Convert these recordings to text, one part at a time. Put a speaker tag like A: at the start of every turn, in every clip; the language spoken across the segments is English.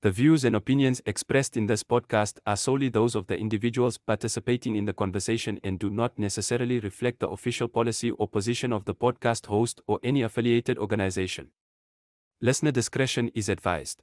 A: The views and opinions expressed in this podcast are solely those of the individuals participating in the conversation and do not necessarily reflect the official policy or position of the podcast host or any affiliated organization. Listener discretion is advised.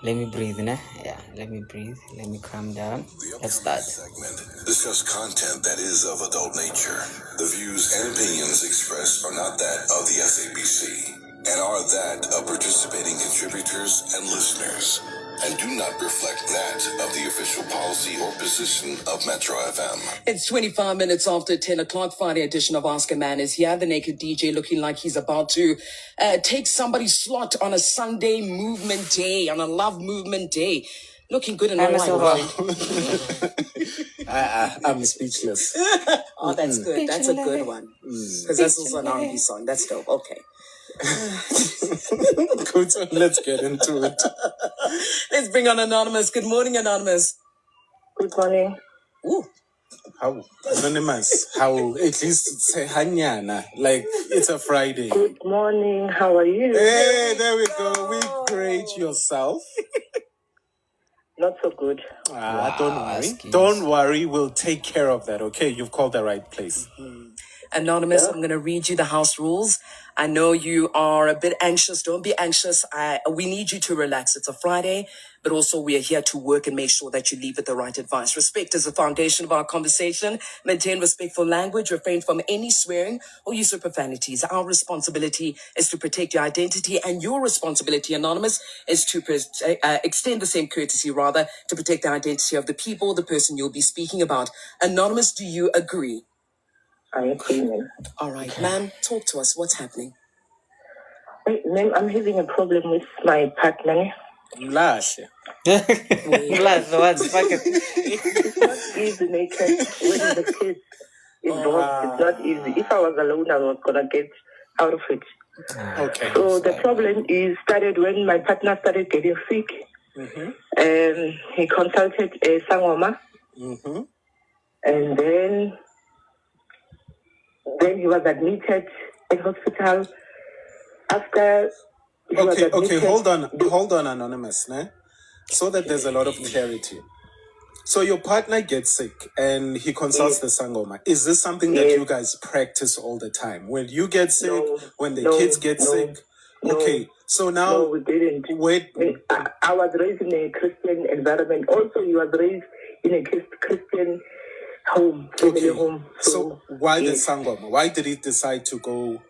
B: Let me breathe, nah? Yeah, let me breathe. Let me calm down. Let's start.
C: Segment discuss content that is of adult nature. The views and opinions expressed are not that of the SABC and are that of participating contributors and listeners, and do not reflect that of the official policy or position of Metro FM.
D: It's 25 minutes after 10 o'clock. Friday edition of Ask a Man is here. The naked DJ looking like he's about to take somebody's slot on a Sunday movement day, on a love movement day. Looking good and all right.
E: I'm speechless.
D: Oh, that's good. That's a good one. Because that's also an R&B song. That's dope. Okay.
E: Good, so let's get into it.
D: Let's bring on Anonymous. Good morning, Anonymous.
F: Good morning.
D: Ooh.
E: How anonymous? How at least say hanyana, like it's a Friday.
F: Good morning. How are you?
E: Hey, there we go. We great. Yourself.
F: Not so good.
E: Don't worry. Don't worry. We'll take care of that. Okay, you've called the right place.
D: Anonymous, I'm going to read you the house rules. I know you are a bit anxious. Don't be anxious. We need you to relax. It's a Friday, but also we are here to work and make sure that you leave with the right advice. Respect is the foundation of our conversation. Maintain respectful language. Refrain from any swearing or use of profanities. Our responsibility is to protect your identity, and your responsibility, Anonymous, is to extend the same courtesy, rather, to protect the identity of the people, the person you'll be speaking about. Anonymous, do you agree?
F: I agree, ma'am.
D: All right, ma'am, talk to us. What's happening?
F: Wait, ma'am, I'm having a problem with my partner.
E: Lash.
B: What's fucking...
F: It's not easy, naked. When the kids involved, it's not easy. If I was alone, I was going to get out of it.
E: Okay.
F: So the problem started when my partner started getting sick. And he consulted a sangoma. And then he was admitted in hospital. After he was admitted,
E: Okay, hold on, Anonymous, né? So that there's a lot of clarity. So your partner gets sick and he consults the sangoma. Is this something that you guys practice all the time? When you get sick, when the kids get sick? Okay, so now...
F: No, we didn't.
E: Wait.
F: I was raised in a Christian environment. Also, he was raised in a Christian home, family home.
E: So why the sangoma? Why did he decide to go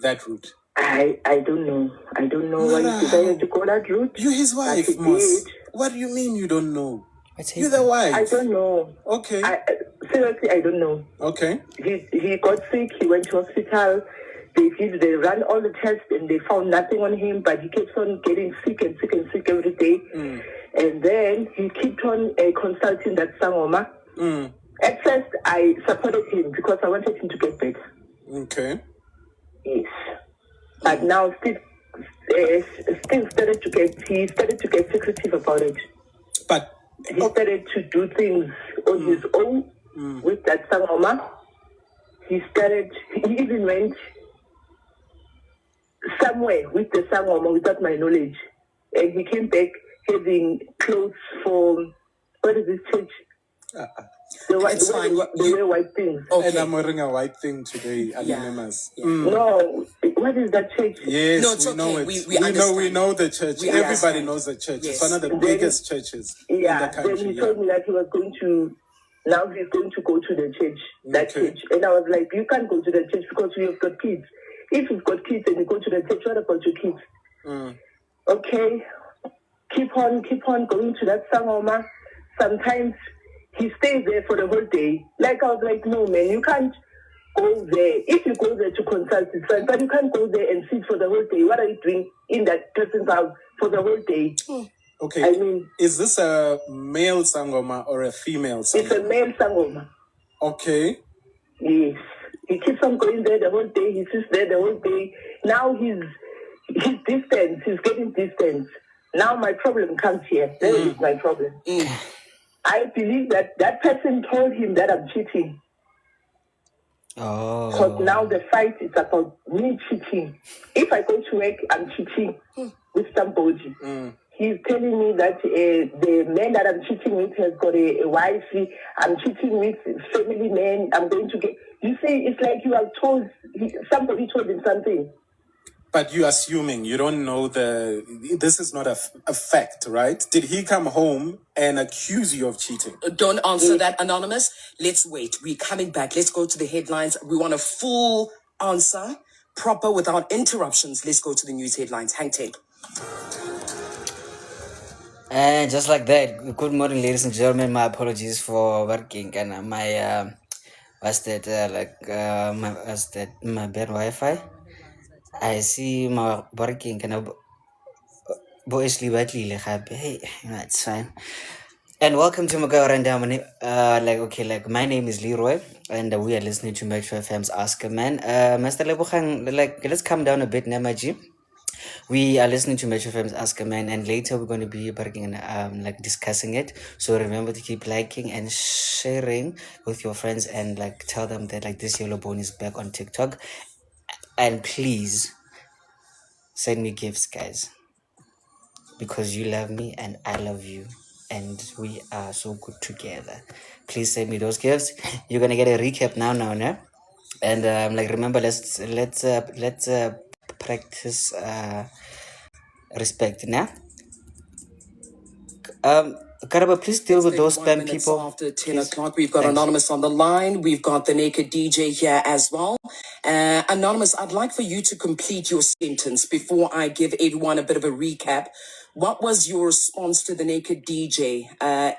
E: that route?
F: I don't know. I don't know why he decided to go that route.
E: You his wife, Moss. What do you mean you don't know? You're the wife.
F: I don't know.
E: Okay.
F: Seriously, I don't know.
E: Okay.
F: He got sick. He went to hospital. They ran all the tests and they found nothing on him, but he keeps on getting sick and sick and sick every day. And then he kept on consulting that sangoma. At first, I supported him because I wanted him to get better.
E: Okay.
F: Yes. But now still started to get secretive about it.
E: But
F: he started to do things on his own with that sangoma. He even went somewhere with the sangoma without my knowledge. And he came back having clothes for, what is this church? They wear white things.
E: Okay. And I'm wearing a white thing today, Anonymous.
F: No, what is that church?
E: Yes,
D: no, it's
E: we know
D: okay.
E: it.
D: We
E: know the church. Everybody knows the church.
D: Yes.
E: It's one of the biggest churches in the country.
F: Then he told me that he was going to, now he's going to go to the church, that church. And I was like, you can't go to the church because we have got kids. If you've got kids and you go to the church, what about your kids? Okay, keep on going to that sangoma. Sometimes he stays there for the whole day. Like, I was like, no, man, you can't go there. If you go there to consult, it's fine, but you can't go there and sit for the whole day. What are you doing in that person's house for the whole day?
E: Okay.
F: I mean,
E: is this a male sangoma or a female sangoma?
F: It's a male sangoma.
E: Okay.
F: Yes. He keeps on going there the whole day. He sits there the whole day. Now he's distance. He's getting distance. Now my problem comes here. There is my problem. I believe that person told him that I'm cheating.
B: Because
F: now the fight is about me cheating. If I go to work, I'm cheating with somebody. He's telling me that the man that I'm cheating with has got a wife. I'm cheating with family men. I'm going to get... You see, it's like you are told... Somebody told him something.
E: But you're assuming, you don't know this is not a fact, right? Did he come home and accuse you of cheating?
D: Don't answer that, Anonymous. Let's wait. We're coming back. Let's go to the headlines. We want a full answer, proper, without interruptions. Let's go to the news headlines. Hang tight.
B: And just like that, good morning, ladies and gentlemen. My apologies for working and my my bad Wi-Fi. I see my working and boys badly hey, that's fine. And welcome to Magawarandamani. My name is Leroy, and we are listening to Metro FM's Ask a Man. Mr. Lebogang, let's calm down a bit, Namaji. We are listening to Metro FM's Ask a Man, and later we're going to be working and discussing it. So remember to keep liking and sharing with your friends, and tell them that this yellow bone is back on TikTok. And please send me gifts, guys, because you love me and I love you, and we are so good together. Please send me those gifts. You're gonna get a recap now, no? And remember, let's practice respect, nah. Karaba, please deal with those spam people.
D: After 10 o'clock, we've got Anonymous on the line. We've got the Naked DJ here as well. Anonymous, I'd like for you to complete your sentence before I give everyone a bit of a recap. What was your response to the Naked DJ?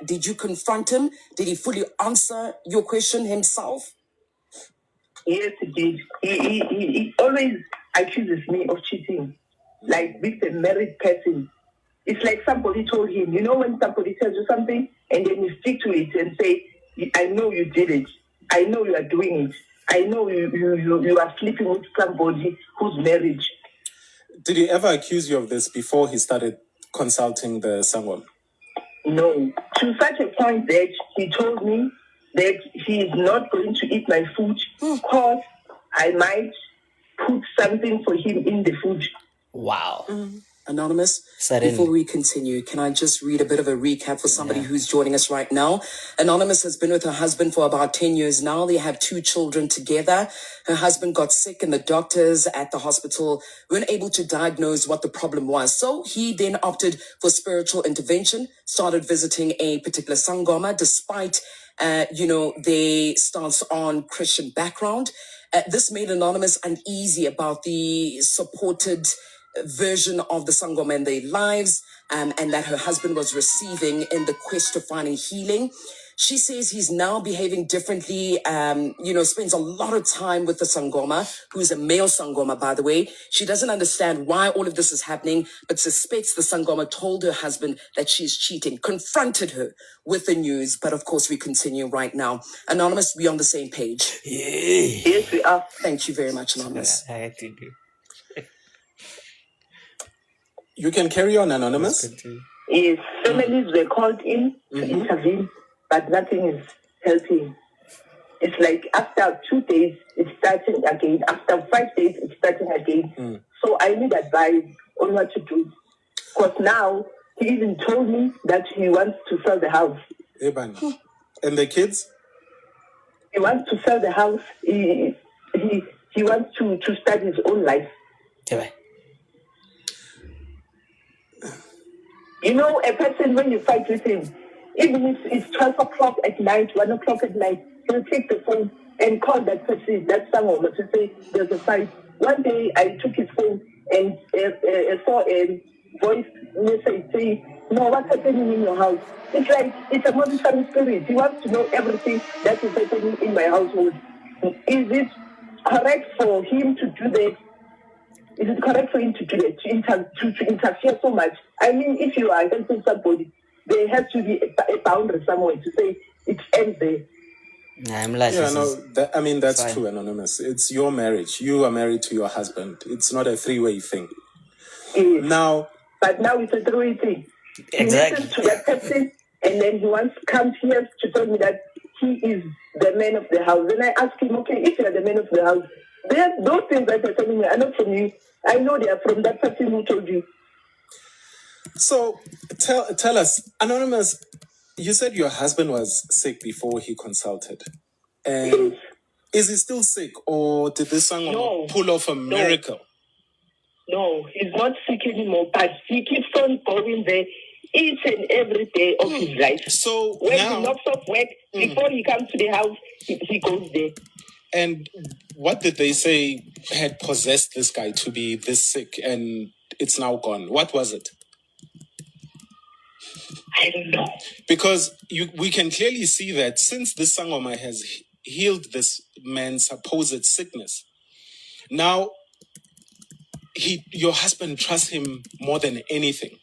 D: Did you confront him? Did he fully answer your question himself?
F: Yes, he did. He always accuses me of cheating, like with a married person. It's like somebody told him, you know, when somebody tells you something and then you stick to it and say, I know you did it. I know you are doing it. I know you are sleeping with somebody who's married.
E: Did he ever accuse you of this before he started consulting the Sangoma?
F: No. To such a point that he told me that he is not going to eat my food because I might put something for him in the food.
B: Wow.
D: Anonymous, before we continue, can I just read a bit of a recap for somebody who's joining us right now? Anonymous has been with her husband for about 10 years now. They have 2 children together. Her husband got sick and the doctors at the hospital weren't able to diagnose what the problem was. So he then opted for spiritual intervention, started visiting a particular Sangoma despite, their stance on Christian background. This made Anonymous uneasy about the supported version of the Sangoma in their lives and that her husband was receiving in the quest to finding healing. She says he's now behaving differently, spends a lot of time with the Sangoma, who is a male Sangoma, by the way. She doesn't understand why all of this is happening, but suspects the Sangoma told her husband that she's cheating, confronted her with the news. But of course, we continue right now. Anonymous, we on the same page?
F: Yes, we are.
D: Thank you very much, Anonymous.
B: I had to do.
E: You can carry on, Anonymous.
F: Yes, families were called in to intervene, but nothing is helping. It's like after 2 days, it's starting again. After 5 days, it's starting again. So I need advice on what to do. Because now, he even told me that he wants to sell the house.
E: And the kids?
F: He wants to sell the house. He wants to start his own life. You know, a person, when you fight with him, even if it's 12 o'clock at night, 1 o'clock at night, he'll take the phone and call that person, that someone, to say there's a fight. One day, I took his phone and saw a voice message saying, no, what's happening in your house? It's like, it's a monitoring spirit. He wants to know everything that is happening in my household. Is it correct for him to do that? Is it correct for him to do that, to interfere so much? I mean, if you are helping somebody, there has to be a boundary somewhere to say it ends there.
E: That's true, Anonymous. It's your marriage. You are married to your husband. It's not a 3-way thing.
F: Yes. But now it's a 3-way thing. Exactly. He listens to that person, and then he comes here to tell me that he is the man of the house. Then I ask him, okay, if you are the man of the house, those things that you're telling me are not from you. I know they are from that person who told you.
E: So tell us, Anonymous, you said your husband was sick before he consulted. And
F: Yes.
E: is he still sick, or did this song pull off a miracle?
F: No, he's not sick anymore, but he keeps on going there each and every day of his life.
E: So
F: when
E: now,
F: he knocks off work, before he comes to the house, he goes there.
E: And what did they say had possessed this guy to be this sick and it's now gone? What was it?
F: I don't know.
E: Because we can clearly see that since this Sangoma has healed this man's supposed sickness, now your husband trusts him more than anything.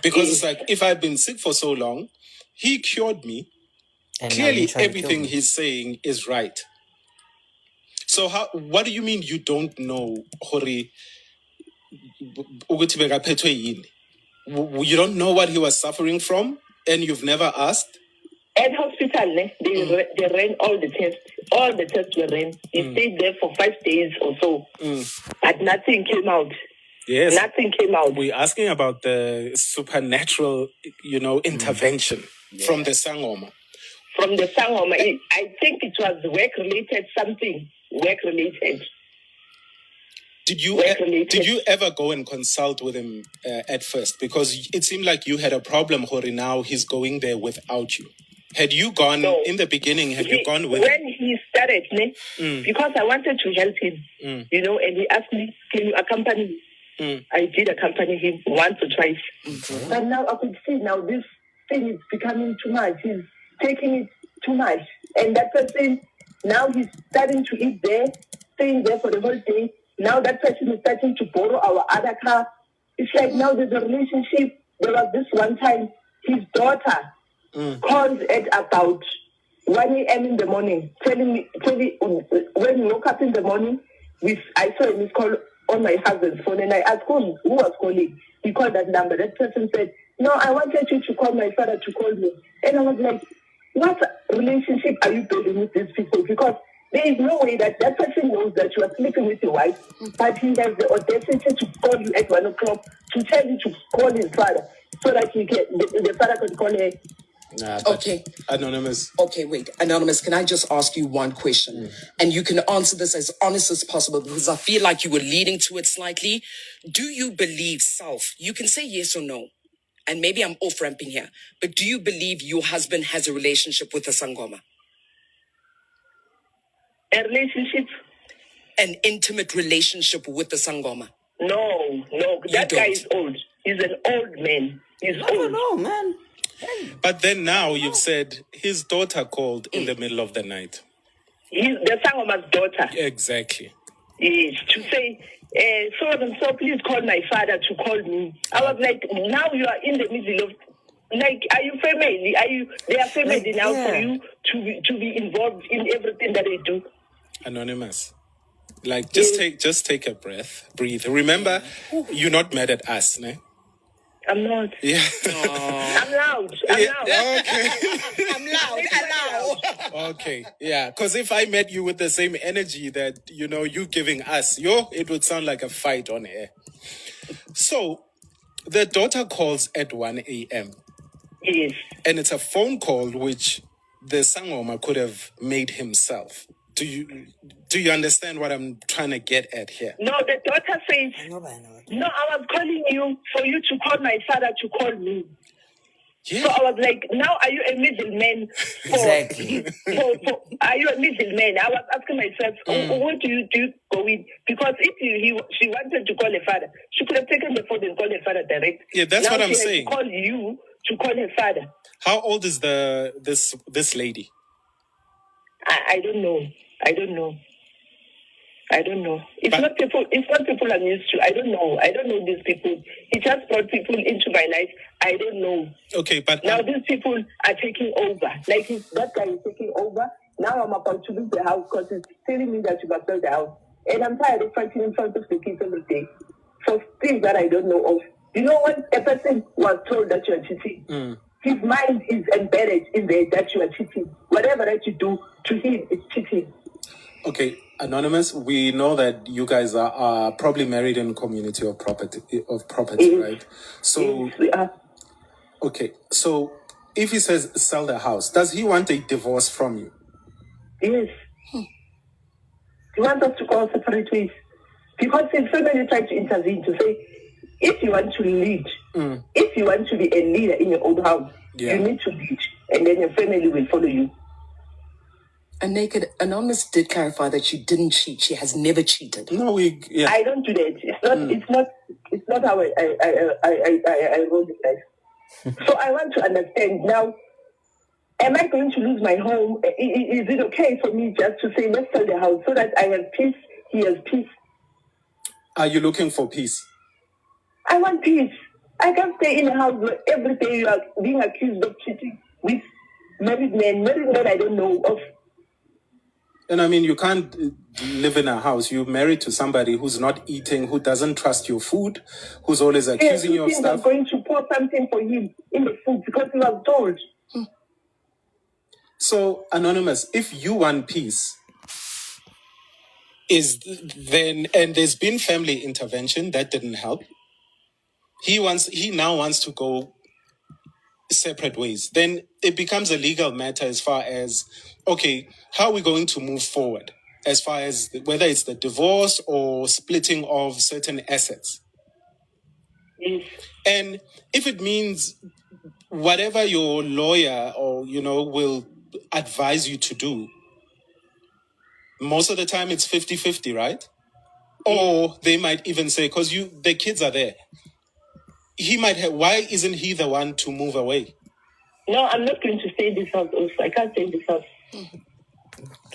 E: Because it's like, if I've been sick for so long, he cured me. And clearly everything he's saying is right. So what do you mean you don't know, Hori? You don't know what he was suffering from, and you've never asked?
F: At hospital, they ran all the tests. All the tests were ran. He stayed there for 5 days or so, but nothing came out.
E: Yes,
F: nothing came out.
E: We're asking about the supernatural, intervention from the Sangoma.
F: From the Sangoma, I think it was work-related something. Work-related.
E: Did you ever go and consult with him at first? Because it seemed like you had a problem, Hori. Now he's going there without you. Had you gone in the beginning? You gone with him?
F: When he started, because I wanted to help him, and he asked me, "Can you accompany me?" I did accompany him once or twice. But now I could see this thing is becoming too much. He's taking it too much, and that person now he's starting to eat there, staying there for the whole day. Now that person is starting to borrow our other car. It's like now there's a relationship. There was this one time, his daughter called at about 1 a.m. in the morning, telling me when we woke up in the morning, I saw a missed call on my husband's phone, and I asked who was calling. He called that number. That person said, "No, I wanted you to call my father to call me." And I was like, what relationship are you building with these people? Because there is no way that person knows that you are sleeping with your wife, but he has the audacity to call you at 1 o'clock to tell you to call his father so that the father can call her.
D: Okay.
E: Anonymous.
D: Okay, wait. Anonymous, can I just ask you one question? And you can answer this as honest as possible because I feel like you were leading to it slightly. Do you believe you can say yes or no, and maybe I'm off-ramping here, but do you believe your husband has a relationship with a Sangoma?
F: A relationship?
D: An intimate relationship with the Sangoma?
F: No. That guy is old. He's an old man. He's old. I don't know, man.
E: But then now you've said his daughter called in the middle of the night.
F: The Sangoma's daughter.
E: Exactly.
F: Yes, to say, so please call my father to call me. I was like, now you are in the middle of, are you family? They are family now for you to be involved in everything that they do.
E: Anonymous. Just take a breath. Breathe. Remember, you're not mad at us, ne?
F: I'm not.
E: Yeah.
F: I'm loud.
E: Okay.
D: I'm loud.
E: Okay. Yeah. Because if I met you with the same energy that, you giving us, it would sound like a fight on air. So, the daughter calls at 1 a.m.
F: Yes.
E: And it's a phone call which the Sangoma could have made himself. Do you understand what I'm trying to get at here?
F: No, the daughter says, no, I was calling you for you to call my father to call me. Yeah. So I was like, now are you a middleman?
B: Exactly.
F: Are you a middleman? I was asking myself, what do you go with? Because if she wanted to call her father, she could have taken the phone and called her father direct.
E: Yeah, that's what I'm saying.
F: Call you to call her father.
E: How old is this lady?
F: I don't know. It's not people I'm used to. I don't know these people. He just brought people into my life. I don't know.
E: Okay, but
F: now these people are taking over. That guy is taking over. Now I'm about to lose the house because he's telling me that you must sell the house. And I'm tired of fighting in front of the kids every day for things that I don't know of. You know, when a person was told that you're cheating, his mind is embedded in there that you are cheating. Whatever that you do to him, it's cheating.
E: Okay, Anonymous, we know that you guys are probably married in community of property,
F: Yes.
E: right? So,
F: Yes, we are.
E: okay, so if he says sell the house, does he want a divorce from you?
F: Yes. He wants us to go separate ways. Because his family tried to intervene to say, if you want to lead, if you want to be a leader in your own house, you need to lead, and then your family will follow you.
D: And Naked Anonymous did clarify that she didn't cheat. She has never cheated.
E: No,
F: I don't do that. It's not how I roll the dice. So I want to understand now. Am I going to lose my home? Is it okay for me just to say let's sell the house so that I have peace? He has peace.
E: Are you looking for peace?
F: I want peace. I can't stay in a house where every day you are being accused of cheating with married men. Married men I don't know of.
E: And I mean, you can't live in a house. You're married to somebody who's not eating, who doesn't trust your food, who's always accusing you of stuff.
F: I'm going to pour something for him in the food because he was told.
E: So, Anonymous, if you want peace, and there's been family intervention that didn't help. He now wants to go separate ways. Then it becomes a legal matter as far as, okay, how are we going to move forward as far as whether it's the divorce or splitting of certain assets.
F: Yes.
E: And if it means whatever your lawyer or, will advise you to do, most of the time it's 50-50, right? Or they might even say, because the kids are there, he might have, why isn't he the one to move away?
F: No, I'm not going to stay in this house also. I can't stay in this house.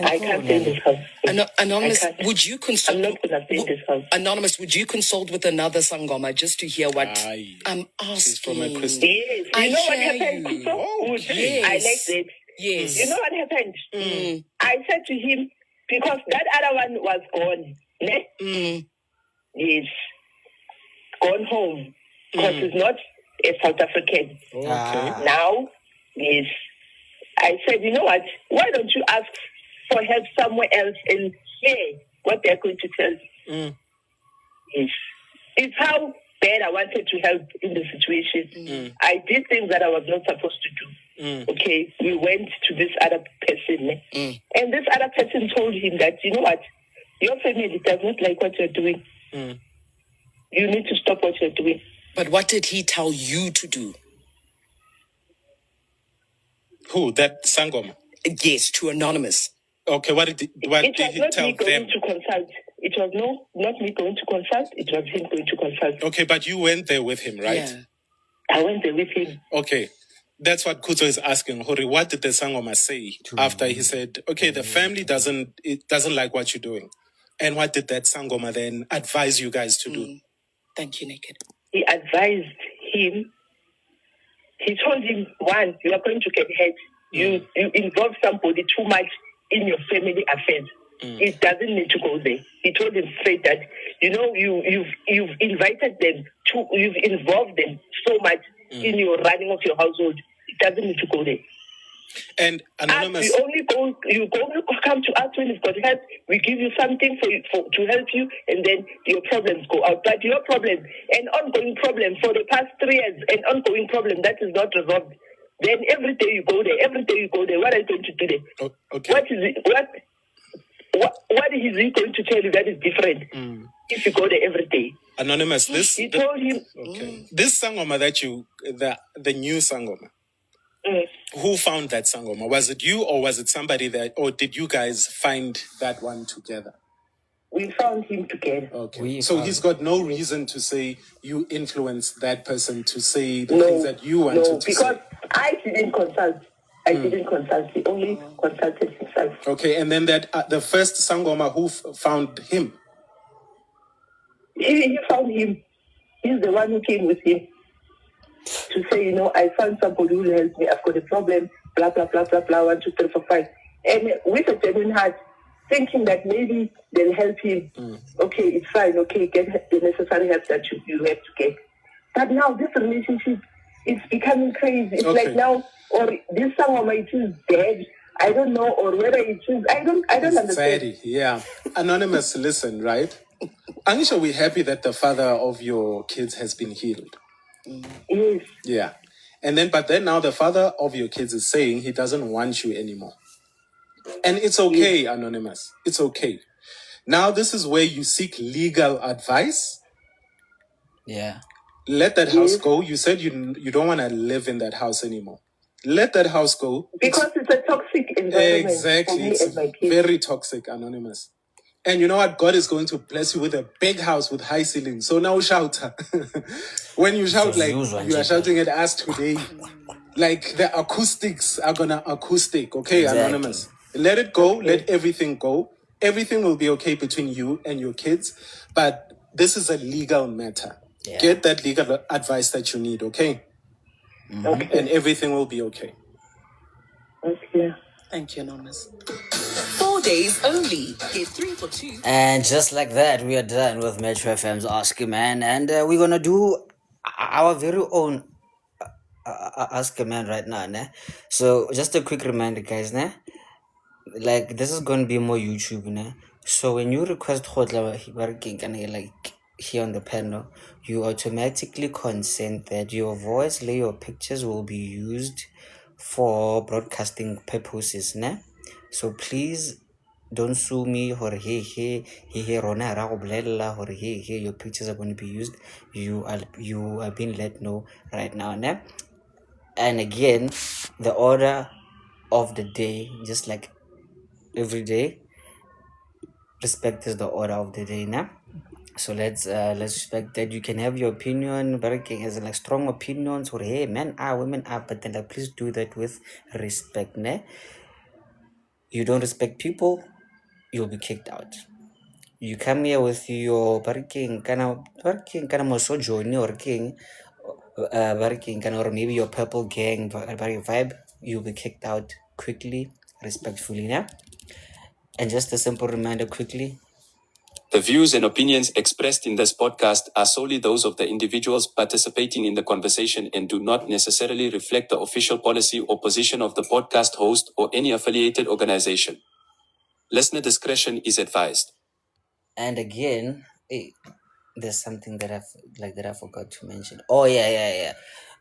F: I can't stay in this house.
D: Anonymous, would you consult?
F: I'm not going to stay in this house.
D: Anonymous, would you consult with another Sangoma just to hear what I'm asking?
E: From a Christian.
F: Yes. You know what happened?
D: Yes.
F: I like that.
D: Yes.
F: You know what happened? I said to him, because that other one was gone. Yes. Gone home. Because he's not a South African.
E: Okay.
F: Now, yes. I said, you know what? Why don't you ask for help somewhere else and hear what they're going to tell you? Yes. It's how bad I wanted to help in the situation. I did things that I was not supposed to do. Okay, we went to this other person. And this other person told him that, you know what? Your family does not like what you're doing. You need to stop what you're doing.
D: But what did he tell you to do?
E: Who? That Sangoma?
D: Yes, to Anonymous.
E: Okay, what did he tell them?
F: To consult. It was not me going to consult. It was him going to consult.
E: Okay, but you went there with him, right?
D: Yeah.
F: I went there with him.
E: Okay. That's what Kuzo is asking. Hori, what did the Sangoma say after he said, okay, the family doesn't like what you're doing? And what did that Sangoma then advise you guys to do?
D: Thank you, Naked.
F: He advised him. He told him, one, you are going to get hurt. You involve somebody too much in your family affairs. It doesn't need to go there. He told him straight that, you've invited them you've involved them so much in your running of your household. It doesn't need to go there.
E: And Anonymous,
F: you only come to us when you've got help. We give you something to help you, and then your problems go out. But your problem, an ongoing problem for the past 3 years, an ongoing problem that is not resolved. Then every day you go there. What are you going to do there?
E: Okay.
F: What is it? What is he going to tell you that is different if you go there every day?
E: Anonymous,
F: he told him.
E: Okay. This Sangoma that the new Sangoma. Who found that Sangoma? Was it you or was it somebody or did you guys find that one together?
F: We found him together.
E: Okay. So he's got no reason to say you influenced that person to say the things that you wanted to say.
F: No, because I didn't consult. He only consulted himself.
E: Okay, and then the first Sangoma who found him?
F: He found him. He's the one who came with him to say, I found somebody who will help me. I've got a problem, blah, blah, blah, blah, blah, 1, 2, 3, 4, 5. And with a genuine heart, thinking that maybe they'll help him. Okay, it's fine. Okay, get the necessary help that you have to get. But now this relationship it's becoming crazy. It's
E: Okay.
F: like now, or this song it is dead. I don't know, or whether it is. I don't understand.
E: Fatty, yeah. Anonymous, listen, right? Anisha, we're happy that the father of your kids has been healed.
F: Yes.
E: Yeah. But then now the father of your kids is saying he doesn't want you anymore. And it's okay, Anonymous. It's okay. Now this is where you seek legal advice.
B: Yeah.
E: Let that house go. You said you don't want to live in that house anymore. Let that house go.
F: Because it's a toxic environment.
E: Exactly.
F: For me
E: It's
F: and my kids.
E: very toxic, Anonymous. And you know what? God is going to bless you with a big house with high ceilings. So now shout. When you shout, like you are shouting at us today, like the acoustics are gonna acoustic. Okay,
B: Exactly.
E: Anonymous. Let it go. Let everything go. Everything will be okay between you and your kids. But this is a legal matter.
B: Yeah.
E: Get that legal advice that you need, okay?
F: Okay.
E: And everything will be okay.
F: Okay.
D: Thank you, Anonymous. 4 days only. Get 3 for 2.
B: And just like that, we are done with Metro FM's Ask a Man, and we're gonna do our very own Ask a Man right now, ne? So just a quick reminder, guys, ne? Like this is gonna be more YouTube, ne? So when you request like here on the panel, you automatically consent that your voice, your pictures will be used for broadcasting purposes, ne? So please don't sue me or hey rona ra go bolela hore hey your pictures are going to be used. You are being let know right now, ne? And again, the order of the day, just like every day, respect is the order of the day, ne? So let's respect that. You can have your opinion, but as in like strong opinions or hey men are women are, but then like please do that with respect, ne? You don't respect people, you'll be kicked out. You come here with your barking kind of mosojourney or king barking kind or maybe your purple gang vibe, you'll be kicked out quickly, respectfully, yeah? And just a simple reminder quickly.
A: The views and opinions expressed in this podcast are solely those of the individuals participating in the conversation and do not necessarily reflect the official policy or position of the podcast host or any affiliated organization. Listener discretion is advised.
B: And again, there's something that I forgot to mention. Oh yeah.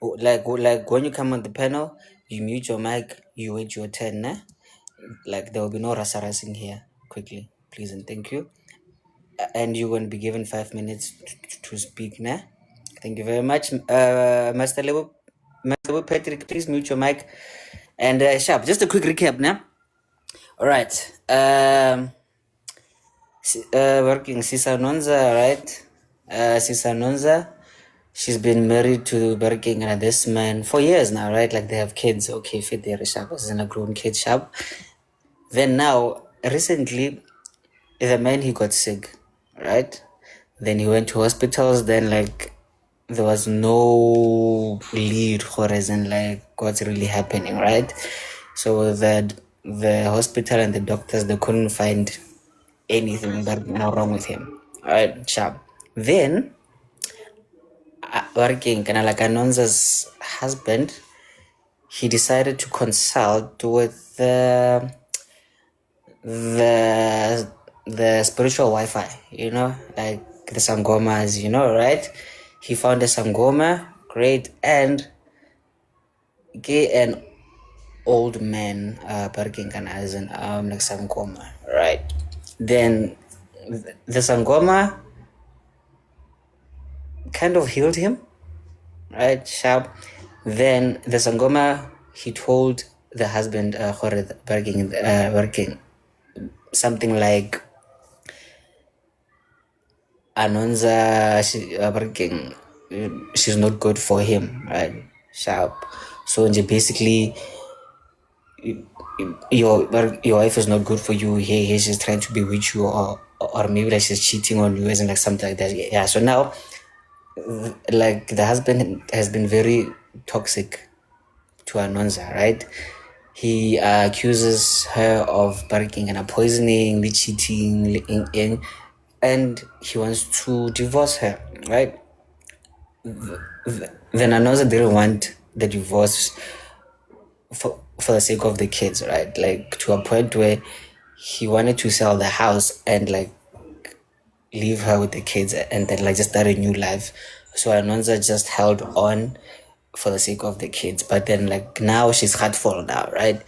B: Like when you come on the panel, you mute your mic, you wait your turn, nah? Like there will be no rasa-rasing here. Quickly, please and thank you. And you're going to be given 5 minutes to speak, nah? Thank you very much, Master Lebo Patrick. Please mute your mic. And sharp. Just a quick recap, nah? All right. Working Sisa Nonza, right? Sisa Nonza, she's been married to Berking and this man for years now, right? Like they have kids. Okay, fit there, sharp. This is a grown kid, sharp. Then now, recently, the man he got sick, right? Then he went to hospitals. Then like there was no lead horizon, like what's really happening, right? So that the hospital and the doctors, they couldn't find anything that wrong with him. All right, sharp. Then working kind of like Anonza's husband, he decided to consult with the spiritual Wi-Fi, you know, like the sangomas, you know, right? He found a sangoma, great, and gay an old man parking as an like sangoma, right? Then the sangoma kind of healed him, right? Sharp. Then the sangoma, he told the husband working something like Anonza working she's not good for him, right? Sharp. So basically your wife is not good for you. He's just trying to be with you, or maybe like she's cheating on you, and like something like that. Yeah. So now, like the husband has been very toxic to Anonza, right? He accuses her of barking and poisoning, cheating, and he wants to divorce her, right? then Anoza didn't want the divorce for the sake of the kids, right? Like to a point where he wanted to sell the house and like leave her with the kids and then like just start a new life. So Anonza just held on for the sake of the kids. But then like now she's heartful now, right?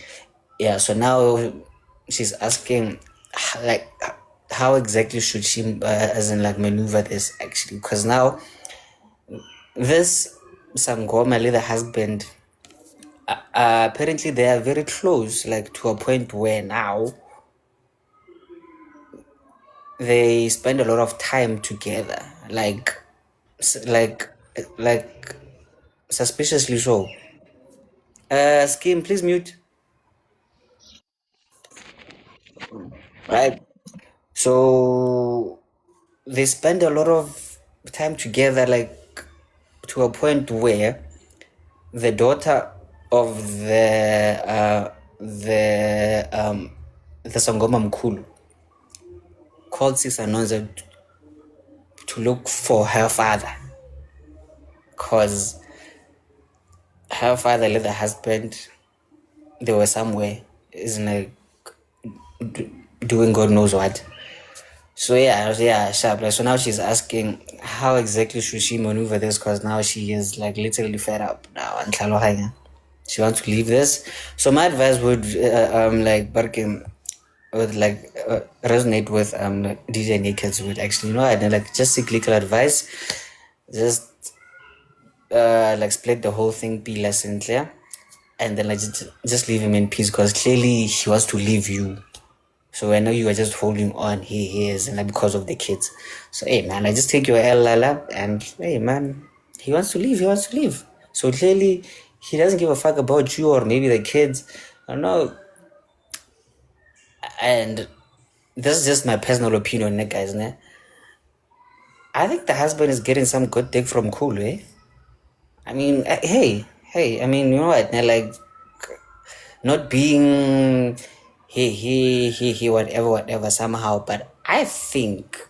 B: Yeah, so now she's asking like how exactly should she as in like maneuver this actually, because now this Sangoma, the husband, apparently they are very close, like to a point where now they spend a lot of time together, like like suspiciously so. Skim, please mute. Right. So they spend a lot of time together, like to a point where the daughter of the Sangoma Mkulu called Sis Anonza to look for her father, because her father, the husband, they were somewhere, isn't like doing God knows what. So yeah, sharp. Like, so now she's asking how exactly should she maneuver this, because now she is like literally fed up now and she wants to leave this. So my advice would like Barkin would like resonate with DJ Nakeds would actually, you know, and like just seek legal advice, just like split the whole thing, be less and clear, and then like just leave him in peace, because clearly he wants to leave you. So I know you are just holding on. He is, and like because of the kids. So hey man, I just take your L Lala, and hey man, he wants to leave. He wants to leave. So clearly, he doesn't give a fuck about you or maybe the kids. I don't know. And this is just my personal opinion, guys. I think the husband is getting some good dick from Cool, eh? I mean, hey. I mean, you know what? Like, not being he whatever somehow, but I think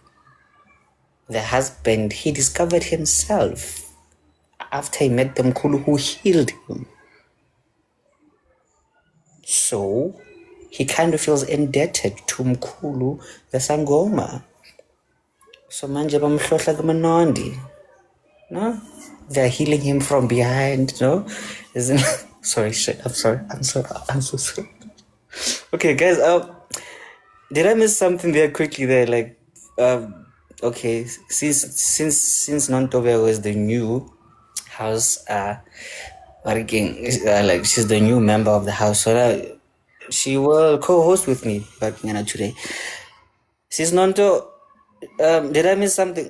B: the husband, he discovered himself after he met the Mkulu who healed him. So he kind of feels indebted to Mkulu the Sangoma. So manje bamhlohla kamanondi. No? They're healing him from behind, no? Isn't sorry, shit. I'm so sorry. Okay, guys, did I miss something there quickly there? Like okay, since Nontobe was the new house working, like she's the new member of the house, so she will co-host with me but today. Sis Nonto, did I miss something?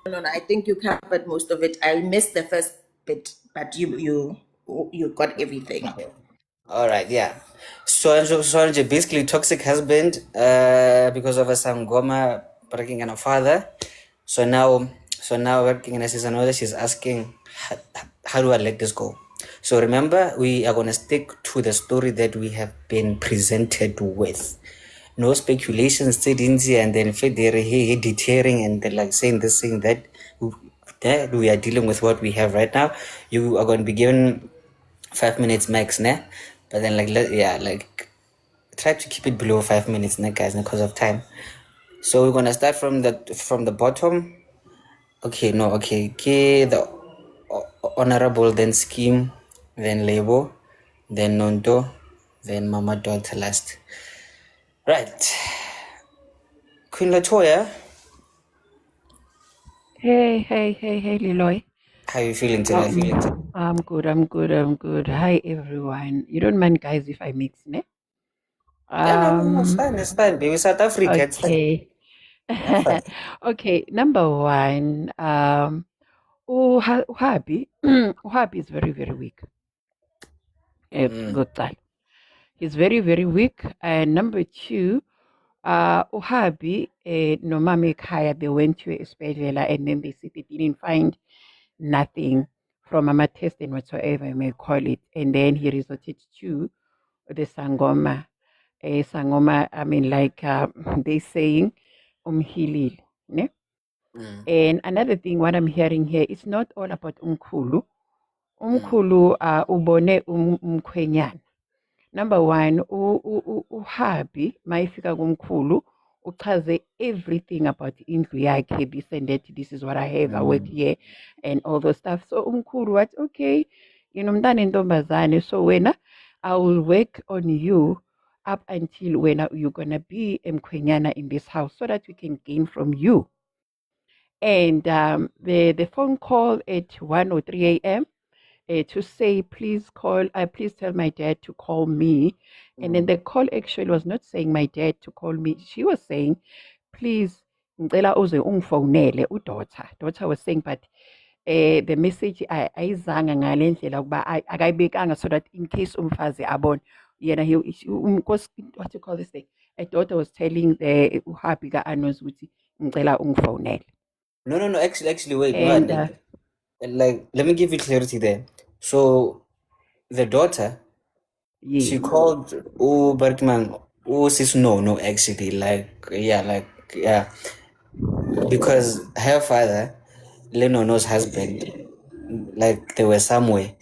G: No, I think you covered most of it. I missed the first bit, but you got everything.
B: All right, yeah. So basically toxic husband because of a Sangoma breaking and a father. So now working in a season order, she's asking how do I let this go? So remember, we are gonna stick to the story that we have been presented with. No speculations, and then he deterring and then like saying this, saying that. That we are dealing with what we have right now. You are going to be given 5 minutes max, ne? But then like try to keep it below 5 minutes, ne, guys, because of time. So we're gonna start from the bottom. Okay, the honorable, then scheme, then label, then Nonto, then Mama Daughter last. Right. Queen Latoya,
H: Hey, Leroy.
B: how you feeling today?
H: I'm good. Hi, everyone. You don't mind, guys, if I mix, ne?
B: Yeah, no, it's fine, baby. South Africa, it's fine.
H: Okay.
B: Yeah, fine.
H: Okay, number one, Uhabi. Uhabi is very, very weak. Good guy. He's very, very weak. And number two, Uhabi, Nomame Kaya, they went to Espedela and then they said they didn't find nothing from a test and whatsoever you may call it. And then he resorted to the Sangoma. Sangoma, I mean, like they saying, Umhilil. Ne? And another thing, what I'm hearing here, it's not all about umkhulu. Umkhulu ubone umkhwenyana. Number one, uhappy mayifika kumkhulu uchaze everything about indlu yakhe, this and that, this is what I have, I work here, and all those stuff. So umkhulu what, okay, mntana intombazane, so wena, I will work on you up until when you're gonna be mkhwenyana in this house, so that we can gain from you. And the phone call at 1 or 3 a.m. To say, please tell my dad to call me. And then the call actually was not saying my dad to call me. She was saying, please, ngicela uze ungifonele udaughter. Daughter was saying, but the message ayizanga ngale ndlela ukuba akayibekanga, so that in case umfazi abone yena what you call this thing, a daughter was telling the uhappy ka-Anos ukuthi ngicela ungifonele.
B: No. Actually, wait.
H: And
B: No, like, let me give you clarity there. So, the daughter, she called Bergman. Sis, no, actually, yeah, because her father, Lenono's husband, like, they were somewhere.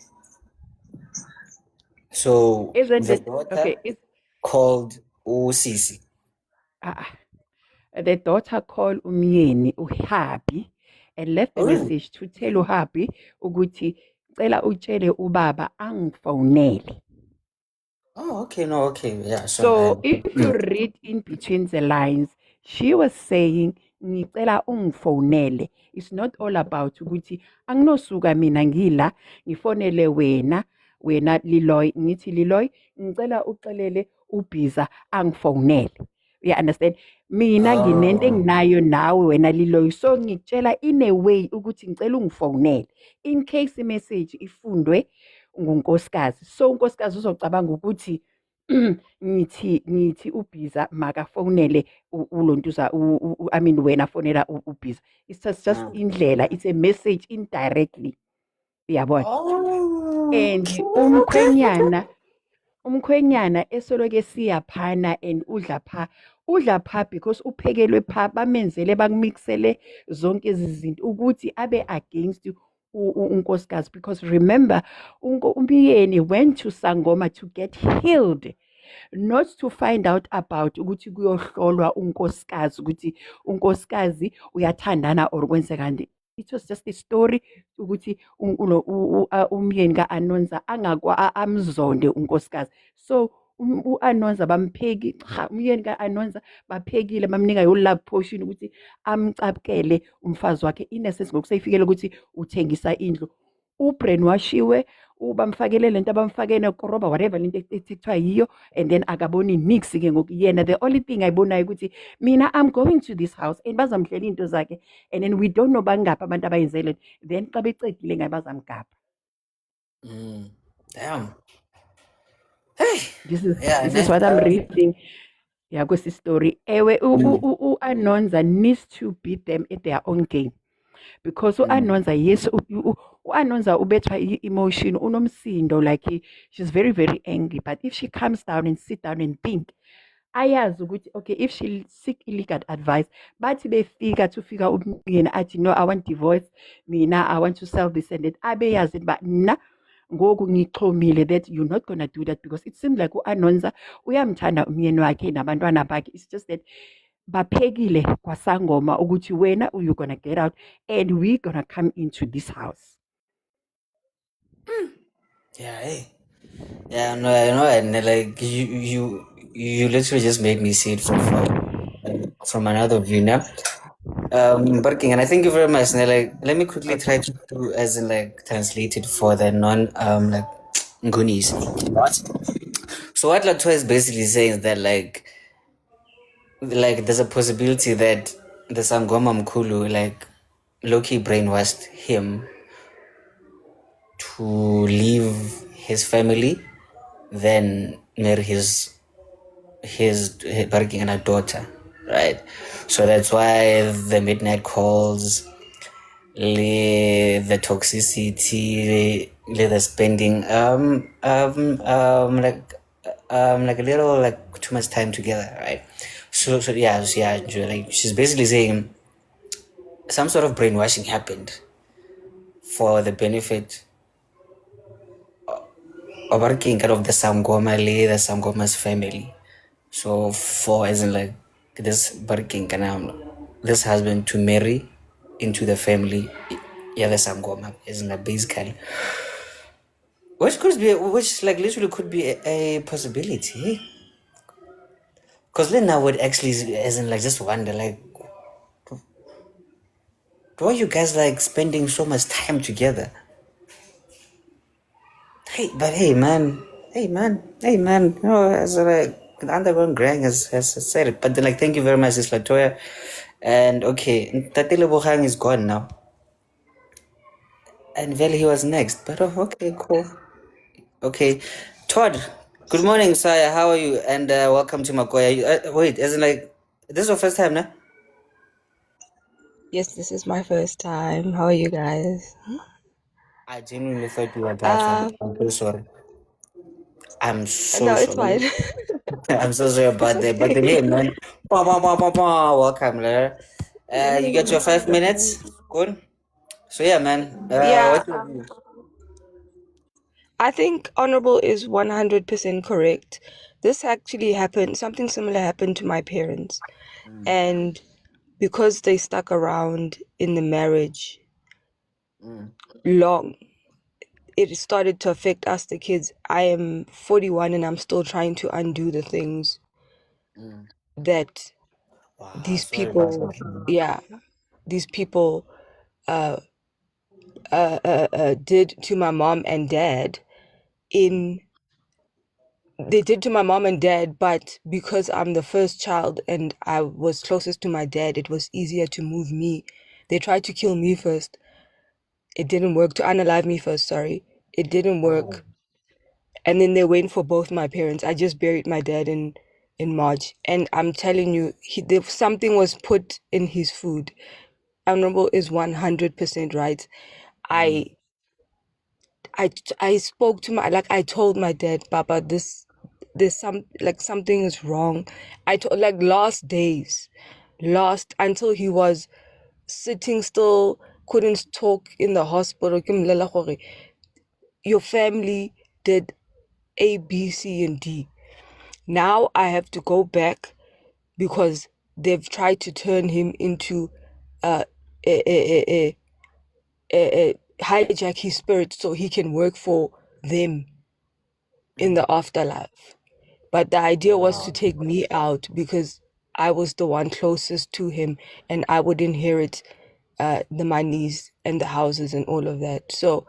B: So,
H: isn't
B: the
H: it
B: daughter
H: okay?
B: called Sisi.
H: The daughter called umyeni uHappy and left a message to tell uHappy ukuthi cela utshele ubaba angifonele.
B: Oh, okay, no, okay, yeah.
H: So if you read in between the lines, she was saying ngicela ungifonele. It's not all about ukuthi anginosuka mina ngila ngifonele wena Leeroy, ngithi Leeroy ngicela uxelele uBhiza angifonele. You understand? Mina nginento enginayo nawe wena Leeroy, so ngikutshela in a way ukuthi ngicela ungifonele in case imessage ifundwe ngunkosikazi, so unkosikazi uzocabanga ukuthi ngithi uBhiza makafonele ulontuza I mean wena fonela uBhiza. It's just indlela, it's a message indirectly, yabona. And umkhwenyana esoloke siyaphana and udla pha because uphekelwe pha, bamenzele bakumixele zonke izinto ukuthi abe against unkosikazi, because remember umyeni went to Sangoma to get healed, not to find out about ukuthi kuyohlolwa unkosikazi ukuthi unkosikazi uyathandana or kwenzekani. It was just a story ukuthi umyeni ka-Anonza amzonde unkosikazi. So u-Anonza bampheki, umyeni ka-Anonza baphekile bamnika yo-love potion ukuthi amcapukele umfazi wakhe, in a sense ngokuseyifikele ukuthi uthengisa indlu. Ubrainwashiwe, bamfakele lento abamfakene koroba whatever lento ekuthiwa yiyo, and then akaboni nix ke ngoku yena. The only thing ayibonayo ukuthi mina I'm going to this house and bazamhlela into zakhe, and then we don't know bangaphi abantu abayenzele, then xa becedile ngaye bazamgapha.
B: Damn.
H: This is what I'm reading. Yeah, kwesi story. Ewe u-Anonza needs to beat them at their own game. Because u-Anonza, yes, u-Anonza ubethwa i-emotion, unomsindo, like she's very, very angry. But if she calms down and sit down and think, ayazi ukuthi, okay, if she seek legal advice, bathi befika to figure umyeni athi, no, I want divorce, mina, I want to sell this and that, abeyazi ba na ngoku ngixhomile that you're not gonna do that, because it seems like u-Anonza uyamthanda umyeni wakhe nabantwana bakhe. It's just that baphekile kwaSangoma ukuthi wena you're gonna get out and we're gonna come into this house.
B: Yeah, hey. Yeah, no, I know, and like you literally just made me see it from another view now. Barking, and I thank you very much. And like, let me quickly try to do as in like translate it for the non like Nguni's. So what Latoya is basically saying is that like there's a possibility that the Sangoma Mkulu like low-key brainwashed him to leave his family, then marry his Barking and a daughter, right? So that's why the midnight calls, the toxicity, the spending like a little like too much time together, right? So yeah, like she's basically saying some sort of brainwashing happened for the benefit of working kind of the Sangoma's family. So for as in like this Barking this husband to marry into the family, yeah, the Sangoma is like basically, which could be, which like literally could be a possibility. Because then I would actually, as in like, just wonder like, why you guys like spending so much time together? Hey, but hey man, you know, as like the underground gang has said it. But then, like, thank you very much, Sis Latoya. And okay, Tatile Bohang is gone now. And Veli, he was next. But oh, okay, cool. Okay. Todd, good morning, Saya. How are you? And welcome to Makoya. Wait, isn't like, this is your first time, no?
I: Yes, this is my first time. How are you guys?
B: I genuinely thought you were that one.
I: Um,
B: I'm so sorry. I'm so
I: no, it's
B: sorry.
I: fine.
B: I'm so sorry
I: It's
B: about that. But then, hey,
I: okay.
B: man. Welcome, Lara. You get your 5 minutes? Good. So, yeah, man.
I: Yeah,
B: What you do?
I: I think Honorable is 100% correct. This actually happened, something similar happened to my parents. And because they stuck around in the marriage long, it started to affect us, the kids. I am 41 and I'm still trying to undo the things that
B: Wow,
I: these
B: sorry about
I: people,
B: that, man.
I: yeah, these people did to my mom and dad in they did to my mom and dad, but because I'm the first child and I was closest to my dad, it was easier to move me. They tried to kill me first. It didn't work. To unalive me first, sorry. It didn't work. And then they went for both my parents. I just buried my dad in March. And I'm telling you, something was put in his food. Honorable is 100% right. I I spoke to my, like, I told my dad, Papa, there's something is wrong. I told, like, last until he was sitting still, couldn't talk in the hospital. Ke mmolela gore, your family did A, B, C, and D. Now I have to go back because they've tried to turn him into a hijack his spirit so he can work for them in the afterlife. But the idea was to take me out because I was the one closest to him and I would inherit the monies and the houses and all of that. So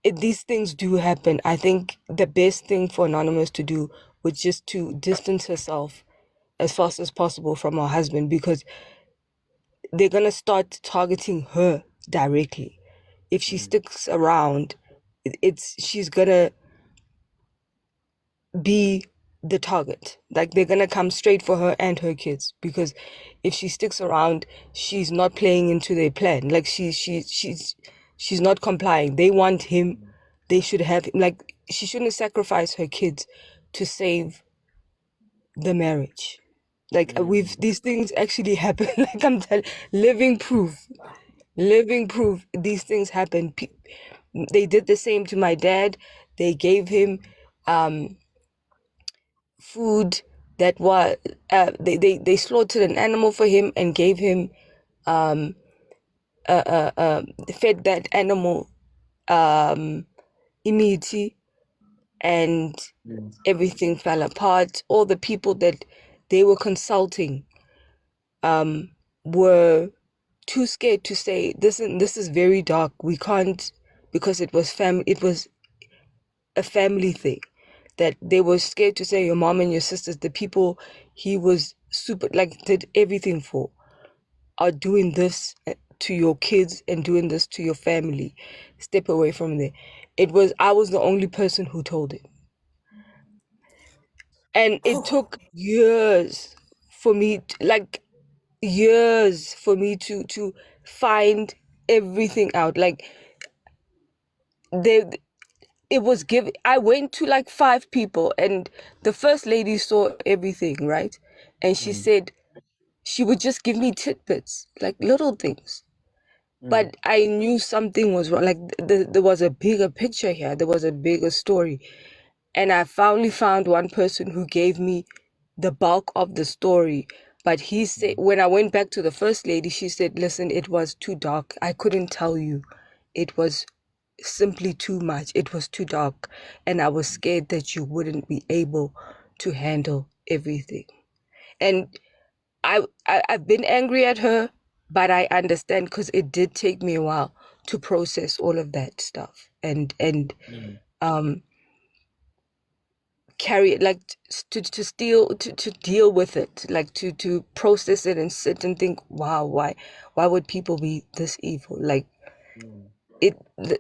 I: these things do happen. I think the best thing for Anonymous to do was just to distance herself as fast as possible from her husband, because they're going to start targeting her directly. If she sticks around, she's going to be the target. Like, they're gonna come straight for her and her kids, because if she sticks around, she's not playing into their plan. Like, she's not complying. They want him. They should have him. Like, she shouldn't sacrifice her kids to save the marriage. Like, these things actually happen. Like, I'm telling, living proof. These things happen. They did the same to my dad. They gave him food that was they slaughtered an animal for him and gave him fed that animal immunity, and everything fell apart. All the people that they were consulting were too scared to say, this is very dark, we can't, because it was a family thing, that they were scared to say your mom and your sisters, the people he was super, like, did everything for, are doing this to your kids and doing this to your family. Step away from there. I was the only person who told him. And it took years for me, to find everything out. Like, I went to like 5 people, and the first lady saw everything, right? And she said, she would just give me tidbits, like little things. But I knew something was wrong. Like there was a bigger picture here. There was a bigger story. And I finally found one person who gave me the bulk of the story. But he said, when I went back to the first lady, she said, listen, it was too dark. I couldn't tell you. It was simply too much. It was too dark. And I was scared that you wouldn't be able to handle everything. And I've been angry at her, but I understand because it did take me a while to process all of that stuff and carry it, like to deal with it, like to process it and sit and think, wow, why would people be this evil? Like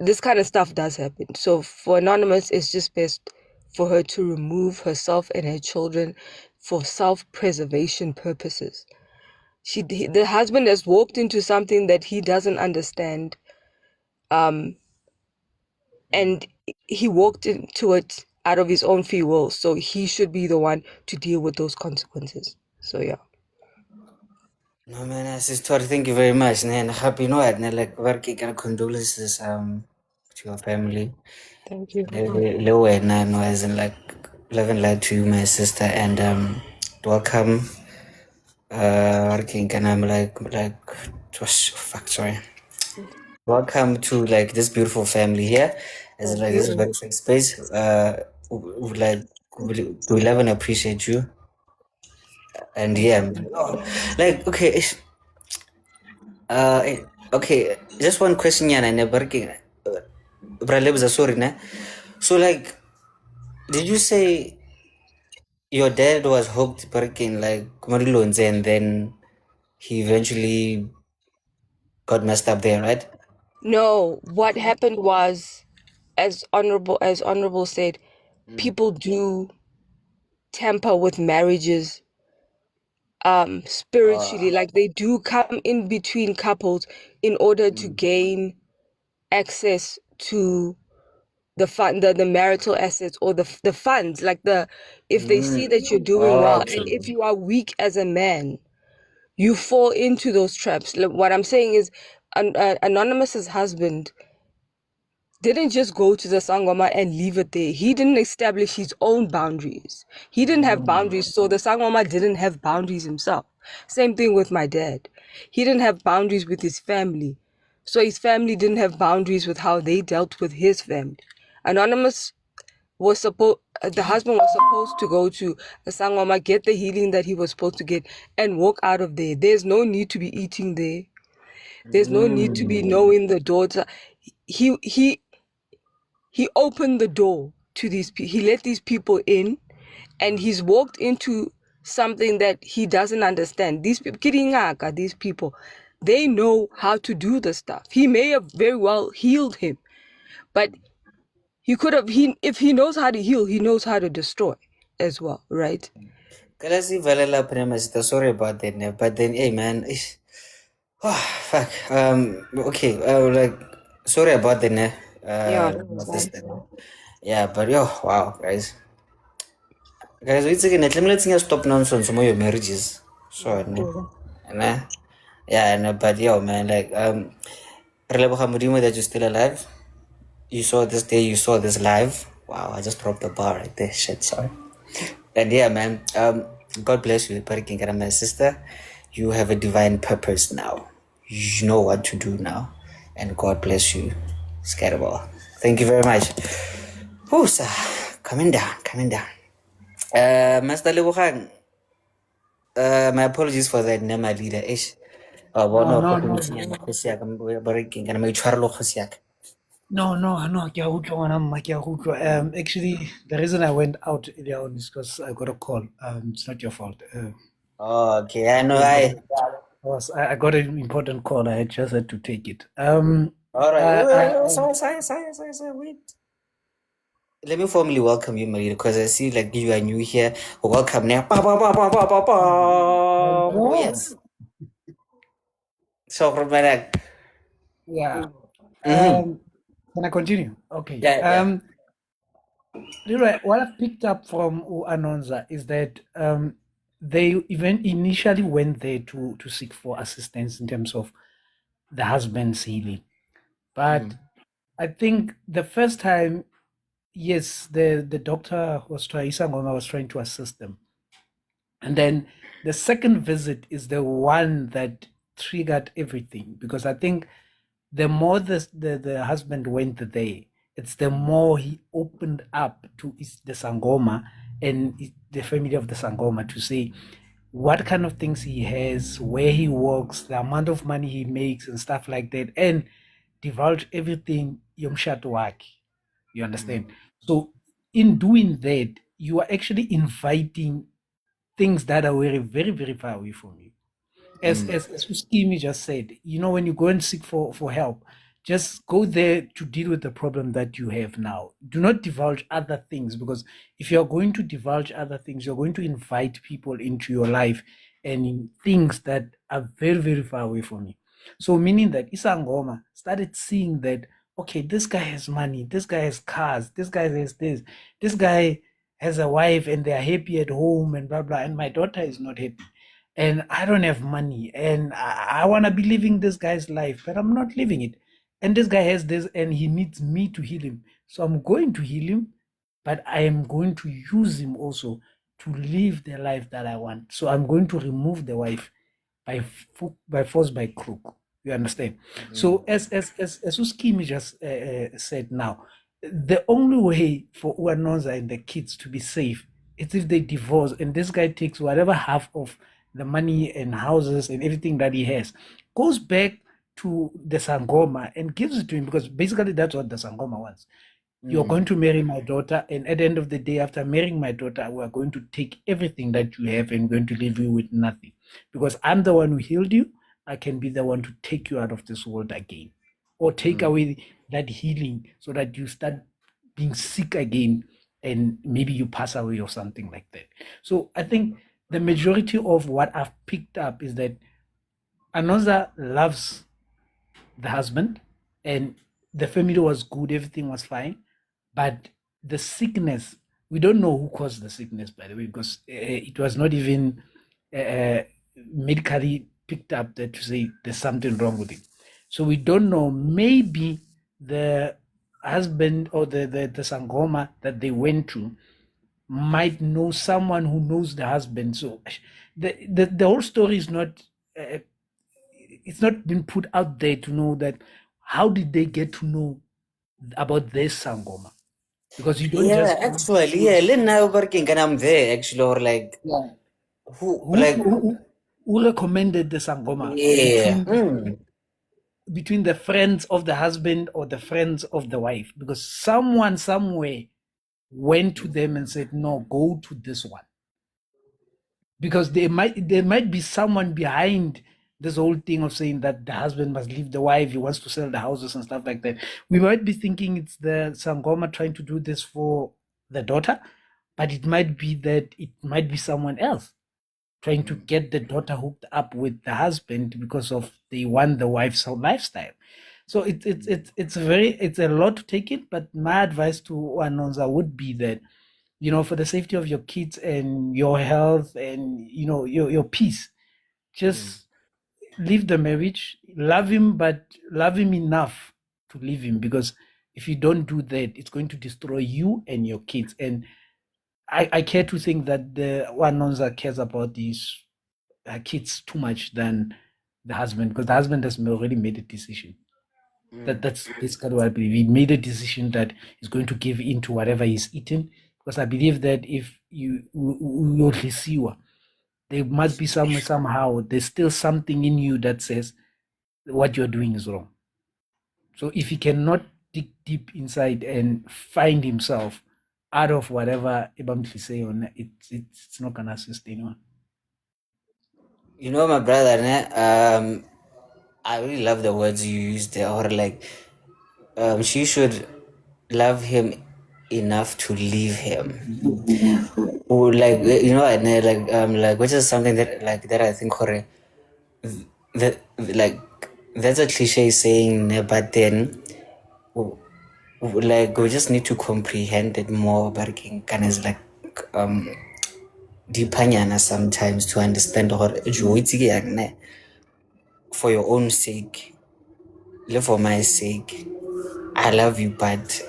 I: this kind of stuff does happen. So for Anonymous, it's just best for her to remove herself and her children for self-preservation purposes. The husband has walked into something that he doesn't understand, and he walked into it out of his own free will, so he should be the one to deal with those consequences. So yeah.
B: No man, sister, thank you very much. And happy New Year. Like working condolences to your family.
I: Thank you.
B: Low and no, as in like love and light to you, my sister, and welcome. Working and I'm like fuck, sorry. Welcome to like this beautiful family here. As in, like this is very safe space. We love and appreciate you. And yeah, like okay, okay. Just one question, Yana. Never sorry, na. So like, did you say your dad was hooked working like Kumarilonze and then he eventually got messed up there, right?
I: No, what happened was, as honorable said, people do tamper with marriages spiritually, like they do come in between couples in order to gain access to the marital assets or the funds, like if they see that you're doing well, and if you are weak as a man, you fall into those traps. Like, what I'm saying is, Anonymous's husband didn't just go to the Sangoma and leave it there. He didn't establish his own boundaries. He didn't have boundaries, so the Sangoma didn't have boundaries himself. Same thing with my dad. He didn't have boundaries with his family, so his family didn't have boundaries with how they dealt with his family. Anonymous was the husband was supposed to go to the Sangoma, get the healing that he was supposed to get, and walk out of there. There's no need to be eating there. There's no need to be knowing the daughter. He opened the door to these people. He let these people in, and he's walked into something that he doesn't understand. These people, they know how to do the stuff. He may have very well healed him, but he could have. If he knows how to heal, he knows how to destroy as well, right?
B: Kalasi Valela Premasita, sorry about that, but then hey man, fuck. Okay, like sorry about that, my sister. Yeah, but yo, wow, guys. Guys, it's again, let's stop nonsense more your marriages. So, yeah, but yo, man, like, Relebo Hamudimo that you're still alive. You saw this day, you saw this live. Wow, I just dropped the bar right there. Shit, sorry. And yeah, man, God bless you, Parikinkara, my sister. You have a divine purpose now. You know what to do now. And God bless you, Scatterball. Thank you very much. Whew, sir. Coming down. Master Lebogang, my apologies for that, my leader. Ish.
J: No, ke a utlwa ngwana mma, ke a utlwa. Actually, the reason I went out earlier on is because I got a call. It's not your fault.
B: Okay, I know.
J: I got an important call. I just had to take it.
B: All right. Sorry, wait. Let me formally welcome you, Maria, because I see like you are new here. Welcome now. Oh, yes. So from my
J: Yeah. Can I continue? Okay.
B: Yeah.
J: Leroy, what I've picked up from Anonza is that they even initially went there to seek for assistance in terms of the husband's healing. But I think the first time, yes, the doctor was trying, Isangoma was trying to assist them. And then the second visit is the one that triggered everything, because I think the more the husband went there, it's the more he opened up to the Sangoma and the family of the Sangoma to say what kind of things he has, where he works, the amount of money he makes, and stuff like that, and divulge everything yomshato wake. You understand? So in doing that, you are actually inviting things that are very, very, very far away from you. As Uskimi just said, when you go and seek for help, just go there to deal with the problem that you have now. Do not divulge other things, because if you're going to divulge other things, you're going to invite people into your life and in things that are very, very far away from you. So meaning that Isangoma started seeing that, okay, this guy has money, this guy has cars, this guy has this guy has a wife and they're happy at home and blah, blah, and my daughter is not happy. And I don't have money and I want to be living this guy's life, but I'm not living it. And this guy has this and he needs me to heal him. So I'm going to heal him, but I am going to use him also to live the life that I want. So I'm going to remove the wife by force, by crook. You understand? So as Uskimi just said now, the only way for Uanonza and the kids to be safe is if they divorce and this guy takes whatever half of the money and houses and everything that he has, goes back to the Sangoma and gives it to him, because basically that's what the Sangoma wants. You're going to marry my daughter, and at the end of the day, after marrying my daughter, we are going to take everything that you have and we're going to leave you with nothing. Because I'm the one who healed you, I can be the one to take you out of this world again, or take away that healing so that you start being sick again and maybe you pass away or something like that. So I think the majority of what I've picked up is that Anoza loves the husband and the family was good, everything was fine, but the sickness, we don't know who caused the sickness, by the way, because it was not even medically picked up that to say there's something wrong with him. So we don't know. Maybe the husband or the Sangoma that they went to might know someone who knows the husband. So the whole story is not it's not been put out there to know that how did they get to know about this Sangoma, because you don't just
B: actually, Lynn now working and I'm there actually, or like
J: who recommended the Sangoma between the friends of the husband or the friends of the wife, because someone somewhere went to them and said, no, go to this one, because there might be someone behind this whole thing of saying that the husband must leave the wife, he wants to sell the houses and stuff like that. We might be thinking it's the Sangoma trying to do this for the daughter, but it might be that it might be someone else trying to get the daughter hooked up with the husband because of they want the wife's lifestyle. So it's a lot to take in, but my advice to Anonza would be that, for the safety of your kids and your health and your peace, just leave the marriage, love him, but love him enough to leave him, because if you don't do that, it's going to destroy you and your kids. And I care to think that the Wanonza cares about these kids too much than the husband, because the husband has already made a decision. That's basically what I believe. He made a decision that he's going to give in to whatever he's eating, because I believe that if you receive, there must be somehow there's still something in you that says what you're doing is wrong. So if he cannot dig deep inside and find himself out of whatever Ibam say on it's not gonna assist anyone.
B: My brother, I really love the words you used there, or like she should love him enough to leave him. Or like and like which is something that I think that like that's a cliche saying, but then like we just need to comprehend it more. But kind of like deepanyana sometimes to understand for your own sake, live for my sake. I love you, but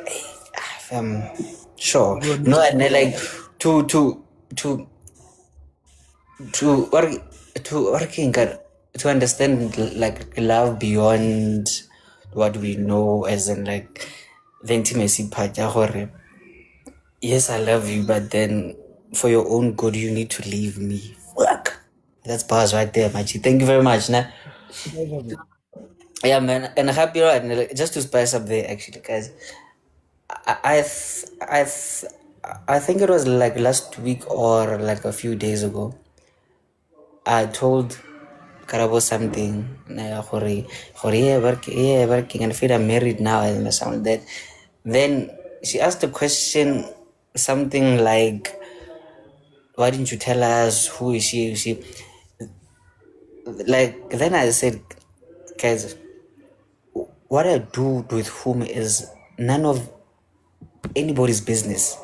B: sure.
J: Go on.
B: No, and then, like to work to working to understand like love beyond what we know, as in like the intimacy part. Yes, I love you, but then for your own good, you need to leave me. Fuck. That's bars right there, Machi. Thank you very much, nah.
J: No problem.
B: Yeah, man, and happy right now. Like, just to spice up there, actually, guys. I think it was like last week or like a few days ago. I told Karabo something. Working, and I feel I'm married now and something like that. Then she asked a question, something like, "Why didn't you tell us who is she?" Like, then I said, guys, what I do with whom is none of anybody's business.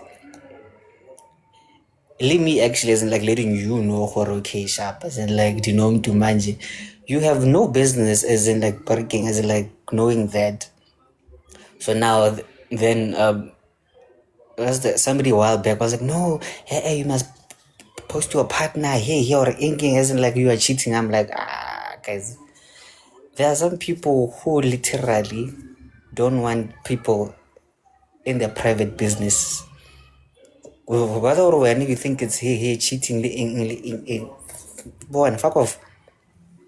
B: Leave me actually as in like letting you know okay sharp, as in like dinom to manji. You have no business as in like parking, as in like knowing that. So now then somebody a while back was like, no, hey, you must post your partner here or inking, as in like you are cheating. I'm like, guys, there are some people who literally don't want people in their private business. Whether or when you think it's hey cheating, boy, and fuck off.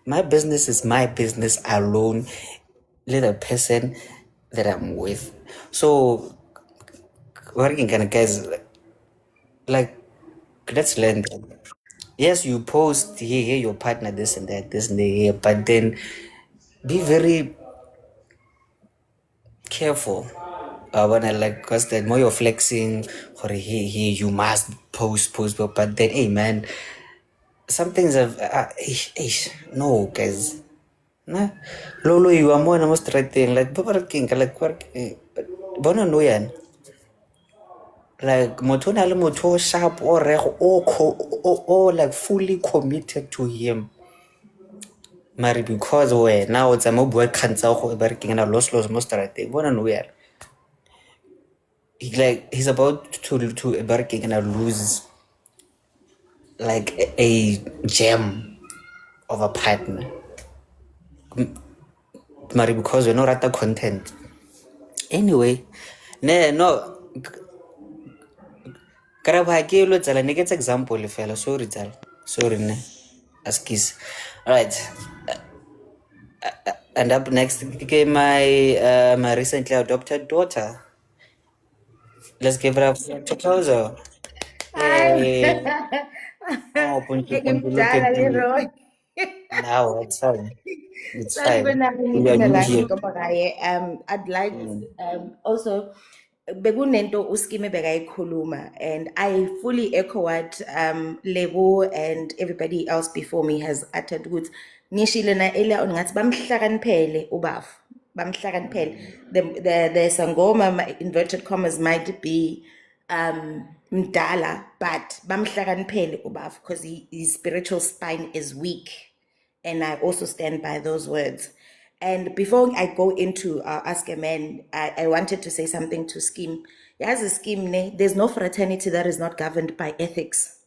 B: My business is my business alone. Let a person that I'm with. So working kind of guys, like, let's learn that. Yes, you post here your partner this and that, this and that, but then be very careful. When I like, cause the more you're flexing, or hey, you must post, but then hey man, some things have no guys. Nah, lolo you are more almost right thing like working like working, but bono no yan. Like motho na le motho sharp or or like fully committed to him. Mari because we now it's a mobile cancer working and a loss most right thing. Bono no yan. He's about to working and lose like a gem of a partner. Mari because we're not at the content. Anyway, no. Karaba ke lo tsala ne ke tsa example fela, sorry tsala. Sorry ne. Askis. All right. And up next my recently adopted daughter. Let's give it up to Kozo. Hey. Oh, punky, look
G: Ngimdala
B: at me.
G: Leroy.
B: Now it's fine. It's
G: Sorry,
B: fine.
G: Benani,
B: We are new here.
G: I'd like also bekunento uskime bekayikhuluma, and I fully echo what Lebo and everybody else before me has uttered. Ukuthi ngishilo na earlier on ngathi bamhlakaniphele ubafu, bamhlakaniphele. The sangoma inverted commas might be mdala, but bamhlakaniphele ubafu because his spiritual spine is weak. And I also stand by those words. And before I go into Ask a Man, I wanted to say something to Scheme. As a Scheme, there's no fraternity that is not governed by ethics.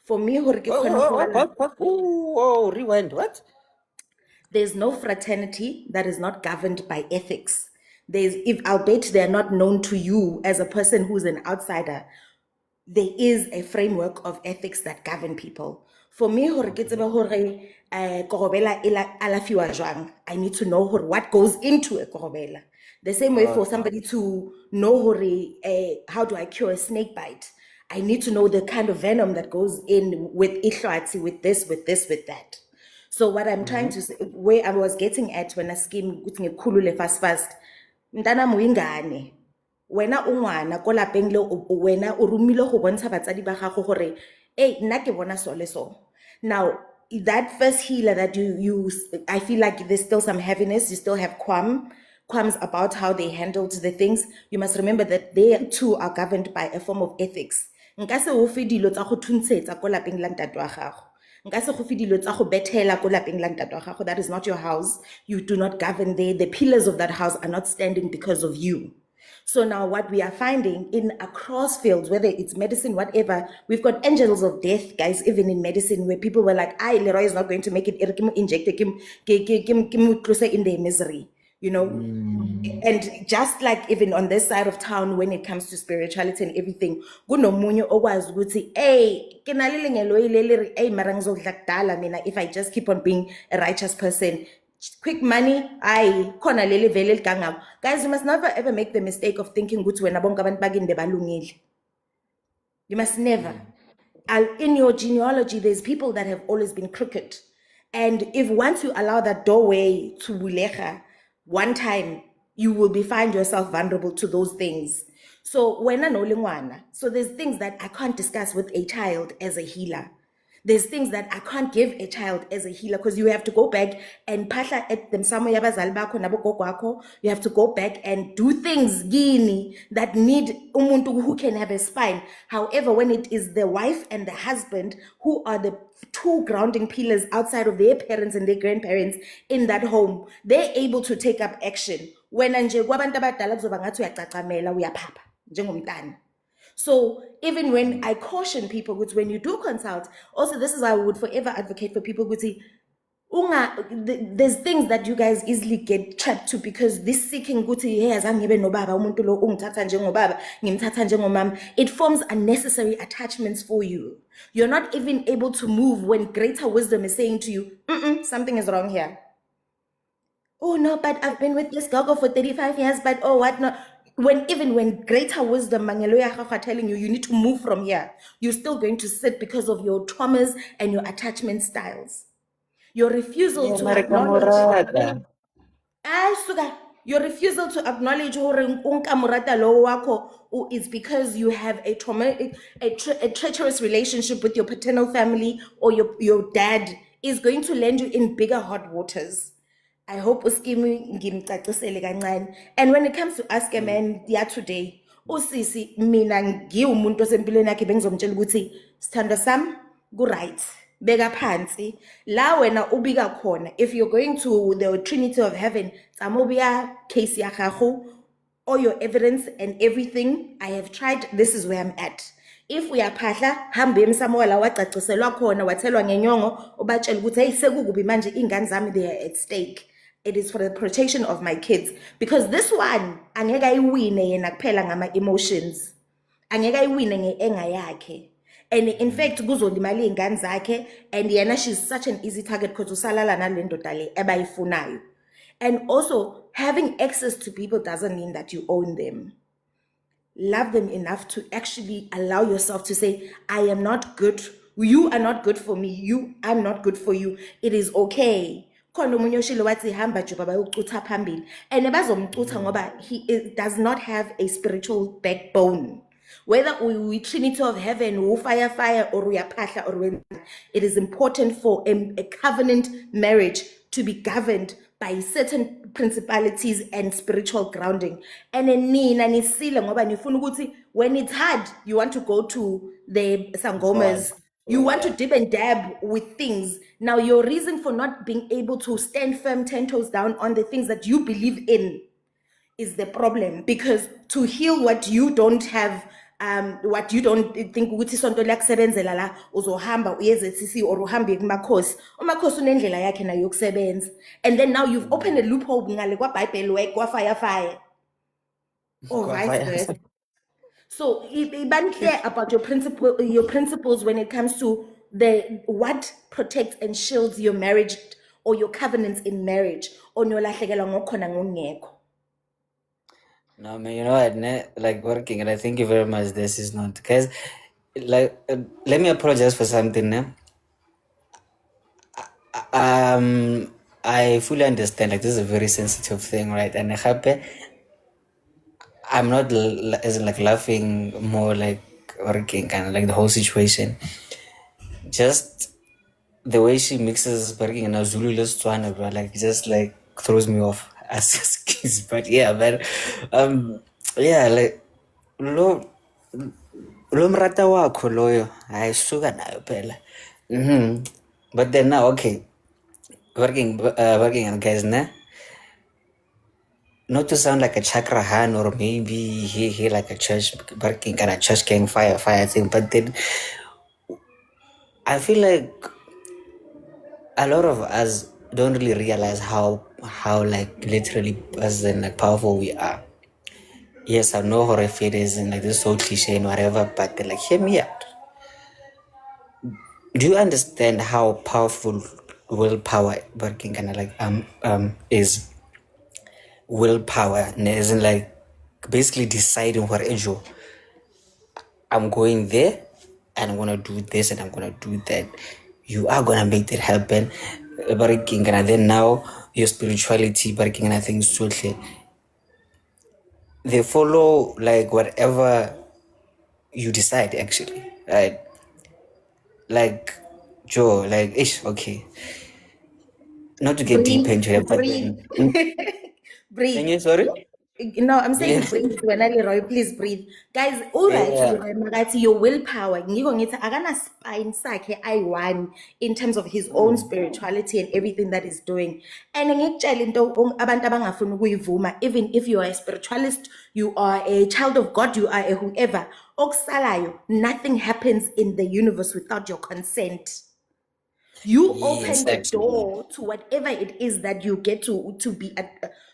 G: For me,
B: Whoa, rewind, what?
G: There's no fraternity that is not governed by ethics. I'll bet they're not known to you as a person who's an outsider. There is a framework of ethics that govern people. For me, I need to know what goes into a korobela. The same way for somebody to know how do I cure a snake bite, I need to know the kind of venom that goes in with ihlwatsi, with this, with that. So what I'm trying to say, where I was getting at when I scheme ngikhulule fast, mntana muingane. Wena ungwana ko lapeng le wena o rumile go bontsha batsadi ba gago gore nna ke bona so. Now that first healer that you I feel like there's still some heaviness. You still have qualms about how they handled the things. You must remember that they too are governed by a form of ethics. nka se o fe dilo tsa go thuntshetsa ko lapeng la ntate wa gago, nka se go fe dilo tsa go bethela ko lapeng la ntate wa gago. That is not your house. You do not govern there. The pillars of that house are not standing because of you. So now what we are finding in across fields, whether it's medicine, whatever, we've got angels of death, guys, even in medicine, where people were like, Leroy is not going to make it, inject in their misery, you know? And just like even on this side of town, when it comes to spirituality and everything, kunomunye okwazi ukuthi, hey, if I just keep on being a righteous person, quick money, khona leli vele ligangako. Guys, you must never ever make the mistake of thinking ukuthi wena bonke abantu bakini bebalungile. You must never. In your genealogy, there's people that have always been crooked. And if once you allow that doorway to bulecha, one time, you will find yourself vulnerable to those things. So when so there's things that I can't discuss with a child as a healer. There's things that I can't give a child as a healer because you have to go back and pasha at them somewhere. You have to go back and do things that need umuntu who can have a spine. However, when it is the wife and the husband who are the two grounding pillars outside of their parents and their grandparents in that home, they're able to take up action. When nje kwabantu abadala kuzoba ngathi uyacacamela uyaphapha njengomntana. So even when I caution people, which when you do consult, also this is why I would forever advocate for people, there's things that you guys easily get trapped to because this seeking it forms unnecessary attachments for you. You're not even able to move when greater wisdom is saying to you, something is wrong here. Oh no, but I've been with this girl for 35 years, but oh what no. When greater wisdom are telling you need to move from here, you're still going to sit because of your traumas and your attachment styles. Your refusal to acknowledge your refusal to acknowledge is because you have a treacherous relationship with your paternal family, or your dad is going to land you in bigger hot waters. I hope ngimcacisele kancane. And when it comes to Ask a Man today, usisi mina ngiwumuntu osempilweni yakhe bengizomtshela ukuthi sithando sami ku-right, beka phansi la wena ubika khona. If you're going to the Trinity of Heaven, tsamobiya case ya gago, all your evidence and everything, I have tried, this is where I'm at. If uyaphahla hambe emsamola wacaciselwa khona wathelwa ngenyongo ubatshela ukuthi hey sekukubi manje ingane zami they are at stake. It is for the protection of my kids, because this one angeke ayiwine yena kuphela ngama emotions, angeke ayiwine nge-anger yakhe, and in fact kuzolimala iy'ngane zakhe, and yena she's such an easy target because usalala nale ndoda le abayifunayo. And also having access to people doesn't mean that you own them. Love them enough to actually allow yourself to say, I am not good, you are not good for me, I'm not good for you, it is okay. And he does not have a spiritual backbone. Whether we Trinity of Heaven, we fire, or we are pasha, or it is important for a covenant marriage to be governed by certain principalities and spiritual grounding. And when it's hard, you want to go to the sangomas, you want to dip and dab with things. Now, your reason for not being able to stand firm 10 toes down on the things that you believe in is the problem. Because to heal what you don't have, what you don't think ukuthi isonto liyakusebenzela la uzohamba uyeze eCC or uhambe kumakhosi unendlela yakhe nayo yokusebenza, and then now you've opened a loophole ngale kwaBhayibheli kwafire or vice versa. So be clear about your principles when it comes to what protects and shields your marriage or your covenants in marriage.
B: No, man, you know what, like working, and I thank you very much. This is not, guys, like, let me apologize for something. I fully understand, like, this is a very sensitive thing, right? And I'm not as like laughing, more like working, kind of like the whole situation. Just the way she mixes working and Zulu Setswana, bro, like just like throws me off as kids. But yeah, man, yeah, like lo mrata wakho loyo hayi suka nayo phela. But then now, okay, working on guys, ne? Not to sound like a chakrahan or maybe he like a church working kind of church gang fire thing, but then I feel like a lot of us don't really realize how like literally as in like powerful we are. Yes, I know horror it is and like this is so cliche and whatever, but like hear me out. Do you understand how powerful willpower working kind of like is? Willpower isn't like basically deciding what I'm going there and I'm gonna do this and I'm gonna do that. You are gonna make that happen. Working and then now your spirituality working and I think totally they follow like whatever you decide actually. Right? Like Joe, like ish, okay. Not to get deep into it, but
G: breathe.
B: then
G: Breathe.
B: sorry?
G: No, I'm saying
B: Yeah.
G: breathe. When I Leroy, please breathe. Guys, all right,
B: Yeah.
G: Leroy, Magati, your willpower. Ngiko ngithi akana spine sakhe I1 in terms of his own spirituality and everything that he's doing. And ngikutshela into abantu abangafuni ukuyivuma, even if you are a spiritualist, you are a child of God, you are a whoever. Okusalayo, nothing happens in the universe without your consent. You
B: Yes,
G: open the
B: actually.
G: door to whatever it is that you get to be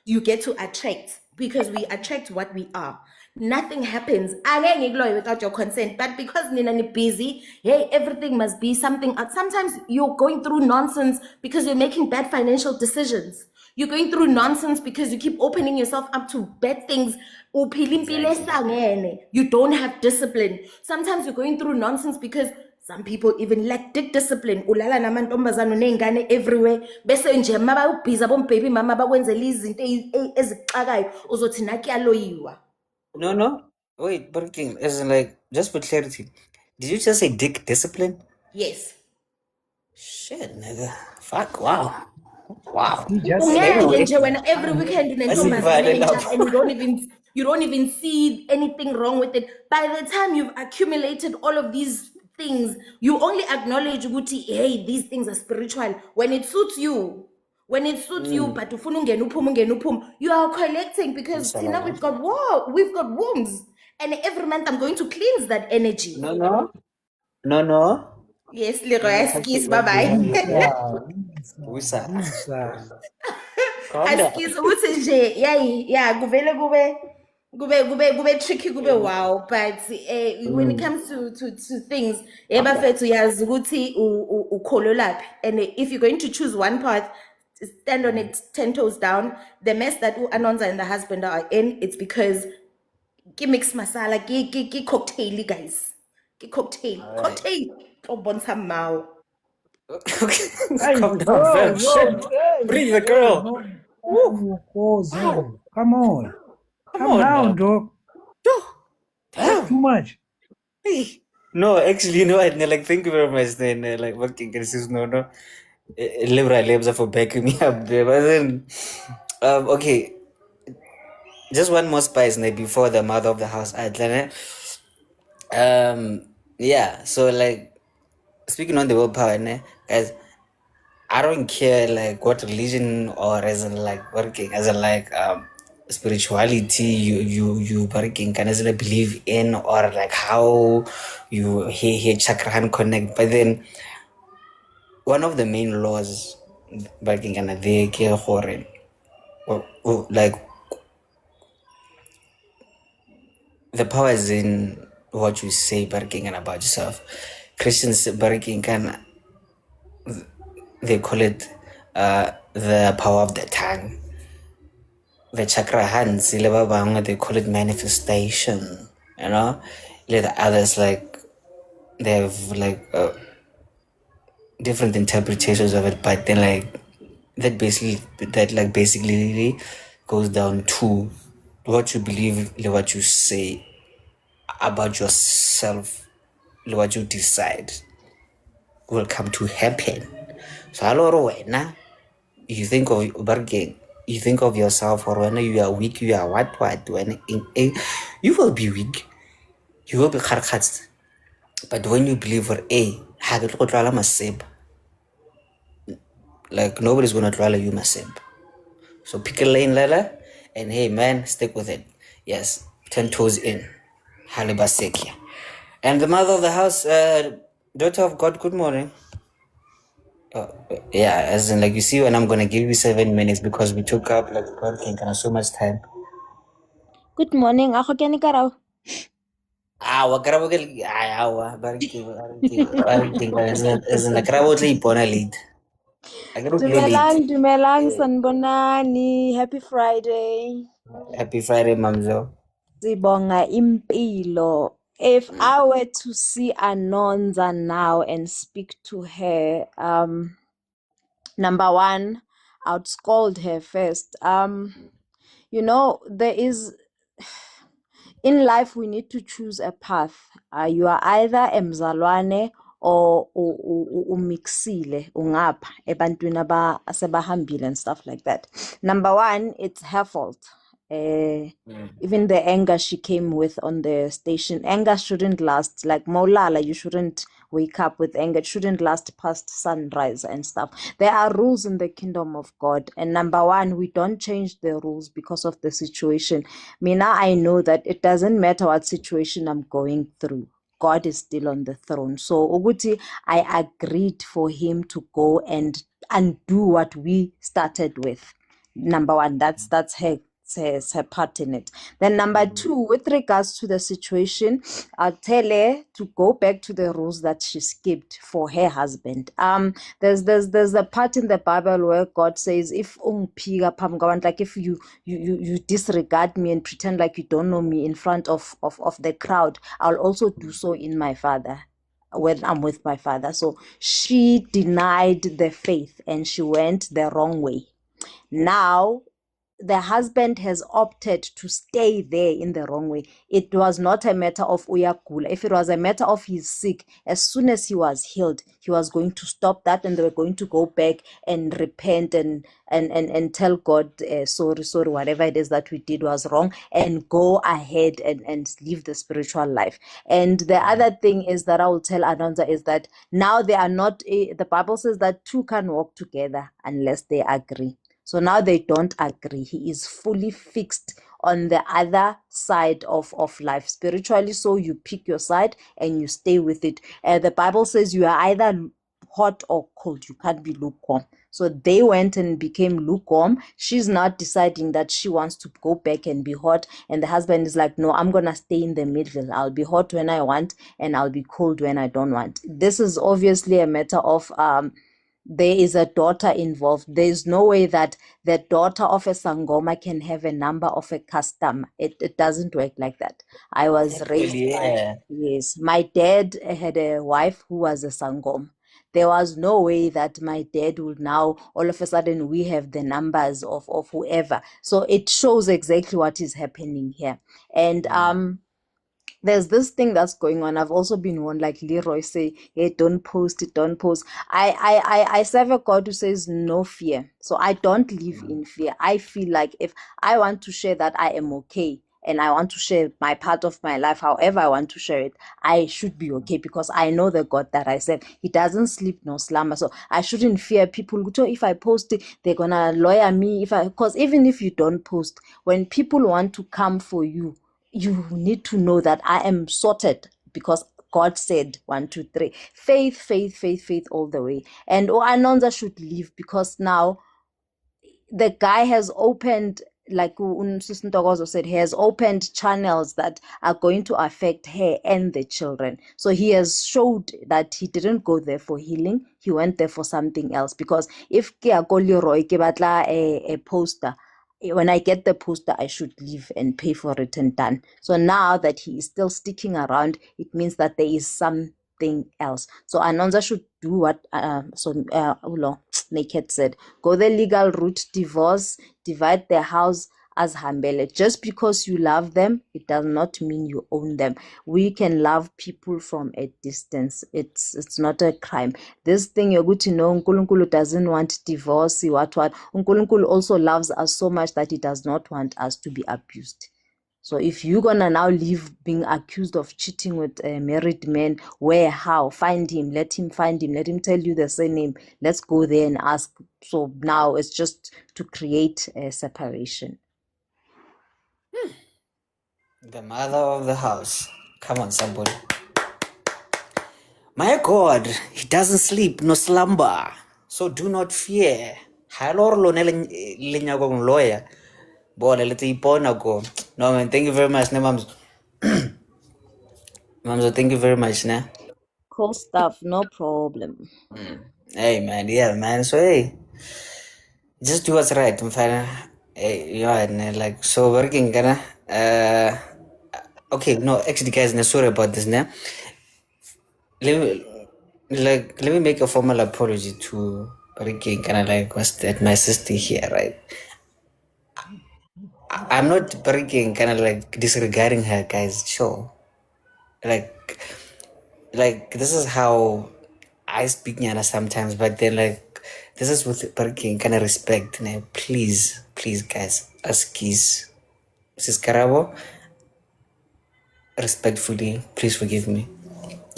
G: you get to attract, because we attract what we are. Nothing happens without your consent, but because nina ni busy, hey, everything must be something. Sometimes you're going through nonsense because you're making bad financial decisions. You're going through nonsense because you keep opening yourself up to bad things. You don't have discipline. Sometimes you're going through nonsense because some people even lack discipline. Ulala namantombazane neingane everywhere. Bese nje mabayubhiza bombaby mama bakwenzela izinto ezixakayo uzothi nakuyaloyiwa.
B: No. Wait, Burger King, as in like, just for clarity, did you just say dick discipline?
G: Yes.
B: Shit, nigga. Fuck, wow. Wow.
J: He just
G: Ungeke
J: said
B: Anyway,
G: nje when every weekend unentombazane entsha and you don't even see anything wrong with it. By the time you've accumulated all of these things, you only acknowledge ukuthi, hey, these things are spiritual when it suits you. When it suits you, but ufuna ungena uphume, you are collecting because Tina, we've got wombs. And every month I'm going to cleanse that energy.
B: No.
G: Yes, Leroy, skis, bye-bye.
B: Wisa. Calm down.
G: Askis ukuthi nje yeah kuvele kube tricky kube wow, but when it comes to things bafethu uyazi ukuthi ukhololaphi, and if you're going to choose one path, stand on it 10 toes down. The mess that Anonza and the husband are in, it's because ki mix masala ki cocktail guys, ki cocktail oh bonsa mau.
B: Calm down, fam. Shit. Breathe, the girl.
J: Come on. Come
B: on
J: down,
B: now.
J: dog. That's too much.
B: Hey. No, actually, like, thank you very much. Then, like, working cases, no. Libra labs for backing me up there. But then, okay. Just one more spice before the mother of the house. Yeah. So, like, speaking on the willpower, guys, I don't care like what religion or as in like working as in like spirituality you working can as in believe in, or like how you hear chakran connect. But then one of the main laws working and they care for it, like the power is in what you say working and about yourself. Christians working can, they call it the power of the tongue. The chakra hands, they call it manifestation. Let the others like they have like different interpretations of it, but then like that basically goes down to what you believe, what you say about yourself, what you decide will come to happen. So you think of bargain, you think of yourself, or when you are weak, you are what when you will be weak. you will be kharkhatz. But when you believe for a like nobody's gonna twala you masib. So pick a lane, Lala, and hey man, stick with it. Yes, 10 toes in. Halibasekia. And the mother of the house, daughter of God, good morning. Yeah, as in like you see when I'm gonna give you 7 minutes because we took up like working kind of so much time.
K: Good morning. Ako kani karaw.
B: Wag ka raw bariki, as in like raw lead.
K: Dumelang, sanbonani. Happy Friday.
B: Happy Friday, Mamzo.
K: Sibonga impilo. If I were to see Anonza now and speak to her, number one, I'd scold her first. You know, there is in life we need to choose a path. You are either emzalwane or umixile ungapha ebantwini asebahambile and stuff like that. Number one, it's her fault. Even the anger she came with on the station, anger shouldn't last. Like Maulala, you shouldn't wake up with anger. It shouldn't last past sunrise and stuff. There are rules in the kingdom of God. And number one, we don't change the rules because of the situation. Mina, I know that it doesn't matter what situation I'm going through. God is still on the throne. So Uguti, I agreed for him to go and undo what we started with. Number one, that's her part in it. Then number two, with regards to the situation, I'll tell her to go back to the rules that she skipped for her husband. There's a part in the Bible where God says, if like if you disregard me and pretend like you don't know me in front of the crowd, I'll also do so in my father when I'm with my father. So she denied the faith and she went the wrong way. Now the husband has opted to stay there in the wrong way. It was not a matter of uyagula. If it was a matter of he's sick, as soon as he was healed, he was going to stop that and they were going to go back and repent and tell God, sorry, whatever it is that we did was wrong, and go ahead and live the spiritual life. And the other thing is that I will tell Anonza is that now they are not, the Bible says that two can walk together unless they agree. So now they don't agree. He is fully fixed on the other side of life spiritually. So you pick your side and you stay with it. The Bible says you are either hot or cold. You can't be lukewarm. So they went and became lukewarm. She's not deciding that she wants to go back and be hot. And the husband is like, no, I'm going to stay in the middle. I'll be hot when I want and I'll be cold when I don't want. This is obviously a matter of there is a daughter involved. There is no way that the daughter of a Sangoma can have a number of a customer. It doesn't work like that. I was raised yes. My dad had a wife who was a Sangoma. There was no way that my dad would now, all of a sudden, we have the numbers of whoever. So it shows exactly what is happening here. And there's this thing that's going on. I've also been one like Leroy say, hey, don't post it, don't post. I serve a God who says no fear. So I don't live in fear. I feel like if I want to share that I am okay and I want to share my part of my life, however I want to share it, I should be okay because I know the God that I serve. He doesn't sleep nor slumber. So I shouldn't fear people. So if I post it, they're gonna lawyer me. Because even if you don't post, when people want to come for you, you need to know that I am sorted because God said 1, 2, 3. Faith all the way. And Anonza should leave because now the guy has opened, like Sister Ntokozo said, he has opened channels that are going to affect her and the children. So he has showed that he didn't go there for healing. He went there for something else. Because if ke a ko Leroy ke batla a poster, when I get the poster, I should leave and pay for it and done. So now that he is still sticking around, it means that there is something else. So Anonza should do what Naked said. Go the legal route, divorce, divide their house as hambele. Just because you love them, it does not mean you own them. We can love people from a distance. It's not a crime. This thing you're good to know, Nkulunkulu doesn't want divorce. What? Nkulunkulu also loves us so much that he does not want us to be abused. So if you're gonna now leave being accused of cheating with a married man, where, how? Find him, let him find him, let him tell you the surname. Let's go there and ask. So now it's just to create a separation.
B: The mother of the house. Come on, somebody. My God, he doesn't sleep, no slumber. So do not fear. Halor lo lenyagong lawyer. Boy, let's go. No man, thank you very much, ne mams. Mams, thank you very much, ne.
K: Cool stuff, no problem.
B: Hey man, yeah man. So hey, just do what's right. I'm fine. Hey, yeah, like so working, kana. Okay, no, actually, guys, sorry about this, ne. Let me make a formal apology to working, kind of like what's that? My sister here, right? I'm not breaking, kind of like disregarding her, guys. Sure, like this is how I speak Nyana sometimes, but then like this is with breaking kind of respect. Please, please, guys, Askis, Mrs. Karabo, respectfully, please forgive me.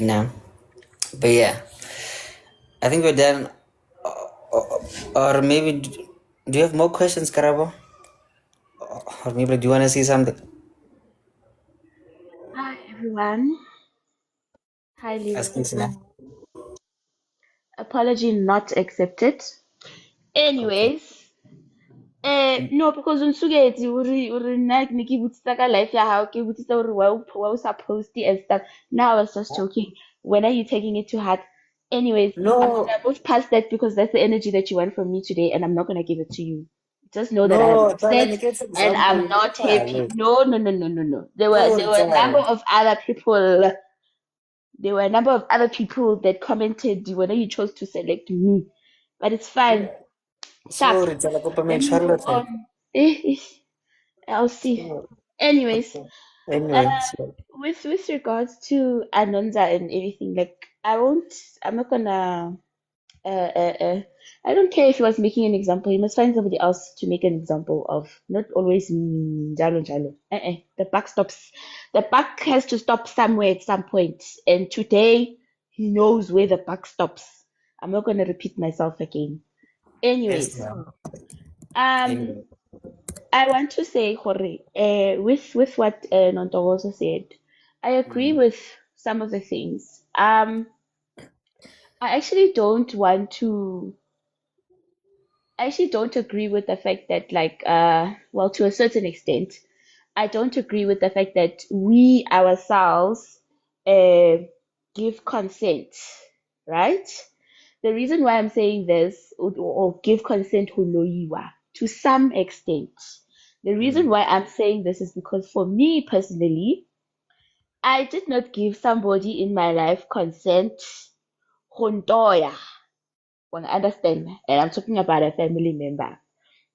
B: No, but yeah, I think we're done. Or maybe, do you have more questions, Karabo? Or maybe do you want to see something?
L: Hi everyone. Hi
B: Asking
L: Leroy.
B: Sina.
L: Apology not accepted. Anyways, no, because on Sugeti uri nag Nikki Woodstock life ya how ke Woodstock uri wow supposed to and stuff. Now I was just joking. When are you taking it to heart? Anyways, I'm
B: No,
L: gonna move past that because that's the energy that you want from me today, and I'm not gonna give it to you. Just know that I'm
B: no, try
L: upset
B: to get
L: and I'm
B: example.
L: not happy. No, no, no, no, no, no. There were
B: No,
L: there were a number of other people. There were a number of other people that commented when you chose to select me, but it's fine.
B: sorry,
L: Shucks.
B: tala ko pa may
L: Let me move
B: Charlotte.
L: on. I'll see. Anyways,
B: Anyway,
L: uh, with regards to Anonza and everything, like I won't. I'm not gonna. Uh, uh, uh, I don't care if he was making an example. He must find somebody else to make an example of. Not always me. Jalo jalo. The buck stops. The buck has to stop somewhere at some point. And today he knows where the buck stops. I'm not gonna repeat myself again.
B: yes,
L: Anyways,
B: ma'am.
L: um,
B: Anyway.
L: I want to say, Jorge, with what Nonto also said, I agree
B: Mm,
L: with some of the things. I actually don't want to. I actually don't agree with the fact that, like, well, to a certain extent, I don't agree with the fact that we ourselves uh, give consent, right? The reason why I'm saying this, or give consent to some extent, the reason
B: mm,
L: why I'm saying this is because for me personally, I did not give somebody in my life consent, hontoya, understand, and I'm talking about a family member.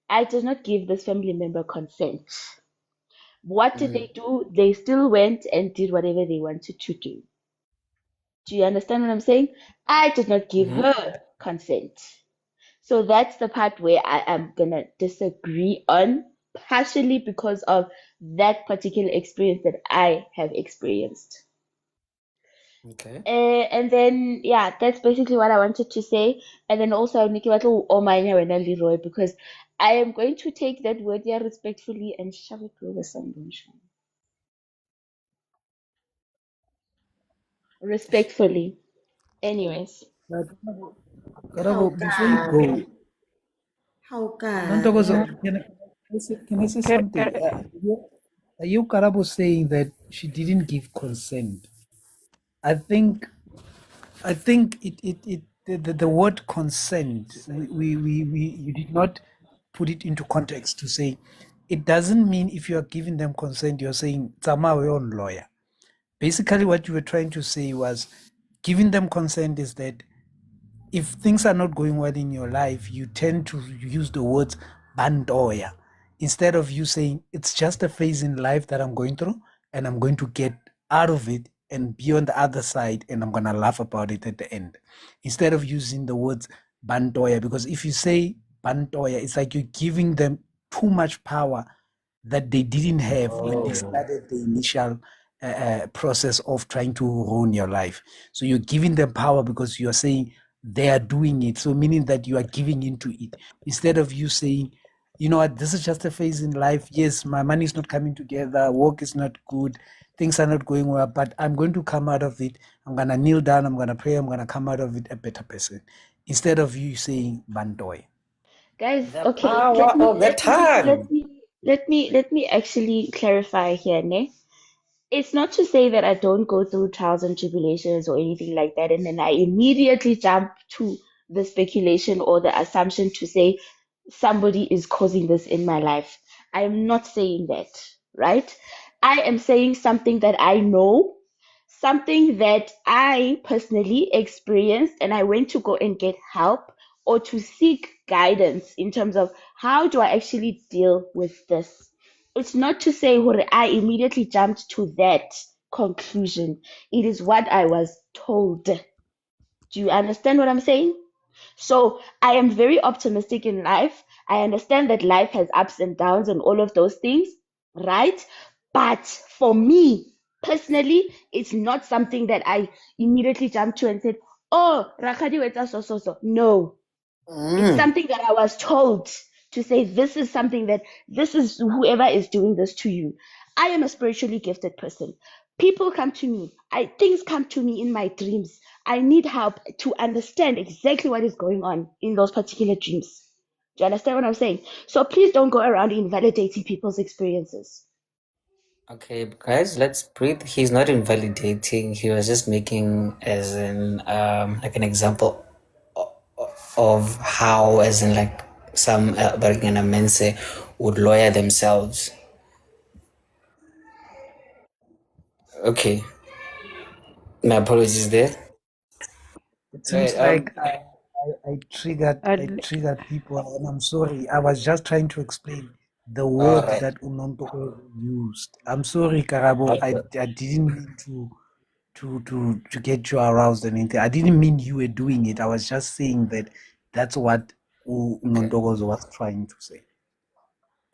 L: I did not give this family member consent. What did
B: mm,
L: they do? They still went and did whatever they wanted to do. Do you understand what I'm saying? I did not give
B: mm-hmm.
L: her consent. So that's the part where I am gonna disagree on, partially because of that particular experience that I have experienced.
B: Okay.
L: And then yeah, that's basically what I wanted to say. And then also Nikki Battle Omanya Wena Leroy, because I am going to take that word here respectfully and shove it where the sun don't shine. Respectfully. Anyways.
J: Karabo, before you go,
G: How
J: Nontokozo,
G: come?
J: can I say
H: Kar-
J: something?
H: kar-
J: Are you Karabo saying that she didn't give consent? I think the word consent, we you did not put it into context to say it doesn't mean if you are giving them consent, you're saying Tsama on lawyer. Basically, what you were trying to say was giving them consent is that if things are not going well in your life, you tend to use the words bandoya instead of you saying it's just a phase in life that I'm going through and I'm going to get out of it and be on the other side and I'm going to laugh about it at the end. Instead of using the words bandoya, because if you say bandoya, it's like you're giving them too much power that they didn't have when they started the initial process of trying to ruin your life. So you're giving them power because you're saying they are doing it. So meaning that you are giving into it instead of you saying, you know what, this is just a phase in life. Yes, my money is not coming together, work is not good, things are not going well, but I'm going to come out of it. I'm going to kneel down, I'm going to pray, I'm going to come out of it a better person. Instead of you saying bantoy.
L: Guys,
B: The
L: okay,
B: power of the tongue.
L: let me actually clarify here, ne? It's not to say that I don't go through trials and tribulations or anything like that, and then I immediately jump to the speculation or the assumption to say somebody is causing this in my life. I am not saying that, right? I am saying something that I know, something that I personally experienced, and I went to go and get help or to seek guidance in terms of how do I actually deal with this. It's not to say hore I immediately jumped to that conclusion. It is what I was told. Do you understand what I'm saying? So I am very optimistic in life. I understand that life has ups and downs and all of those things, right? But for me personally, it's not something that I immediately jumped to and said, "Oh, Rakadi weta so." No, it's something that I was told to say, this is something that this is whoever is doing this to you. I am a spiritually gifted person. People come to me. Things come to me in my dreams. I need help to understand exactly what is going on in those particular dreams. Do you understand what I'm saying? So please don't go around invalidating people's experiences.
B: Okay, guys, let's breathe. He's not invalidating. He was just making as in like an example of how, as in like some Bergen Mense would lawyer themselves. Okay, my apologies there.
J: It seems like I
H: And
J: triggered people, and I'm sorry. I was just trying to explain the
B: All
J: word
B: right.
J: that Unontoko used. I'm sorry, Karabo.
B: Okay.
J: I didn't mean to get you aroused or anything. I didn't mean you were doing it. I was just saying that that's what
B: Okay.
J: Unontoko was trying to say.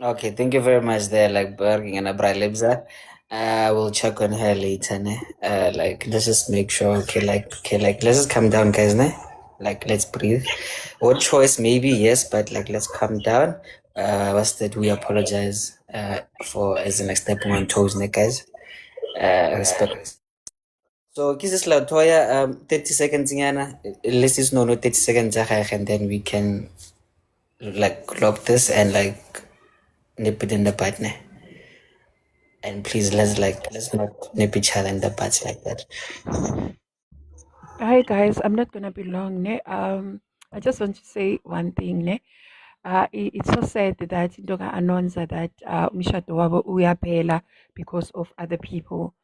B: Okay, thank you very much there, like Bergen and Abra Libza. We'll check on her later, ne? Like let's just make sure, okay, let's just calm down, guys, ne? Like let's breathe. What choice maybe, yes, but like let's calm down. What's that? We apologize for as in like stepping on toes, ne, guys. Respect. So Kisses Latoya, 30 seconds yana. Let's just know no 30 seconds and then we can like clock this and like nip it in the butt, ne? And please let's not nip each other in the butts like that.
H: hi guys, I'm not gonna be long. Ne? I just want to say one thing. Ne? It's so sad that Ndoga announced that umshado wabo uyaphela because of other people.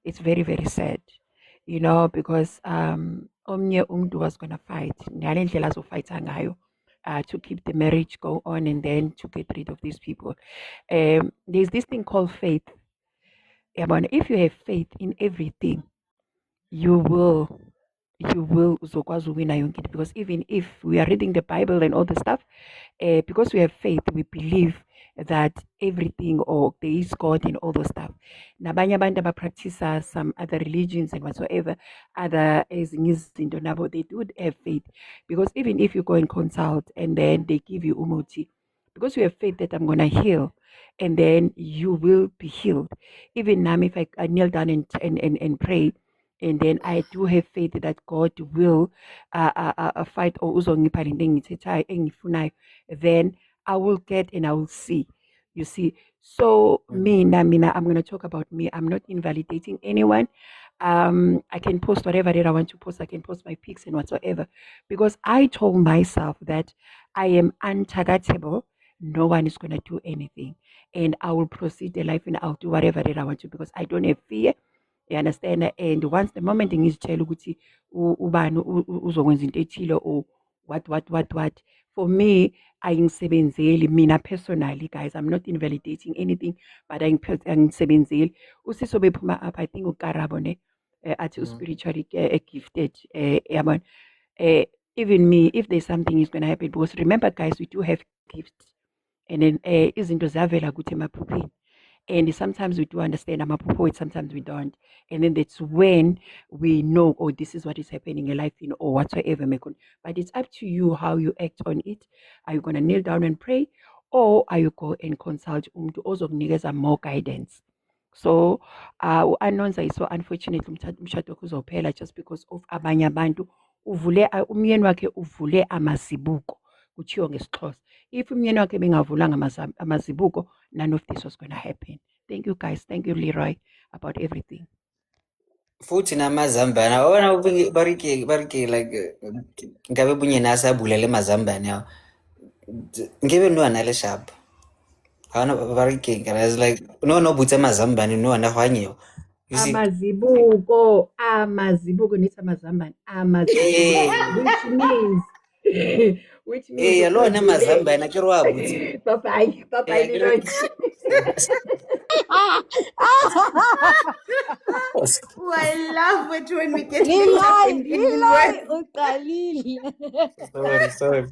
H: It's very very sad, you know, because omnye umntu was gonna fight ngale ndlela azofayitha ngayo to keep the marriage go on and then to get rid of these people. There's this thing called faith. Yeah, but if you have faith in everything, you will uzokwazi uwina yonke into, because even if we are reading the Bible and all the stuff, because we have faith, we believe that everything, or there is God and all those stuff. Nabanye abantu practice some other religions and whatsoever, other ezinye izinto nabo, they do have faith, because even if you go and consult and then they give you umuti, because you have faith that I'm going to heal, and then you will be healed. Even now, if I kneel down and pray, and then I do have faith that God will fight or uzongipha le nto engiyithethayo engiyifunayo, then I will get and I will see. You see, so mina, I'm going to talk about me. I'm not invalidating anyone. I can post whatever that I want to post. I can post my pics and whatsoever, because I told myself that I am untargetable. No one is going to do anything, and I will proceed the life and I'll do whatever that I want to, because I don't have fear. You understand? And once the moment ngizitshela ukuthi ubani uzokwenza into ethile, or what, for me ayingisebenzeli mina personally, guys. I'm not invalidating anything, but ayingisebenzeli. Usiso bephuma apha, I think ukarabo ne athi spiritually gifted, yabona. Even me, if there's something is going to happen, because remember guys, we do have gifts. and then izinto ziyavela kuthi emaphupheni. And sometimes we do understand amaphupho, sometimes we don't. And then that's when we know, oh, this is what is happening in life, or whatsoever. But it's up to you how you act on it. Are you going to kneel down and pray? Or are you go and consult to also give more guidance? So u-Anonza is so unfortunate umshado kuzophela just because of abanye abantu umyeni wakhe uvule amazibuko kuthiwa ngesixhosa. If umyeni wakhe bengavulanga amazibuko, none of this was going to happen. Thank you guys. Thank you, Leroy, about everything.
B: Futhi namazambane wabona barike like ngabe bunye nasabulele mazambane yawo ngebe no ana le sharp hana barike guys like no butse mazambane no ana hwanyewa you see
H: Amazibuko nithi amazambane which means
B: yalo na mazambane akero abutse
H: bye Leroy.
G: Oh, I love it when we get
K: Leeroy, uqalile.
B: sorry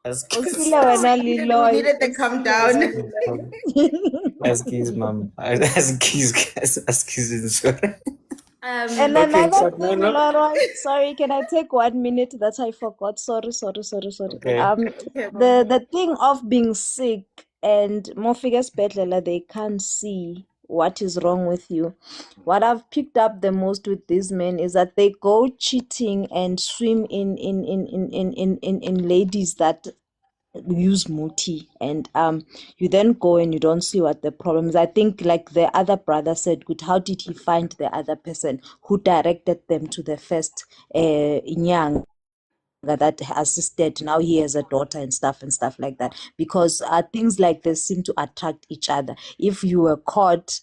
K: Usile wena
G: We
K: Leeroy.
G: needed to calm down.
B: Excuse mom. Excuse sorry.
K: And
B: Okay,
K: another
B: so
K: thing,
B: no.
K: Leroy, sorry, can I take 1 minute that I forgot? Sorry.
B: Okay.
K: The thing of being sick and more figures they can't see what is wrong with you. What I've picked up the most with these men is that they go cheating and swim in ladies that use muti, and you then go and you don't see what the problem is. I think like the other brother said, good, how did he find the other person who directed them to the first inyang that assisted? Now he has a daughter and stuff like that, because things like this seem to attract each other. If you were caught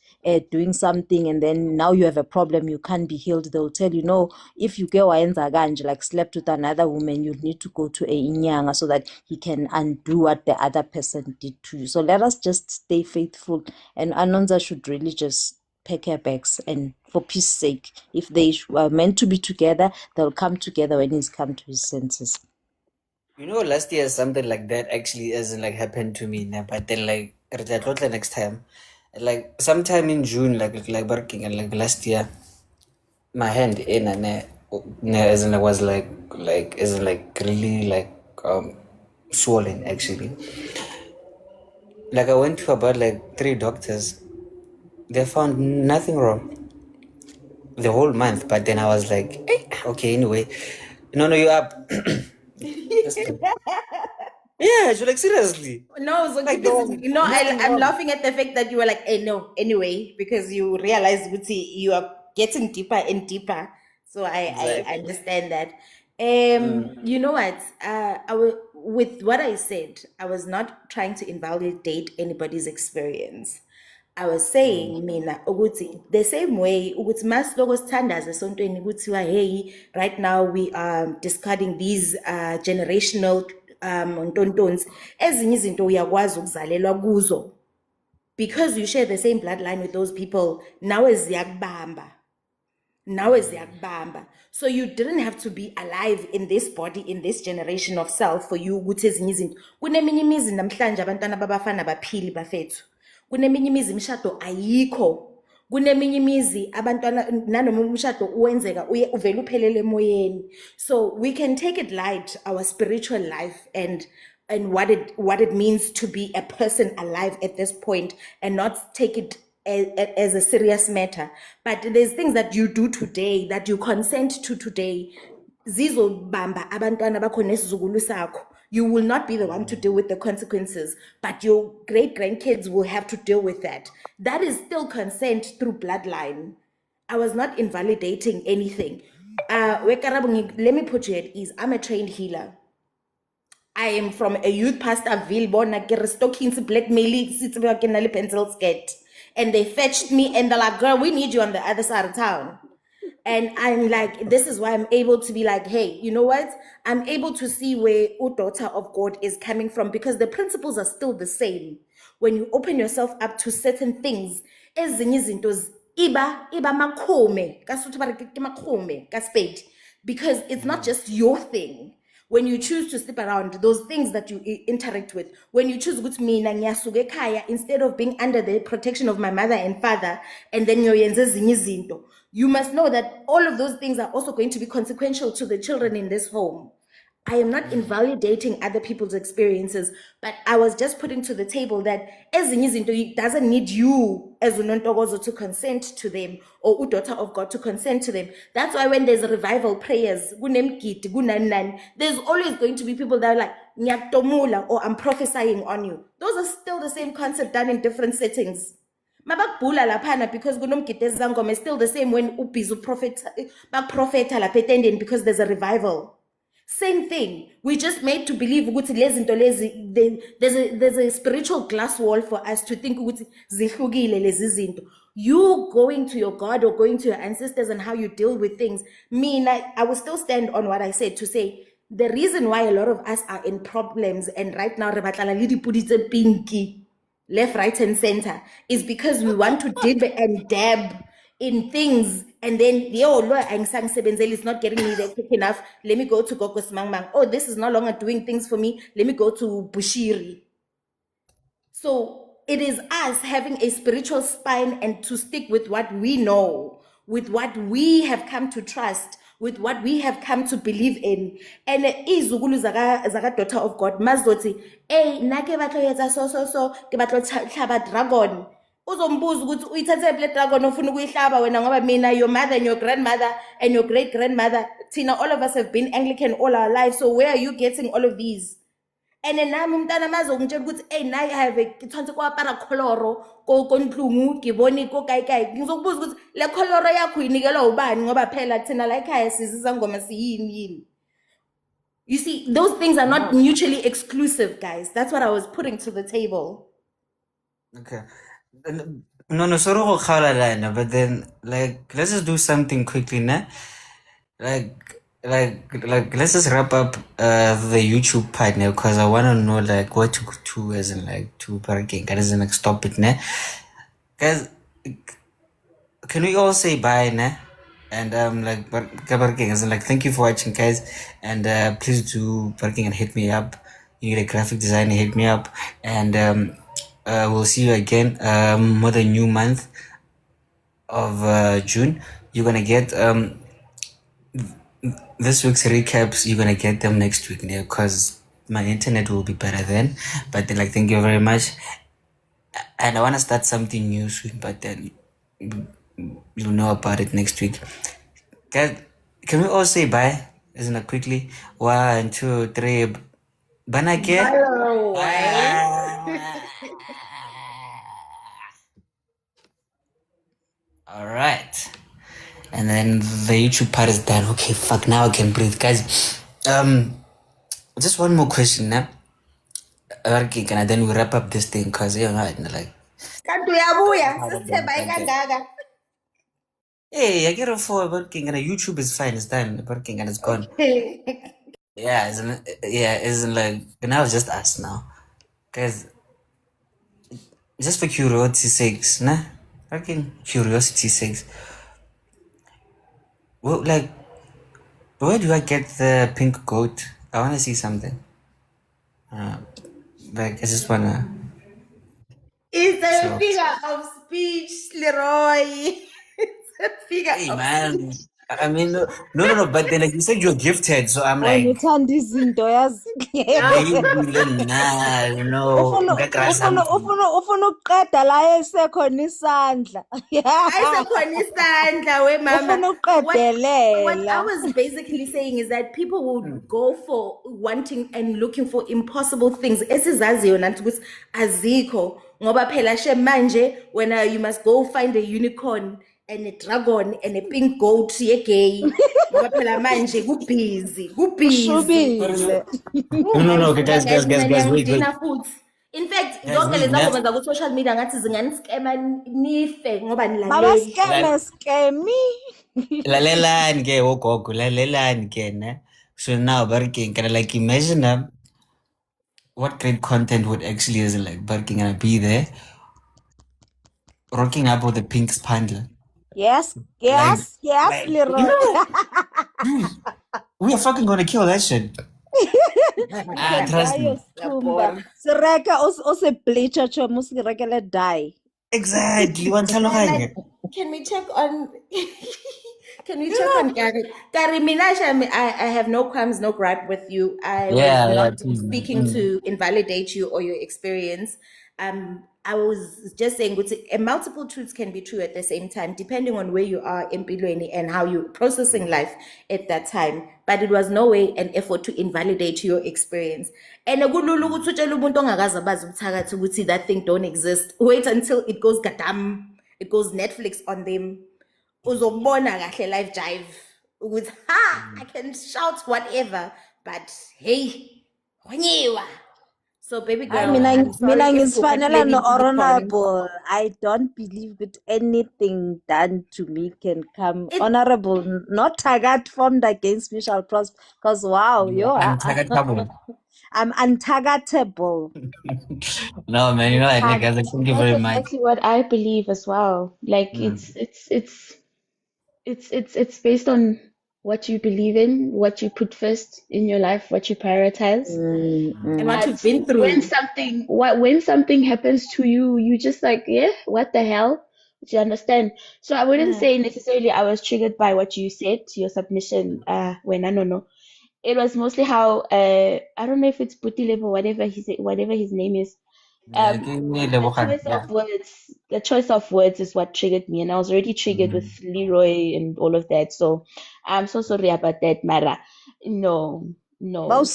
K: doing something and then now you have a problem, you can't be healed, they'll tell you, no, if you go like slept with another woman, you need to go to a inyanga so that he can undo what the other person did to you. So let us just stay faithful, and Anonza should really just pack her bags, and for peace sake, if they were meant to be together, they'll come together when he's come to his senses.
B: You know, last year something like that actually hasn't like happened to me, but then like next time, like sometime in June, like working, and like last year, my hand in and as in it was like really like swollen actually. Like I went to about like 3 doctors. They found nothing wrong the whole month, but then I was like, okay, anyway, no, you're up. Yeah, so like seriously.
G: No, so because, I'm laughing at the fact that you were like, no, anyway, because you realize you are getting deeper and deeper. So I understand that. You know what? With what I said, I was not trying to invalidate anybody's experience. I was saying mina ukuthi the same way ukuthi masiloko sithandaza esontweni kuthiwa hey, right now we are discarding these generational ntontons, ezinye izinto uyakwazi ukuzalelwa kuzo because you share the same bloodline with those people. Nawe ziyakubamba. So you didn't have to be alive in this body, in this generation of self for you ukuthi ezinye izinto. Kuneminye imizi namhlanje abantwana babafana baphili bafethu. Kuneminye imizi imishado ayikho. Kuneminye imizi abantwana nanoma umshado uwenzeka uvela uphelele emoyeni. So we can take it light, our spiritual life, and what it means to be a person alive at this point, and not take it as a serious matter. But there's things that you do today, that you consent to today. Zizobamba abantwana bakho nesizukulu sakho. You will not be the one to deal with the consequences, but your great-grandkids will have to deal with that. That is still consent through bloodline. I was not invalidating anything. Let me put you at ease. I'm a trained healer. I am from a youth pastor Vilbona Gerstokins blackmailing pencil skirt. And they fetched me and they're like, girl, we need you on the other side of town. And I'm like, this is why I'm able to be like, hey, you know what? I'm able to see where daughter of God is coming from, because the principles are still the same. When you open yourself up to certain things, because it's not just your thing. when you choose to sleep around, those things that you interact with, when you choose ukuthi mina ngiyasuka ekhaya instead of being under the protection of my mother and father, and then ngiyoyenza ezinye izinto, you must know that all of those things are also going to be consequential to the children in this home. I am not invalidating other people's experiences, but I was just putting to the table that ezinye izinto doesn't need you as unontokozo to consent to them, or daughter of God to consent to them. That's why when there's revival prayers, there's always going to be people that are like, "Ngiyakutomula," or "I'm prophesying on you." Those are still the same concept done in different settings. Mabakubhula laphana because kunomgidi ezangoma is still the same when ubhizi bakprofeta lapha etendeni because there's a revival. Same thing. We just made to believe ukuthi lezi zinto lezi, there's a spiritual glass wall for us to think ukuthi zihlukile lezi zinto. You going to your God or going to your ancestors and how you deal with things. I will still stand on what I said to say the reason why a lot of us are in problems and right now re batlana le dipudi tse pinky left, right, and center is because we want to dib and dab in things, and then it's not getting me there quick enough. Let me go to Gokos Mangmang. Oh, this is no longer doing things for me. Let me go to Bushiri. So it is us having a spiritual spine and to stick with what we know, with what we have come to trust, with what we have come to believe in. And izukulu zaka daughter of God mazoti, hey, nake batlo yetsa so ke batlo hlaba dragon. Uzombuza ukuthi uyithathe le dragon ofuna ukuyihlaba wena ngoba mina your mother and your grandmother and your great grandmother, Tina, all of us have been Anglican all our lives, so where are you getting all of these? And then nami umntana mazongitshela ukuthi hey nayi have ngithonse kwapara kholoro konhlungu ngiboni ko kayi ngizokubuza ukuthi le kholoro yakho uyinikelwa ubani ngoba phela thina la ekhaya sizisa ngoma siyini. You see, those things are not mutually exclusive, guys. That's what I was putting to the table.
B: Okay. No, sorry go khala lana, but then let's just do something quickly, nah? Like let's just wrap up the YouTube part now, because I want to know what to do as in to parking as in stop it, nah? Guys, can we all say bye, nah? And parking as in thank you for watching, guys, and please do parking and hit me up. You need a graphic designer, hit me up, and we'll see you again for the new month of June. You're gonna get this week's recaps. You're gonna get them next week, because my internet will be better then. But then, thank you very much. And I wanna start something new soon, but then you'll know about it next week. Guys, can we all say bye? Isn't it quickly? 1, 2, 3. Banake. All right. And then the YouTube part is done. Okay, fuck, now I can breathe. Guys, just one more question, nah? Okay, and then we wrap up this thing, because, hey, I get a 4 working, and YouTube is fine, it's done, working, and it's gone. Yeah, isn't now it's just us now. Guys, just for curiosity's sakes, nah? Fucking curiosity's sakes. Well, where do I get the pink goat? I want to see something. I just wanna.
G: It's a figure of speech, Leroy. It's a figure
B: Hey,
G: of
B: man.
G: speech.
B: I mean, no, but then you said you're gifted, so I'm like,
K: Ngithanda izinto yazi.
B: maybe nah,
K: Ufuna ukuqeda la esekhona isandla.
G: Ayisekhona isandla we mama.
K: Ufuna
G: What I
K: ukuqedelela.
G: was basically saying is that people would go for wanting and looking for impossible things. Esizaziyo nathi ukuthi azikho ngoba phela she manje when you must go find a unicorn and a dragon and a pink goat yegay ngoba phela manje kubhizi.
K: Ushubile.
B: No, guys, wait.
G: In fact,
B: Guys,
G: zonke
B: wait,
G: lezi
B: nah.
G: ngoma zaku-social media ngathi zinganiskema nife ngoba
K: Baba
G: nilaleli.
K: skemi.
B: Lalelani ke wogogo, lalelani ke, nah. So now, barking, can I imagine what great content would actually is barking and be there, rocking up with the pink spandler.
K: Yes,
B: Leroy.
K: Leroy.
B: Dude, we are fucking gonna kill that shit. Trust
K: Dye
B: me.
K: your stumba. Se reka o se bleacher cho mo se rekele dye.
B: Exactly. One tlhaloganya.
G: Can we check on can we check on Gary? Gary Minash, I have no qualms, no gripe with you. I was
B: Yeah,
G: not
B: please, man.
G: speaking to invalidate you or your experience. I was just saying multiple truths can be true at the same time, depending on where you are in Pilweni and how you're processing life at that time. But it was no way an effort to invalidate your experience. And kulula ukuthi utshele umuntu ongakaze abazi ubuthakathi ukuthi that thing don't exist. Wait until it goes gadam, it goes Netflix on them. Uzobona kahle live jive ukuthi I can shout whatever, but hey, wanyiwa. So baby girl, I'm sorry
K: Mina
G: if you're
K: ngisfanele no
G: complaining to the con.
K: honorable. I don't believe that anything done to me can come honorable. Not target formed against me shall prosper. Because wow,
B: Untargetable.
K: I'm untargetable.
B: No, man, you know, I like,
L: And
B: thank you
L: that's
B: very much.
L: exactly what I believe as well. Like it's based on what you believe in, what you put first in your life, what you prioritize.
G: And what you've
L: But
G: been through.
L: when something happens to you, you just like, yeah, what the hell? Do you understand? So I wouldn't say necessarily I was triggered by what you said, your submission, when I don't know. It was mostly how I don't know if it's Putilep or whatever his name is.
B: Yeah, give me the Wuhan. Yeah.
L: The choice of words is what triggered me, and I was already triggered with Leroy and all of that. So I'm so sorry about that, Mara. No,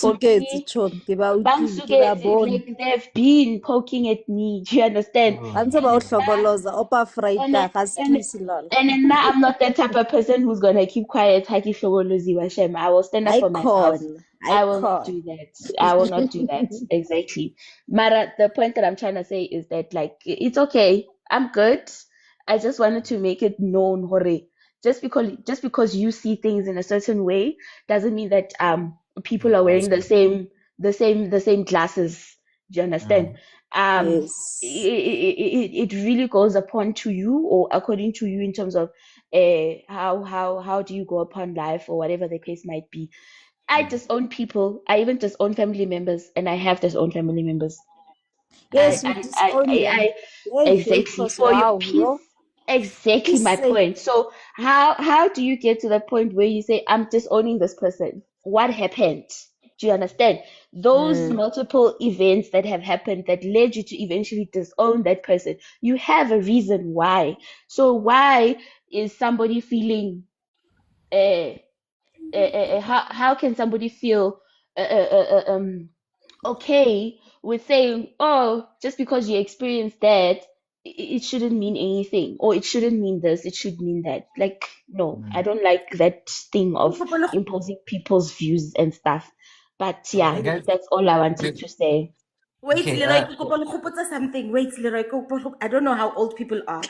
L: for
K: Bawusuketse
L: me,
K: Chon, ke ba utlwile, ke ba
L: Bangsuke,
K: bone.
L: like they've been poking at me. Do you understand?
B: Oh,
K: Ba ntse ba o
L: And
K: hlokoloza, opa
L: and
K: Freitag, ga se
L: and
K: thuse lol.
L: and now I'm not that type of person who's gonna keep quiet. Haki Shogoloziwa Shem. I will stand up for myself. I will not do that. I will not do that. Exactly. Mara, the point that I'm trying to say is that like it's okay. I'm good. I just wanted to make it known, Hore. Just because you see things in a certain way doesn't mean that people are wearing the same glasses. Do you understand?
K: Yes.
L: It really goes upon to you or according to you in terms of how do you go upon life or whatever the case might be. I disown people. I even disown family members, and I have disowned family members.
K: Yes, we disown them. Hey,
L: Exactly
K: because
L: for your
K: wow,
L: peace.
K: yo.
L: Exactly
K: Peace
L: my
K: sake.
L: point. So how do you get to the point where you say I'm disowning this person? What happened? Do you understand? Those multiple events that have happened that led you to eventually disown that person. You have a reason why. So why is somebody feeling how can somebody feel okay with saying, oh, just because you experienced that, it shouldn't mean anything, or it shouldn't mean this, it should mean that. Like, no, I don't like that thing of imposing people's views and stuff. But yeah,
B: guys.
L: that's all I wanted to say.
G: Wait,
B: Okay,
G: Leroy, something. Wait, Leroy, I don't know how old people are.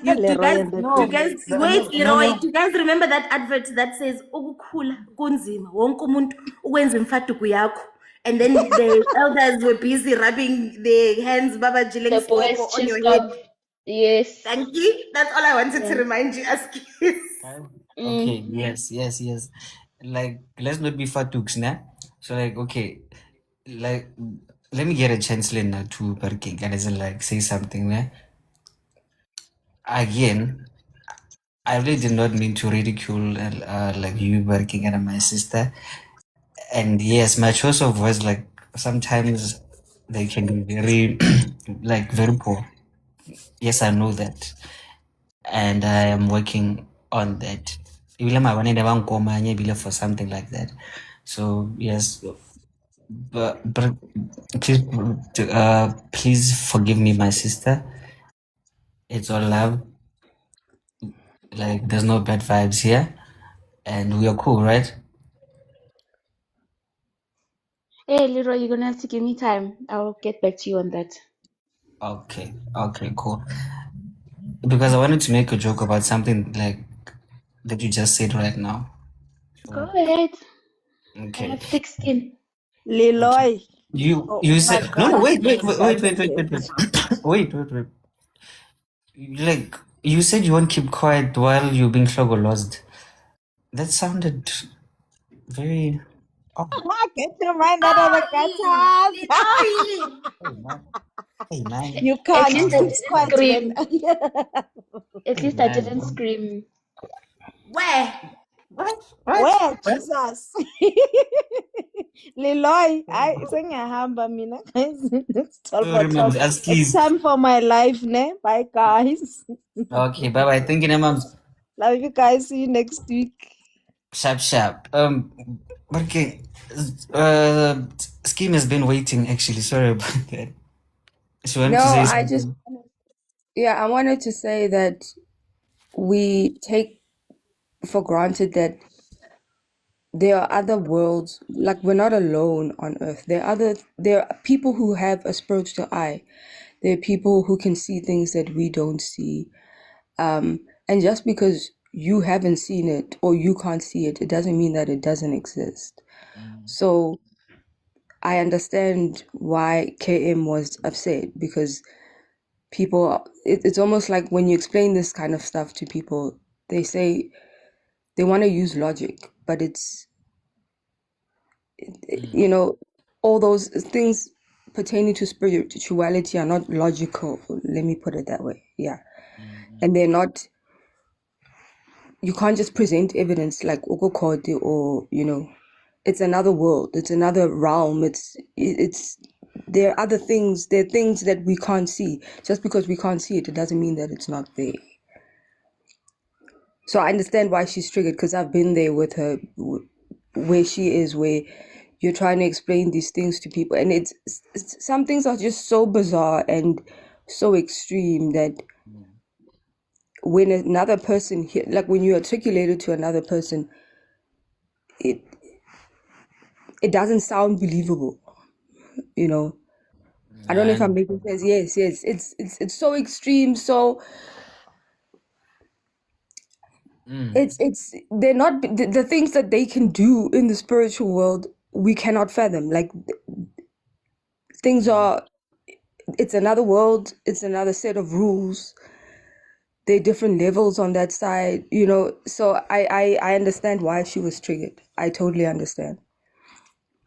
G: You
K: Leroy and the
G: do you
K: thing.
G: guys wait, Leroy, do you guys remember that advert that says ukukhula kunzima wonke umuntu ukwenza imfaduko yakho? And then the elders were busy rubbing their hands, Baba Jilling
L: The boys
G: on
L: just
G: your
L: up.
G: head.
L: Yes.
G: Thank you. That's all I wanted to remind you, Askis.
B: okay, yes. Like, let's not be fatooks, nah? So, like, okay, like, let me get a chance now to Parking and as in, like, say something, nah? Again, I really did not mean to ridicule, like, you, Parking, and my sister. And yes, my choice of words, like, sometimes they can be very, like, very poor. Yes, I know that. And I am working on that. Ebile mabane ne ba nkomanya ebile for something like that. So yes, but please forgive me, my sister. It's all love. Like there's no bad vibes here, and we are cool, right?
L: Hey, Leroy, you're gonna have to give me time. I'll get back to you on that.
B: Okay, cool. Because I wanted to make a joke about something like that you just said right now.
L: Go ahead. I
B: Okay.
L: have thick skin.
K: Leroy.
B: You
K: Oh
B: you
K: my
B: said
K: God,
B: no,
K: I'm
B: wait
K: so excited.
B: wait. Like you said you won't keep quiet while you're being lost. That sounded very
I: I get reminded of the gutters.
B: Hey man. Hey man.
I: You
L: At
I: can't
L: least I
I: keep
L: didn't
I: quiet
L: scream.
I: then.
L: At
B: Hey
L: least I didn't
B: man.
L: scream.
G: Where?
I: Where, Jesus? Leeroy, I sengiyahamba mina guys. It's 12
B: Sorry,
I: o'clock.
B: mums. Ask
I: It's
B: keys.
I: time for my life, ne? Bye guys.
B: Okay, bye bye. Thank you, mums.
I: Love you guys. See you next week.
B: Sharp. Okay. Scheme has been waiting actually. Sorry about that. She wanted
I: No,
B: to say
I: I just,
B: something.
I: yeah, I wanted to say that we take for granted that there are other worlds, like we're not alone on earth. There are people who have a spiritual eye. There are people who can see things that we don't see. And just because you haven't seen it or you can't see it, it doesn't mean that it doesn't exist. So I understand why KM was upset, because people, it's almost like when you explain this kind of stuff to people, they say they want to use logic, but it's, you know, all those things pertaining to spirituality are not logical. Let me put it that way. Yeah. And they're not, you can't just present evidence like Okokode or, you know, it's another world, it's another realm. It's, there are other things, there are things that we can't see. Just because we can't see it, it doesn't mean that it's not there. So I understand why she's triggered, because I've been there with her, where she is, where you're trying to explain these things to people, and it's some things are just so bizarre and so extreme that when another person like when you articulate it to another person, it doesn't sound believable, you know. I don't know if I'm making sense. Yes, it's so extreme, so it's they're not the things that they can do in the spiritual world, we cannot fathom. Like things are, it's another world, it's another set of rules, there are different levels on that side, you know. So I understand why she was triggered. I totally understand.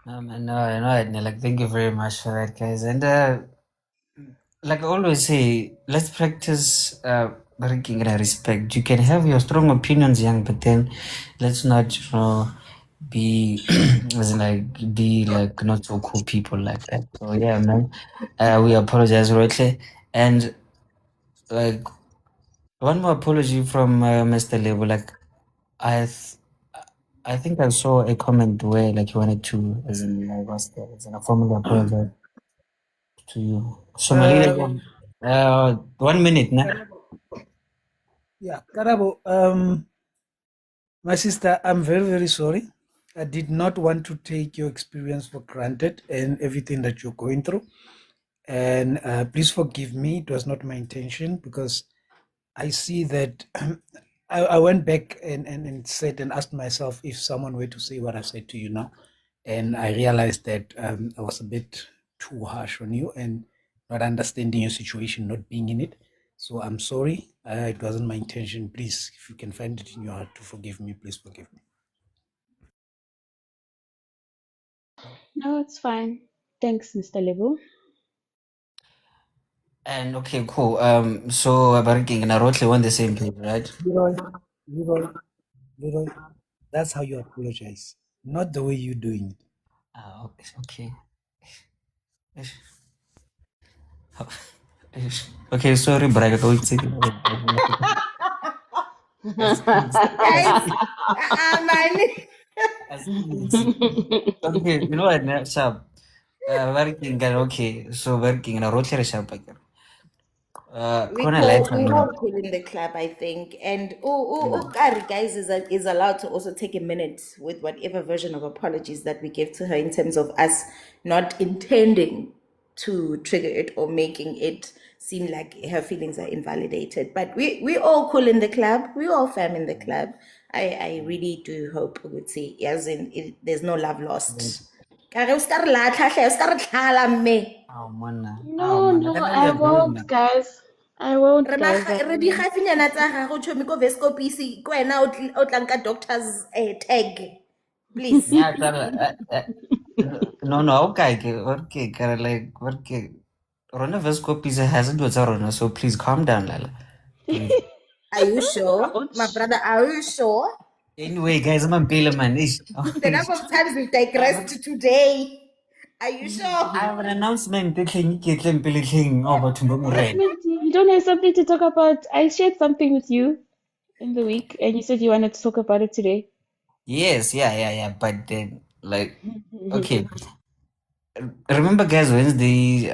B: I know, Edna. Like, thank you very much for that, guys. And like I always say, let's practice breaking and respect. You can have your strong opinions, young, but then let's not, you know, be as in like be like not so cool people like that. So yeah, man. We apologize, Rotle. And like one more apology from Mr. Level. Like I think I saw a comment where like he wanted to, as in like what's that? As in a formally apologize to you. So Malila, 1 minute, nah.
J: Yeah, Karabo, my sister, I'm very, very sorry. I did not want to take your experience for granted and everything that you're going through. And please forgive me. It was not my intention, because I see that I went back and said and asked myself if someone were to say what I said to you now. And I realized that I was a bit too harsh on you and not understanding your situation, not being in it. So I'm sorry. It wasn't my intention. Please, if you can find it in your heart to forgive me, please forgive me.
L: No, it's fine. Thanks, Mr. Lebo.
B: And okay, cool. So Baraking and Arotle on the same page, right?
J: Leroy, Leroy, that's how you apologize, not the way you're doing it.
B: Okay. Okay, sorry, Braga. Go take it.
G: Guys, man.
B: Okay, you know what? Sharp. Working and okay. So working and Arotle sharp again. Kona light
G: We
B: on.
G: all cool in the club, I think. And Kari, guys, is allowed to also take a minute with whatever version of apologies that we give to her, in terms of us not intending to trigger it or making it seem like her feelings are invalidated. But we all cool in the club. We all fam in the club. I really do hope, I would say, as in there's no love lost. Kare, o ska re latlha hle, o ska re tlhala, mme.
B: Oh man.
L: No, I won't, guys. I won't, guys. I
G: Re di
L: won't.
G: gafinyana tsa gago tšhomi ko vescopisi ke wena o tlang ka doctor's tag. Please.
B: Yeah, no, okay, like, okay. Rona Vescopis hasn't was Rona, so please calm down, Lala. Please.
G: Are you sure? My
L: Ouch.
G: brother, are you sure?
B: Anyway, guys, I'm a Pila man.
G: The number of times we digressed today. Are you sure?
B: I have an announcement. The king get them king over to Mumure.
L: You don't have something to talk about. I shared something with you in the week, and you said you wanted to talk about it today.
B: Yes, yeah. But then, like, okay. Remember, guys, Wednesday,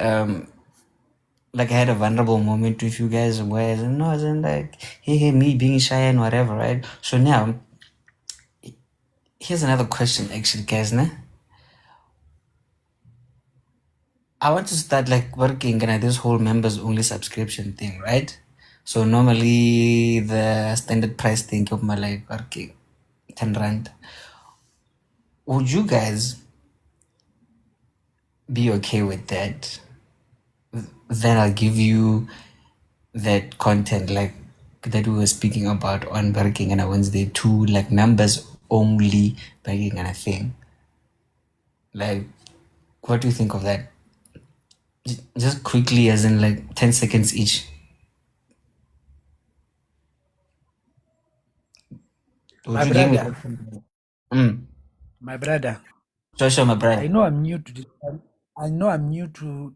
B: like I had a vulnerable moment with you guys where no, I wasn't like, hey, me being shy and whatever, right? So now, here's another question, actually, guys. Nah? I want to start like working on this whole members only subscription thing, right? So normally the standard price thing of my like working 10 rand. Would you guys be okay with that? Then I'll give you that content like that we were speaking about on Barking on a Wednesday to like members only Barking on a thing. Like, what do you think of that? Just quickly, as in like 10 seconds each. Would
J: My
B: you give me
J: brother,
B: that? Mm.
J: my brother.
B: Sure, my
J: I
B: brother.
J: know I'm new to this. I know I'm new to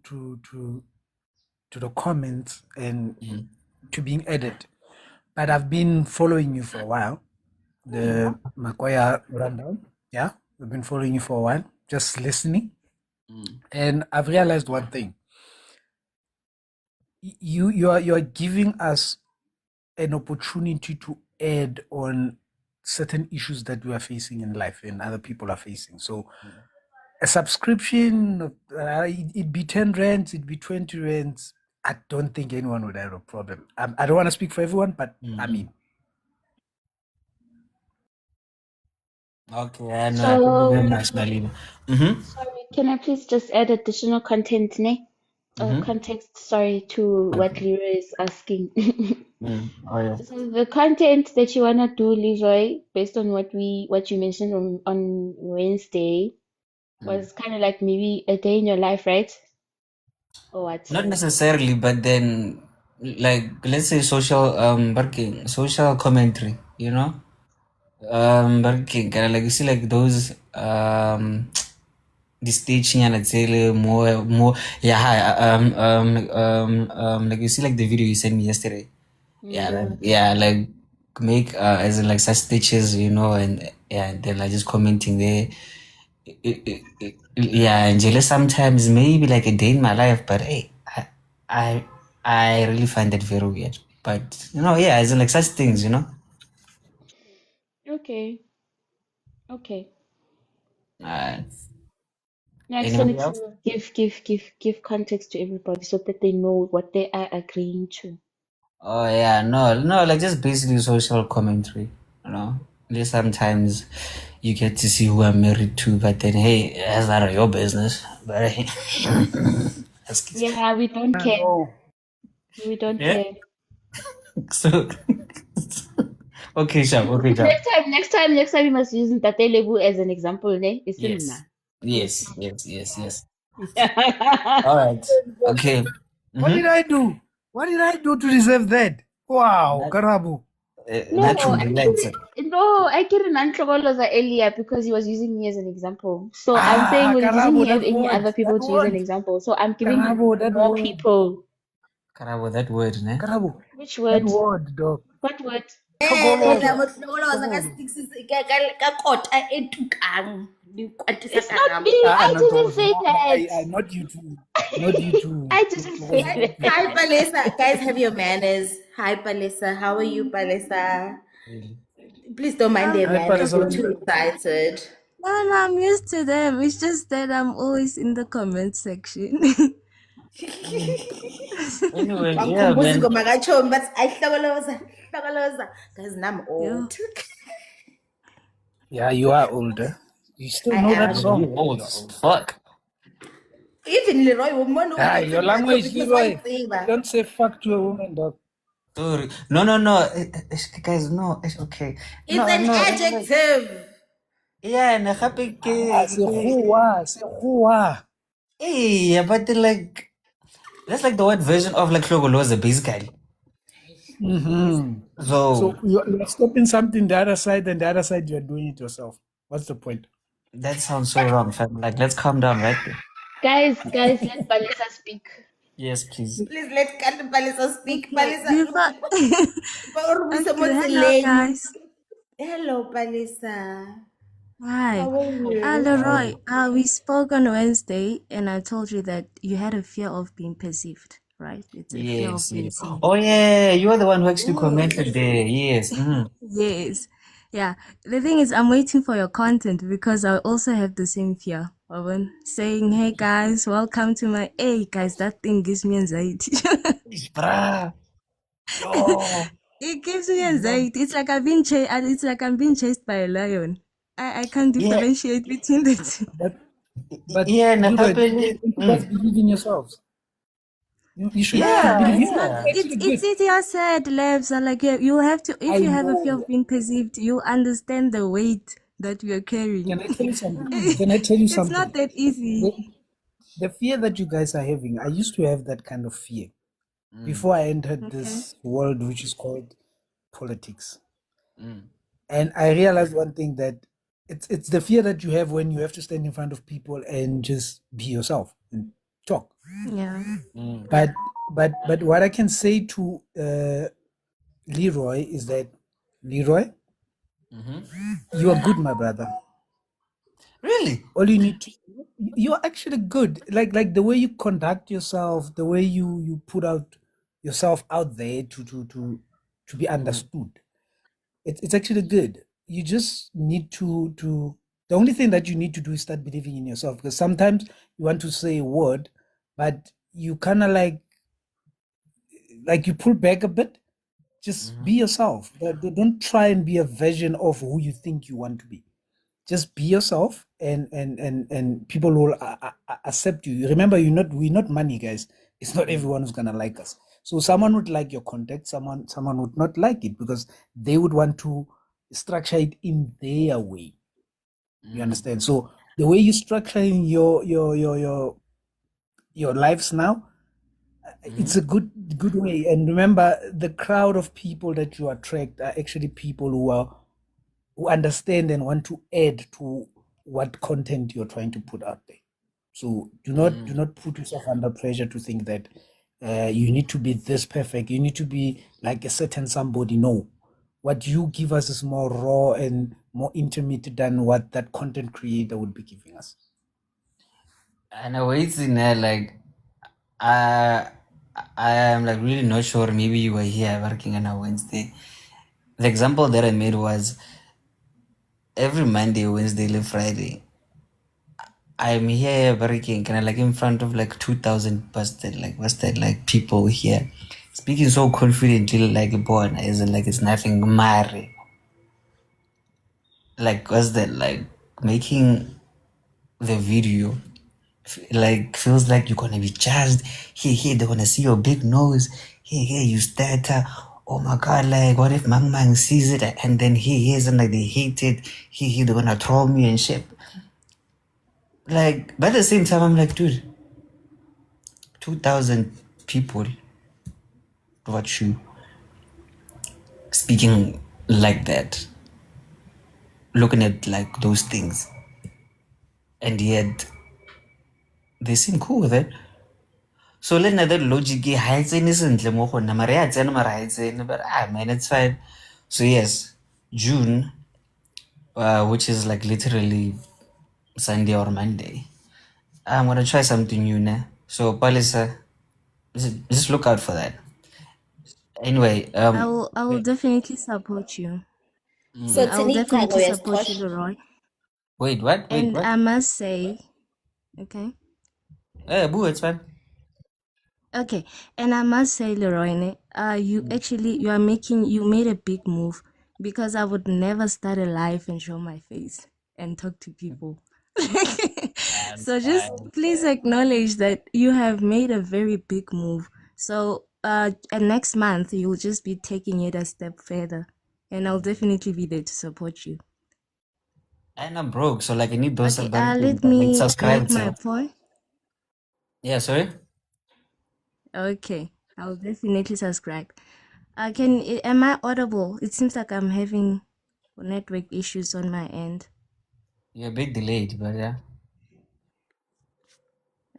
J: the comments and to being added, but I've been following you for a while. The Makoya rundown, yeah, I've been following you for a while, just listening, and I've realized one thing. You are giving us an opportunity to add on certain issues that we are facing in life and other people are facing. So a subscription, it'd be 10 rands, it'd be 20 rands. I don't think anyone would have a problem. I don't want to speak for everyone, but I mean.
B: Okay, I know. Thank you very
L: So,
B: much, Malina. Mm-hmm.
L: sorry, can I please just add additional content, ne? Context, sorry, to what Leroy is asking.
B: Oh, yeah.
L: So the content that you wanna do, Leroy, based on what you mentioned on Wednesday, was kind of like maybe a day in your life, right? Or what?
B: Not necessarily, but then, like, let's say working, social commentary, you know? Working, kind of like, you see, like, those, this teaching and it's more, yeah, hi, like, you see, like, the video you sent me yesterday. Yeah, like make as in like such stitches, you know, and yeah, and then like just commenting there. Yeah, and jealous sometimes maybe like a day in my life, but hey, I I really find that very weird. But you know, yeah, as in like such things, you know.
L: Okay. Okay.
B: Uh,
L: No, I just
B: Anybody
L: wanted
B: else?
L: to give context to everybody so that they know what they are agreeing to.
B: Oh yeah, no, like just basically social commentary, you know. Just sometimes you get to see who I'm married to, but then hey, that's none of your business. But hey,
L: Yeah, we don't care.
J: No.
L: We don't
B: yeah.
L: care.
B: So okay, Shab. Okay, Shab.
L: Next time you must use Ntate Lebu as an example, ne? It's
B: Yes.
L: Yes.
B: Yes. All right. Okay.
J: What did I do? What did I do to deserve that? Wow, Karabu.
B: Natural relaxer.
L: I couldn't Nantlogoloza earlier because he was using me as an example. So I'm saying, well, he didn't
J: Karabu,
L: have
J: that
L: any
J: word,
L: other people
J: that
L: to use an
J: word.
L: example. So I'm giving
J: Karabu, that
L: more
J: word.
L: people.
B: Karabo, that word, ne?
J: Karabu.
L: Which
J: That
L: word?
J: word, dog.
L: What word?
J: Hlokoloza.
L: It's not me. I didn't say that.
J: Not you too. Not you too.
L: I didn't say that.
G: Hi, Palesa. Guys, have your manners. Hi, Palesa. How are you, Palesa? Please don't mind their
J: Hi,
G: manners.
J: Palesa.
G: They're too excited.
K: No, I'm used to them. It's just that I'm always in the comment section.
B: Anyway, yeah,
G: Bangkhumbuza
B: man.
G: ingoma kaTshomi bathi ayihlokoloza guys I'm old.
J: Yeah, you are older. You still
G: I
J: know that
G: am.
J: song.
B: You old as fuck.
G: Even Leroy wombona
J: Your language,
G: because
J: Leroy.
G: wayitsiba.
J: Don't say fuck to a woman, dog.
B: Sorry. No. Guys, no. It's okay.
G: It's an
B: No.
G: adjective.
B: Yeah, and gape
J: Sekgowa.
B: yeah, but like that's like the white version of like Hlogoloza, basically.
J: Mm-hmm.
B: So
J: So you're stopping something the other side, and the other side you're doing it yourself. What's the point?
B: that sounds so wrong, fam. Like, let's calm down, right?
L: Guys, let Balisa speak.
B: Yes, please.
G: Please let Palisa speak.
K: Okay,
G: Palisa,
K: before. Okay, hello guys.
G: Hello, Palisa.
K: Hi.
G: How are you?
K: Leroy, we spoke on Wednesday and I told you that you had a fear of being perceived, right? It's a fear of
B: Yes,
K: being
B: yes.
K: seen.
B: Oh yeah, you are the one who actually
G: Mm.
B: commented there. Yes.
K: Yes. Yeah. The thing is, I'm waiting for your content because I also have the same fear. When saying, hey guys, welcome to my. Hey guys, that thing gives me anxiety.
B: Bruh. Yo.
K: It gives me anxiety. It's like I've been chased. It's like I'm being chased by a lion. I can't
B: Yeah,
K: differentiate between the two.
J: But
B: yeah,
J: Leroy,
B: Nakapele.
J: don't you guys believe in yourselves? You should
B: Yeah,
J: believe.
K: It's
J: You
K: not.
J: know,
B: yeah.
J: actually
K: It's
J: good.
K: easier said, Lebs. Are like you have to. If
J: I
K: you have a fear
J: know.
K: of being perceived, you understand the weight that we are carrying.
J: Can I tell you something? Can I tell you
K: It's not
J: something?
K: that easy.
J: The fear that you guys are having, I used to have that kind of fear
B: Mm,
J: before I entered
K: Okay.
J: this world, which is called politics.
B: mm,
J: And I realized one thing, that it's the fear that you have when you have to stand in front of people and just be yourself and talk.
K: Yeah.
B: mm,
J: But what I can say to Leroy is that, Leroy, you are good, my brother.
B: Really?
J: All you need to, you're actually good. Like the way you conduct yourself, the way you put out yourself out there to be
B: Mm,
J: understood. It's actually good. You just need to the only thing that you need to do is start believing in yourself, because sometimes you want to say a word, but you kind of like you pull back a bit. Just be yourself. Don't try and be a version of who you think you want to be. Just be yourself, and people will accept you. Remember, we're not money, guys. It's not everyone who's gonna like us. So someone would like your content, someone would not like it, because they would want to structure it in their way. You understand? So the way you structuring your lives now, it's a good way. And remember, the crowd of people that you attract are actually people who understand and want to add to what content you're trying to put out there. So do not put yourself under pressure to think that you need to be this perfect. You need to be like a certain somebody. No, what you give us is more raw and more intimate than what that content creator would be giving us.
B: And I wait in there like I I am like really not sure. Maybe you were here working on a Wednesday. The example that I made was every Monday, Wednesday, Friday. I'm here working kind of like in front of like 2,000 busted like people here, speaking so confidently like born as in like it's nothing mare. Like what's that like making the video like feels like you're gonna be judged. Here they're gonna see your big nose. Here you stutter. Oh my god, like what if Mang Mang sees it and then he hears and like they hate it. He they're gonna troll me and shit. Like but at the same time I'm like, dude, 2,000 people watch you speaking like that, looking at like those things, and yet they seem cool with it. So let another logic hides innocently more on but man, it's fine. So yes, June, which is like literally Sunday or Monday, I'm gonna try something new now. So Palisa, just look out for that. Anyway,
K: I will definitely support you.
G: So
K: I will
G: Tanika,
K: definitely
G: yes,
K: support you,
G: Tosh.
K: Leroy.
B: wait, what? Wait,
K: And
B: what?
K: I must say, okay.
B: Boo, it's fine.
K: Okay, and I must say, Leroy, you made a big move, because I would never start a live and show my face and talk to people.
B: I'm
K: So just
B: fine.
K: please acknowledge that you have made a very big move. So and next month you'll just be taking it a step further, and I'll definitely be there to support you.
B: And I'm broke, so like I need those
K: Okay,
B: Burger King,
K: let
B: like
K: me
B: subscribe
K: make my
B: to.
K: point.
B: Yeah, sorry.
K: Okay, I'll definitely subscribe. Am I audible? It seems like I'm having network issues on my end.
B: You're a bit delayed, but yeah.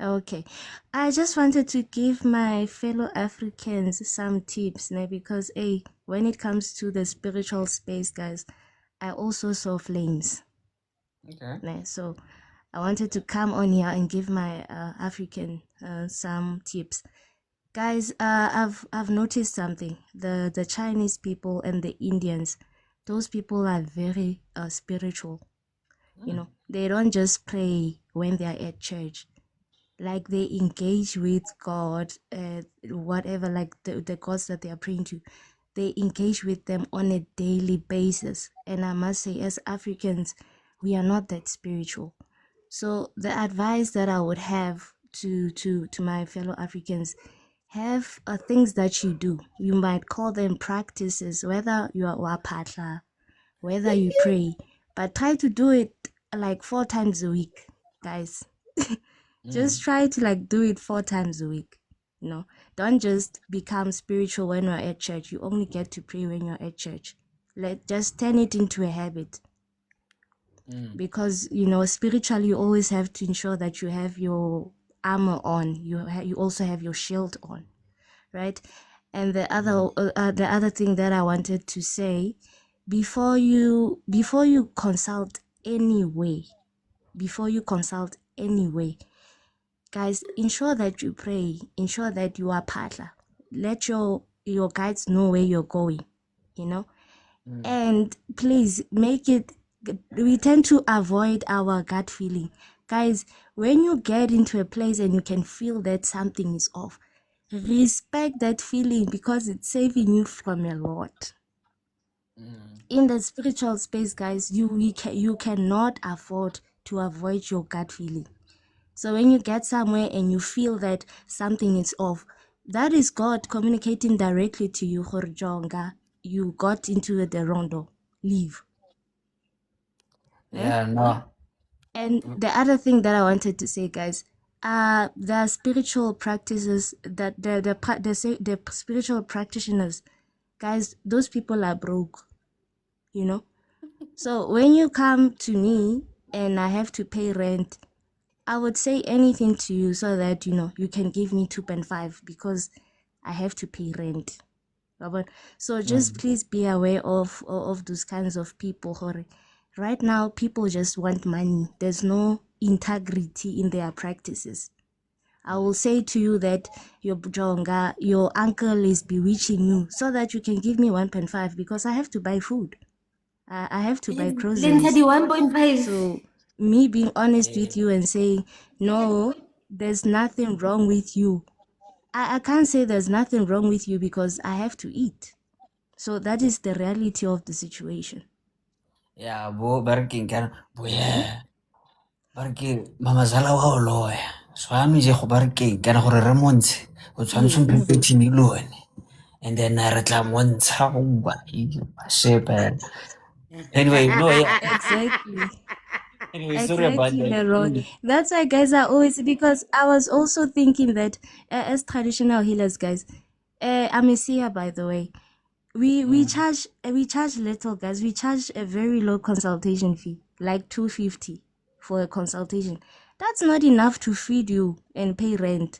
K: Okay, I just wanted to give my fellow Africans some tips, because when it comes to the spiritual space, guys, I also saw flames.
B: Okay.
K: So I wanted to come on here and give my African some tips. Guys, I've noticed something. The Chinese people and the Indians, those people are very spiritual. They don't just pray when they are at church. Like they engage with God, whatever, like the gods that they are praying to. They engage with them on a daily basis. And I must say, as Africans, we are not that spiritual. So the advice that I would have to my fellow Africans, have things that you do. You might call them practices, whether you are wapatla, whether you pray, but try to do it like 4 times a week, guys. Just try to like do it 4 times a week. Don't just become spiritual when you're at church. You only get to pray when you're at church. Just turn it into a habit. Because spiritually you always have to ensure that you have your armor on. You also have your shield on, right? And the other thing that I wanted to say, before you consult anyway, guys, ensure that you pray, ensure that you are partner. Let your guides know where you're going, and please make it. We tend to avoid our gut feeling. Guys, when you get into a place and you can feel that something is off, respect that feeling, because it's saving you from a lot. In the spiritual space, guys, you cannot afford to avoid your gut feeling. So when you get somewhere and you feel that something is off, that is God communicating directly to you, Jorjonga. You got into the wrong door. Leave.
B: Yeah, no.
K: And the other thing that I wanted to say, guys, the spiritual practices that the spiritual practitioners, guys, those people are broke, So when you come to me and I have to pay rent, I would say anything to you so that you can give me 2.5 because I have to pay rent. So just please be aware of those kinds of people. Right now, people just want money. There's no integrity in their practices. I will say to you that your uncle is bewitching you so that you can give me 1.5 because I have to buy food. I have to buy groceries.
G: 1.5.
K: So me being honest with you and saying, no, there's nothing wrong with you. I can't say there's nothing wrong with you because I have to eat. So that is the reality of the situation.
B: Yeah, bo Burger King kan. Bo yeah. Burger King mama zala wa lo ya. So I'm je go Burger King kana gore re montshe. O tshwantshe go petse ni lone. And then I retla montsha go ba shepe. Anyway, no, yeah.
K: Exactly.
B: Anyway, sorry about
K: Exactly,
B: that.
K: Leroy. That's why guys are always, because I was also thinking that as traditional healers, guys, I'm a seer, by the way. We charge little, guys. We charge a very low consultation fee, like 250 for a consultation. That's not enough to feed you and pay rent.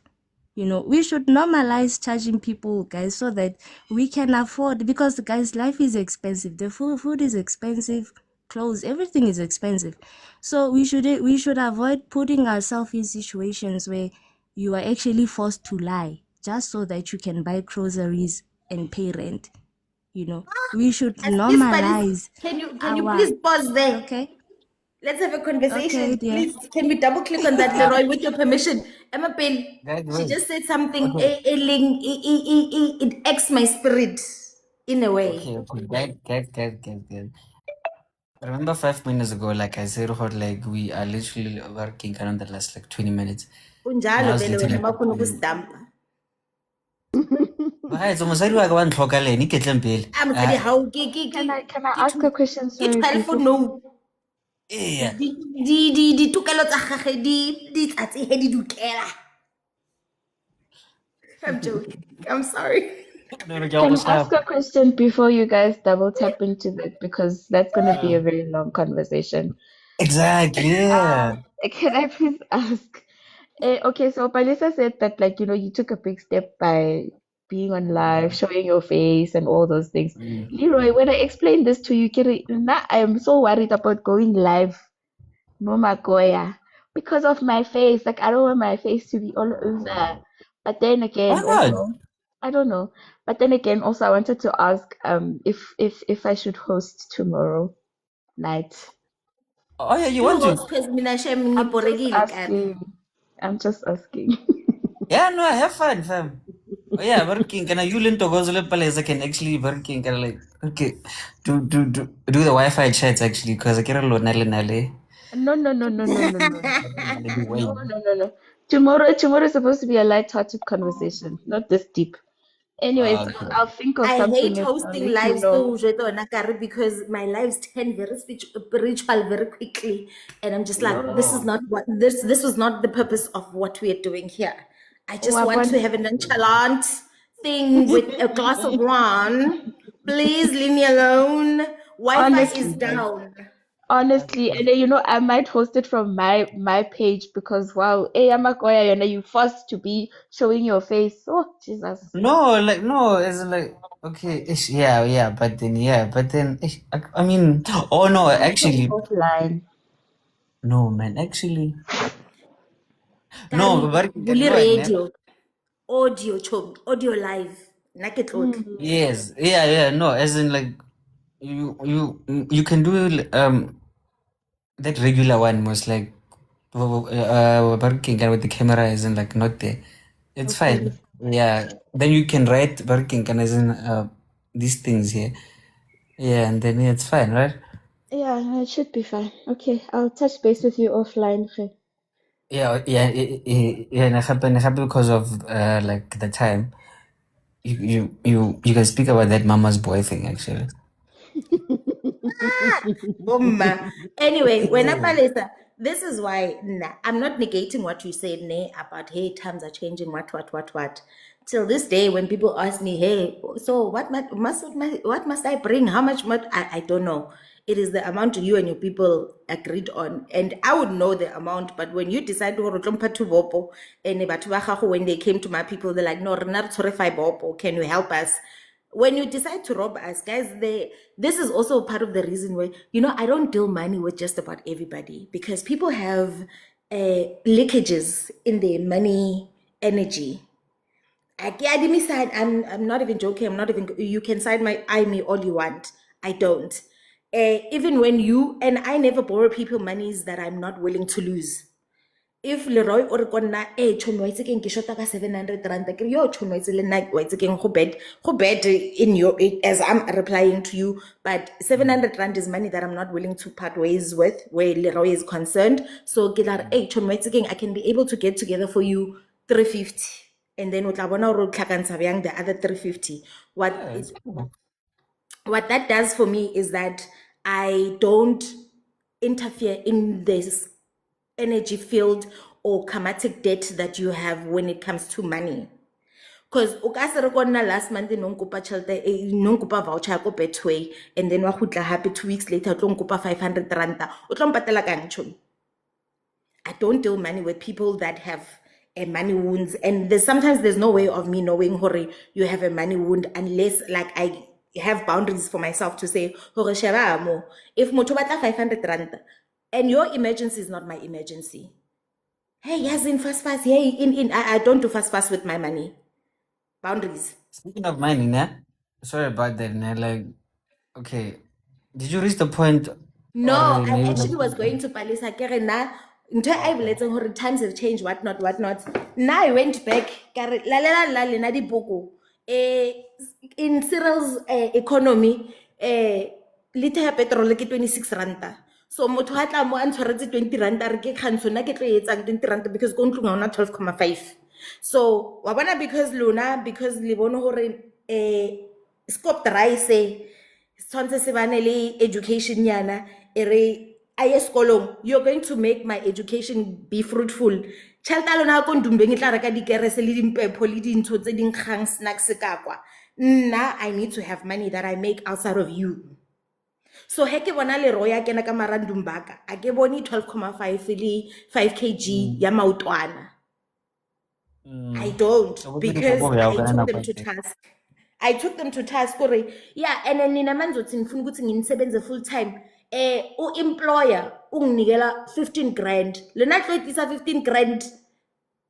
K: We should normalize charging people, guys, so that we can afford, because guys, life is expensive. The food is expensive, clothes, everything is expensive. So we should avoid putting ourselves in situations where you are actually forced to lie just so that you can buy groceries and pay rent. We should normalize.
G: Can you please pause there?
K: Okay.
G: Let's have a conversation.
K: Okay, dear.
G: Please, can we double click on that, Leroy, with your permission? Emma Payne,
B: Guys,
G: she
B: wait.
G: just said something.
B: Okay.
G: It acts my spirit in a way.
B: Okay. Guys. Remember 5 minutes ago, like I said, like we are literally working around the last like 20 minutes.
G: Unjalo
B: Now it's
G: vele wena
B: literally
G: mafuna ukusidampa.
B: Guys, mosadi wa ka wa ntlhoka le ene ke tleng pele.
G: I'm really how
I: Can I ask a question? Sorry,
G: for
I: before.
G: no.
B: Yeah.
G: Ditokelo tsa gagwe di tlatse he di dukela. I'm joking. I'm sorry.
B: No, no,
L: Can I ask a question before you guys double tap into that? Because that's going to be a very long conversation.
B: exactly. Yeah.
L: Can I please ask? Okay, so Palisa said that, like, you took a big step by being on live, showing your face, and all those things. Leroy, when I explained this to you, now I am so worried about going live, Mama Goya, because of my face. Like, I don't want my face to be all over. But then
B: Why
L: again,
B: not?
L: also, I don't know. But then again, also, I wanted to ask, if I should host tomorrow night.
B: Oh yeah, you
G: You
B: want to?
G: host because mina shem
L: I'm just
G: ngiborekile kana.
L: asking. I'm just asking.
B: Yeah, no, have fun, fam. Oh yeah, working. Can I you learn to go to the place? I can actually working. Can I like okay, do the Wi-Fi chats actually because I can't load nale.
L: No, no, no, no, no, no, no. No,
B: Wait.
L: no, no, no. Tomorrow is supposed to be a light-hearted conversation, not this deep. Anyways,
B: Okay.
L: I'll think of
G: I
L: something
G: hate
L: and I'll
G: hosting
L: let you
G: lives too,
L: know.
G: because my lives turn very spiritual very quickly, and I'm just like, this is
B: Oh.
G: not what this was not the purpose of what we are doing here. I just want to
L: Wabona,
G: have a nonchalant thing with a glass of wine. Please leave me alone. Wi-Fi is
L: honestly,
G: down.
L: honestly, and then, I might host it from my page because wow, hey, Amakoya, you forced to be showing your face. Oh, Jesus.
B: No, like no, it's like okay, but then I mean, oh no,
L: I'll talk
B: actually,
L: offline.
B: no, man, actually, no,
G: Kari
B: but
G: buli radio, audio chom, audio live. Naketlotl.
B: yes, yeah, no, as in like you can do that regular one was like working with the camera isn't like not there. It's
L: Okay.
B: fine. Yeah, then you can write working and as in these things here. Yeah, and then it's fine, right?
L: Yeah, no, it should be fine. Okay, I'll touch base with you offline. Ge.
B: Yeah, and it happened because of like the time. You can speak about that mama's boy thing actually.
G: Umma. Anyway, when Apalesa, this is why I'm not negating what you said, ne, about hey, times are changing, what. Till this day, when people ask me, hey, so what must I bring? How much I don't know. It is the amount you and your people agreed on. And I would know the amount, but when you decide to rotlompa to bopo, and batho ba gago, when they came to my people, they're like, no, rena re tshwere 5 bopo, can you help us? When you decide to rob us, guys, this is also part of the reason why, I don't deal money with just about everybody, because people have leakages in their money energy. I'm not even joking. I'm not even, you can side my eye me all you want. I don't. Even when I never borrow people monies that I'm not willing to lose. If Leroy or konna chomi wa itse keng ke shota ka 700 rand ke yo chomi wa itse le nna wa itse keng go bed in your as I'm replying to you, but 700 rand is money that I'm not willing to part ways with where Leroy is concerned. So ke la re chomi wa itse keng, I can be able to get together for you 350, and then o tla bona hore o tlhakantsha byang the other 350.
B: Yeah, it's
G: What that does for me is that I don't interfere in this energy field or karmatic debt that you have when it comes to money. Because last month non kopa voucher ya ko Betway, and then wa khutla happy 2 weeks later o tlo nkopa 500 ranta, o tlo mpatela kang chomi? I don't deal money with people that have a money wounds, and sometimes there's no way of me knowing hore you have a money wound unless like I have boundaries for myself to say hore sheba mo, if motho batla 500 rand and your emergency is not my emergency, hey, yes, in fast, hey, I don't do fast with my money. Boundaries.
B: speaking of money, nah. Sorry about that, nah. Like, okay, did you reach the point,
G: No,
B: or
G: I
B: maybe
G: actually
B: like,
G: was going to Palisa Kere na ntho I
B: okay,
G: boletseng hore times have changed, whatnot. Now I went back, kare la lena dibuko. In Cyril's economy, liter ya petrol ke 26 ranta. So motho ha tla mo a ntshwaretse 20 ranta re ke kgantsho nna ke tlo etsang 20 ranta because ko ntlong ha ona 12.5. So wa bona, because le bone hore scope rice tshwantse se bane le education yana, e re aye sekolong, you're going to make my education be fruitful. Tjhelete ya lona ya ko ndumbeng e tla reka dikerese le dimpepho le dintho tse di nkgang snacks ka kwa. Nna, I need to have money that I make outside of you. So he ke bona Leroy a kena ka marandom baka, a ke bone 12.5 le 5 kg ya maotwana. I don't, because I took them to task. Yeah, and then nina manzothi ngifuna ukuthi nginisebenze full time. U-employer unginikela 15 grand. Lena tloitisa 15 grand.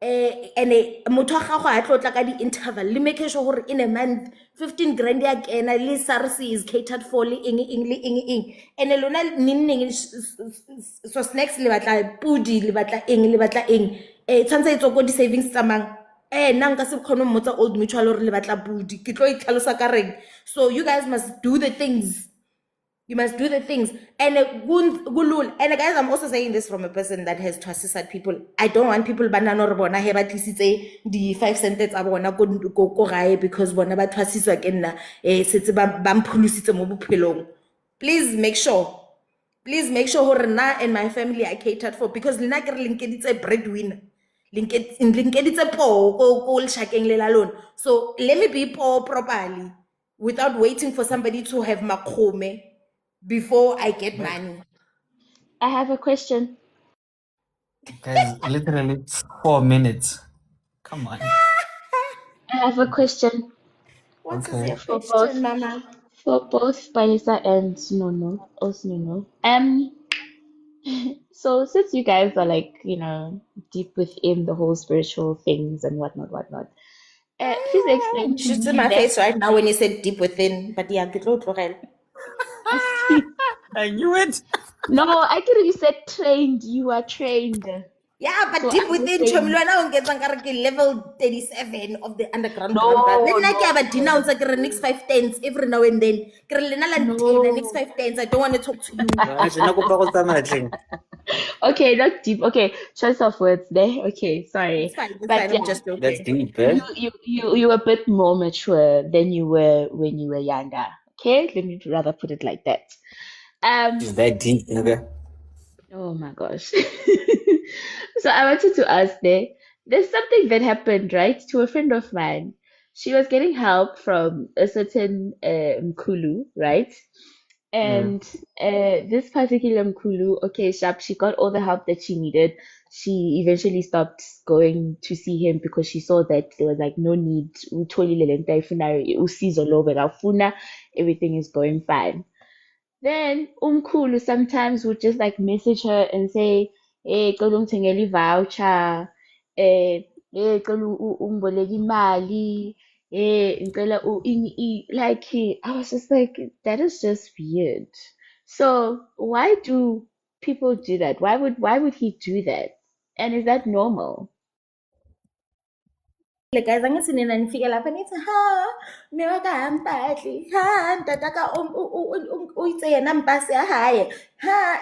G: And motho wa gago ha tlo tla ka di-interval. Le make sure gore in a month 15 grand ya kena le SARS is catered for le eng. And lona neng so snacks le batla pudi le batla eng. Tshwantse e tswa ko di-savings tsa mang. Nna nka se kgone mmotsa Old Mutual gore le batla pudi. Ke tlo itlhalosa ka reng. So you guys must do the things. You must do the things. And and guys, I'm also saying this from a person that has twisted people. I don't want people banana or bona he ba tlisitse di 5 cents tsa bona go gae because bona ba twasiswa ke nna setse ba mphulusitse mo bophelong. Please make sure hore nna and my family are catered for, because lena ke re linkeditse breadwinner. Linkeditse po ko leshakeng le la lona. So let me be poor properly without waiting for somebody to have makgome before I get money.
L: I have a question.
B: Guys, literally 4 minutes. Come on.
L: I have a question
G: What is
B: Okay.
G: your
L: for both
G: question, Mama?
L: Panisa and Nono. Also Nono. So since you guys are like, deep within the whole spiritual things and whatnot, please explain to
G: Shoots in
L: me
G: my
L: that.
G: face right now when you said deep within, but yeah, good Lord,
B: I knew it.
L: No, I think you said trained. You are trained.
G: yeah, but
L: So
G: deep
L: I'm
G: within,
L: just saying,
G: Chomilwana gets level 37 of the underground
L: no,
G: rumba. Then I have a
L: no,
G: denounce like a next 5 tens every now and then. Next
L: no.
G: 5 tens. I don't want to talk to you.
L: Okay, not deep. Okay, choice of words there. Okay, sorry,
G: It's fine,
L: but
G: I'm
L: yeah,
G: just joking.
B: That's deep, eh?
L: you were a bit more mature than you were when you were younger. Okay, let me rather put it like that.
B: Is that deep, nigga?
L: Oh my gosh. So I wanted to ask there's something that happened, right, to a friend of mine. She was getting help from a certain Mkulu, right? And this particular Mkulu, okay, sharp, she got all the help that she needed. She eventually stopped going to see him because she saw that there was like no need. Utholile le nto ayifunayo, usizo lo bekafuna, everything is going fine. Then Umkulu sometimes would just like message her and say, hey, cela ungithengele voucher, cela ungiboleke imali, ngicela like I was just like, that is just weird. So why do people do that? Why would he do that? And is that normal?
G: Guys, angithi nina nifike lapha nithi mme wa ka ha mpatli, ntataka uyitse yena mpasi haye,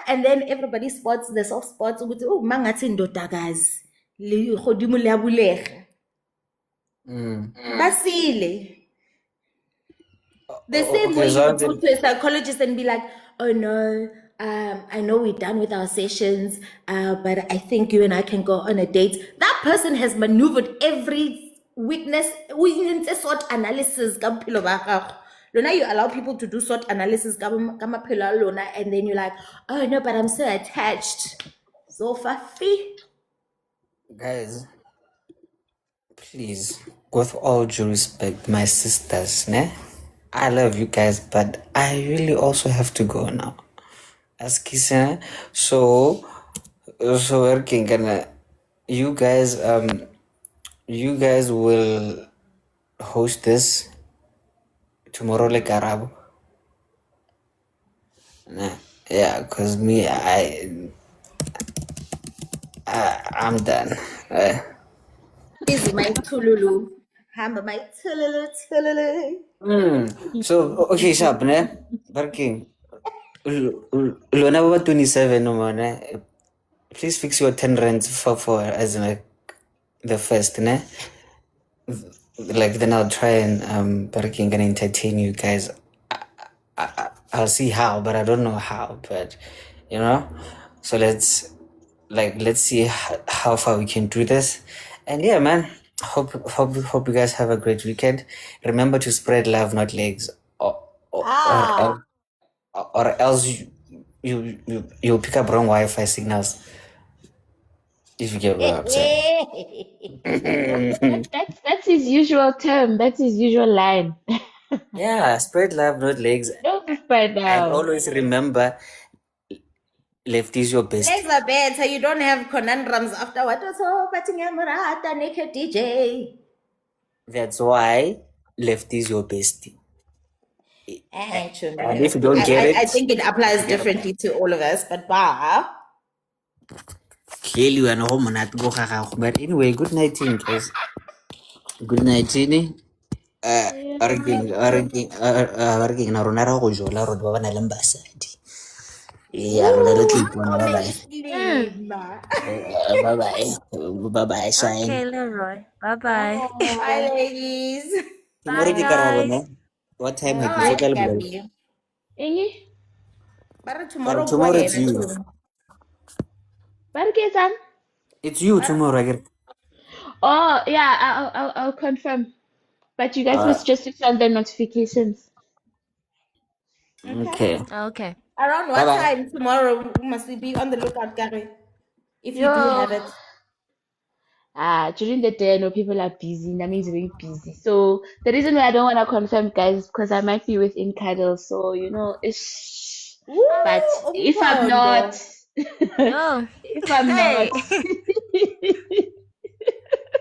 G: and then everybody spots the soft spots ukuthi mangathi ndodakazi le godimo le a bulega. Basile. The same way you would go to a psychologist and be like, oh no, I know we're done with our sessions, but I think you and I can go on a date. That person has maneuvered every weakness, SWOT analysis. Lona, you allow people to do SWOT analysis, and then you're like, oh no, but I'm so attached. So fafi.
B: Guys, please, with all due respect, my sisters, ne? I love you guys, but I really also have to go now. As Kisa, so working gonna you guys will host this tomorrow like Arab. Nah, yeah, cause me I'm done.
G: Is my tululu. Hammer my tululu.
B: So okay, sharp, ne? Working. Lona baba 27 no man. Please fix your 10 rands for as like the first, ne? Like then I'll try and working and entertain you guys. I'll see how, but I don't know how. But you know. So let's see how far we can do this. And yeah, man, hope you guys have a great weekend. Remember to spread love, not legs, or else you'll pick up wrong Wi-Fi signals. If you get what I'm saying.
L: That's his usual term. That's his usual line.
B: Yeah, spread love, not legs.
L: Don't spread
B: And
L: now.
B: always remember, left is your best.
G: Legs are better. You don't have conundrums afterward. So, Patingamurata, naked DJ.
B: That's why left is your best.
G: Actually,
B: And if you don't get it,
G: I think it applies differently to all of us, but
B: clearly we are no home at go. But anyway, good night, guys. Good night, Tini. Arguing na rona ra go jola ro ba na leng basadi. Yeah, rona re tlipona bye bye shine.
K: Okay, Leroy. Bye-bye.
G: Bye, ladies.
B: Tomorrow
K: Bye,
B: ke karabo
K: guys.
B: no. What time
G: All
B: have
G: right,
B: you
G: Gabby.
L: Ingi?
G: But tomorrow,
B: tomorrow it's you.
L: Barkesan?
B: It's you tomorrow.
L: Oh yeah, I'll confirm. But you guys must just switch on the notifications.
B: Okay.
K: Okay.
G: Around what
B: Bye-bye.
G: time tomorrow must we be on the lookout, Gary? If you do
L: Yo.
G: have it.
L: During the day, I know people are busy. That means very busy. So the reason why I don't want to confirm, guys, is because I might be within cuddle. So ish. But if I'm not,
K: Yo.
L: if I'm
K: Hey.
L: not,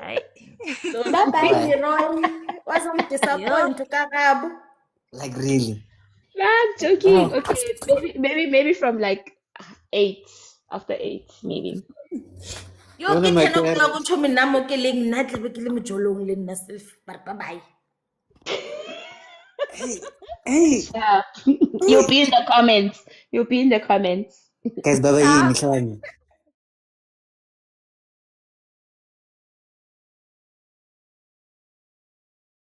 K: Hey.
L: so
G: Bye bye, Leroy. Wasn't disappointed, Kakab.
B: Like really?
L: nah, I'm joking. Okay, maybe from like 8 after 8, maybe.
G: Yo, ke 10 o'clock utsho mina mo ke leng nna tlabe ke le mojolong le nna self. But bye bye.
B: Hey.
L: Yeah. You'll be in the comments. You'll be in the comments.
B: Guys, bye bye.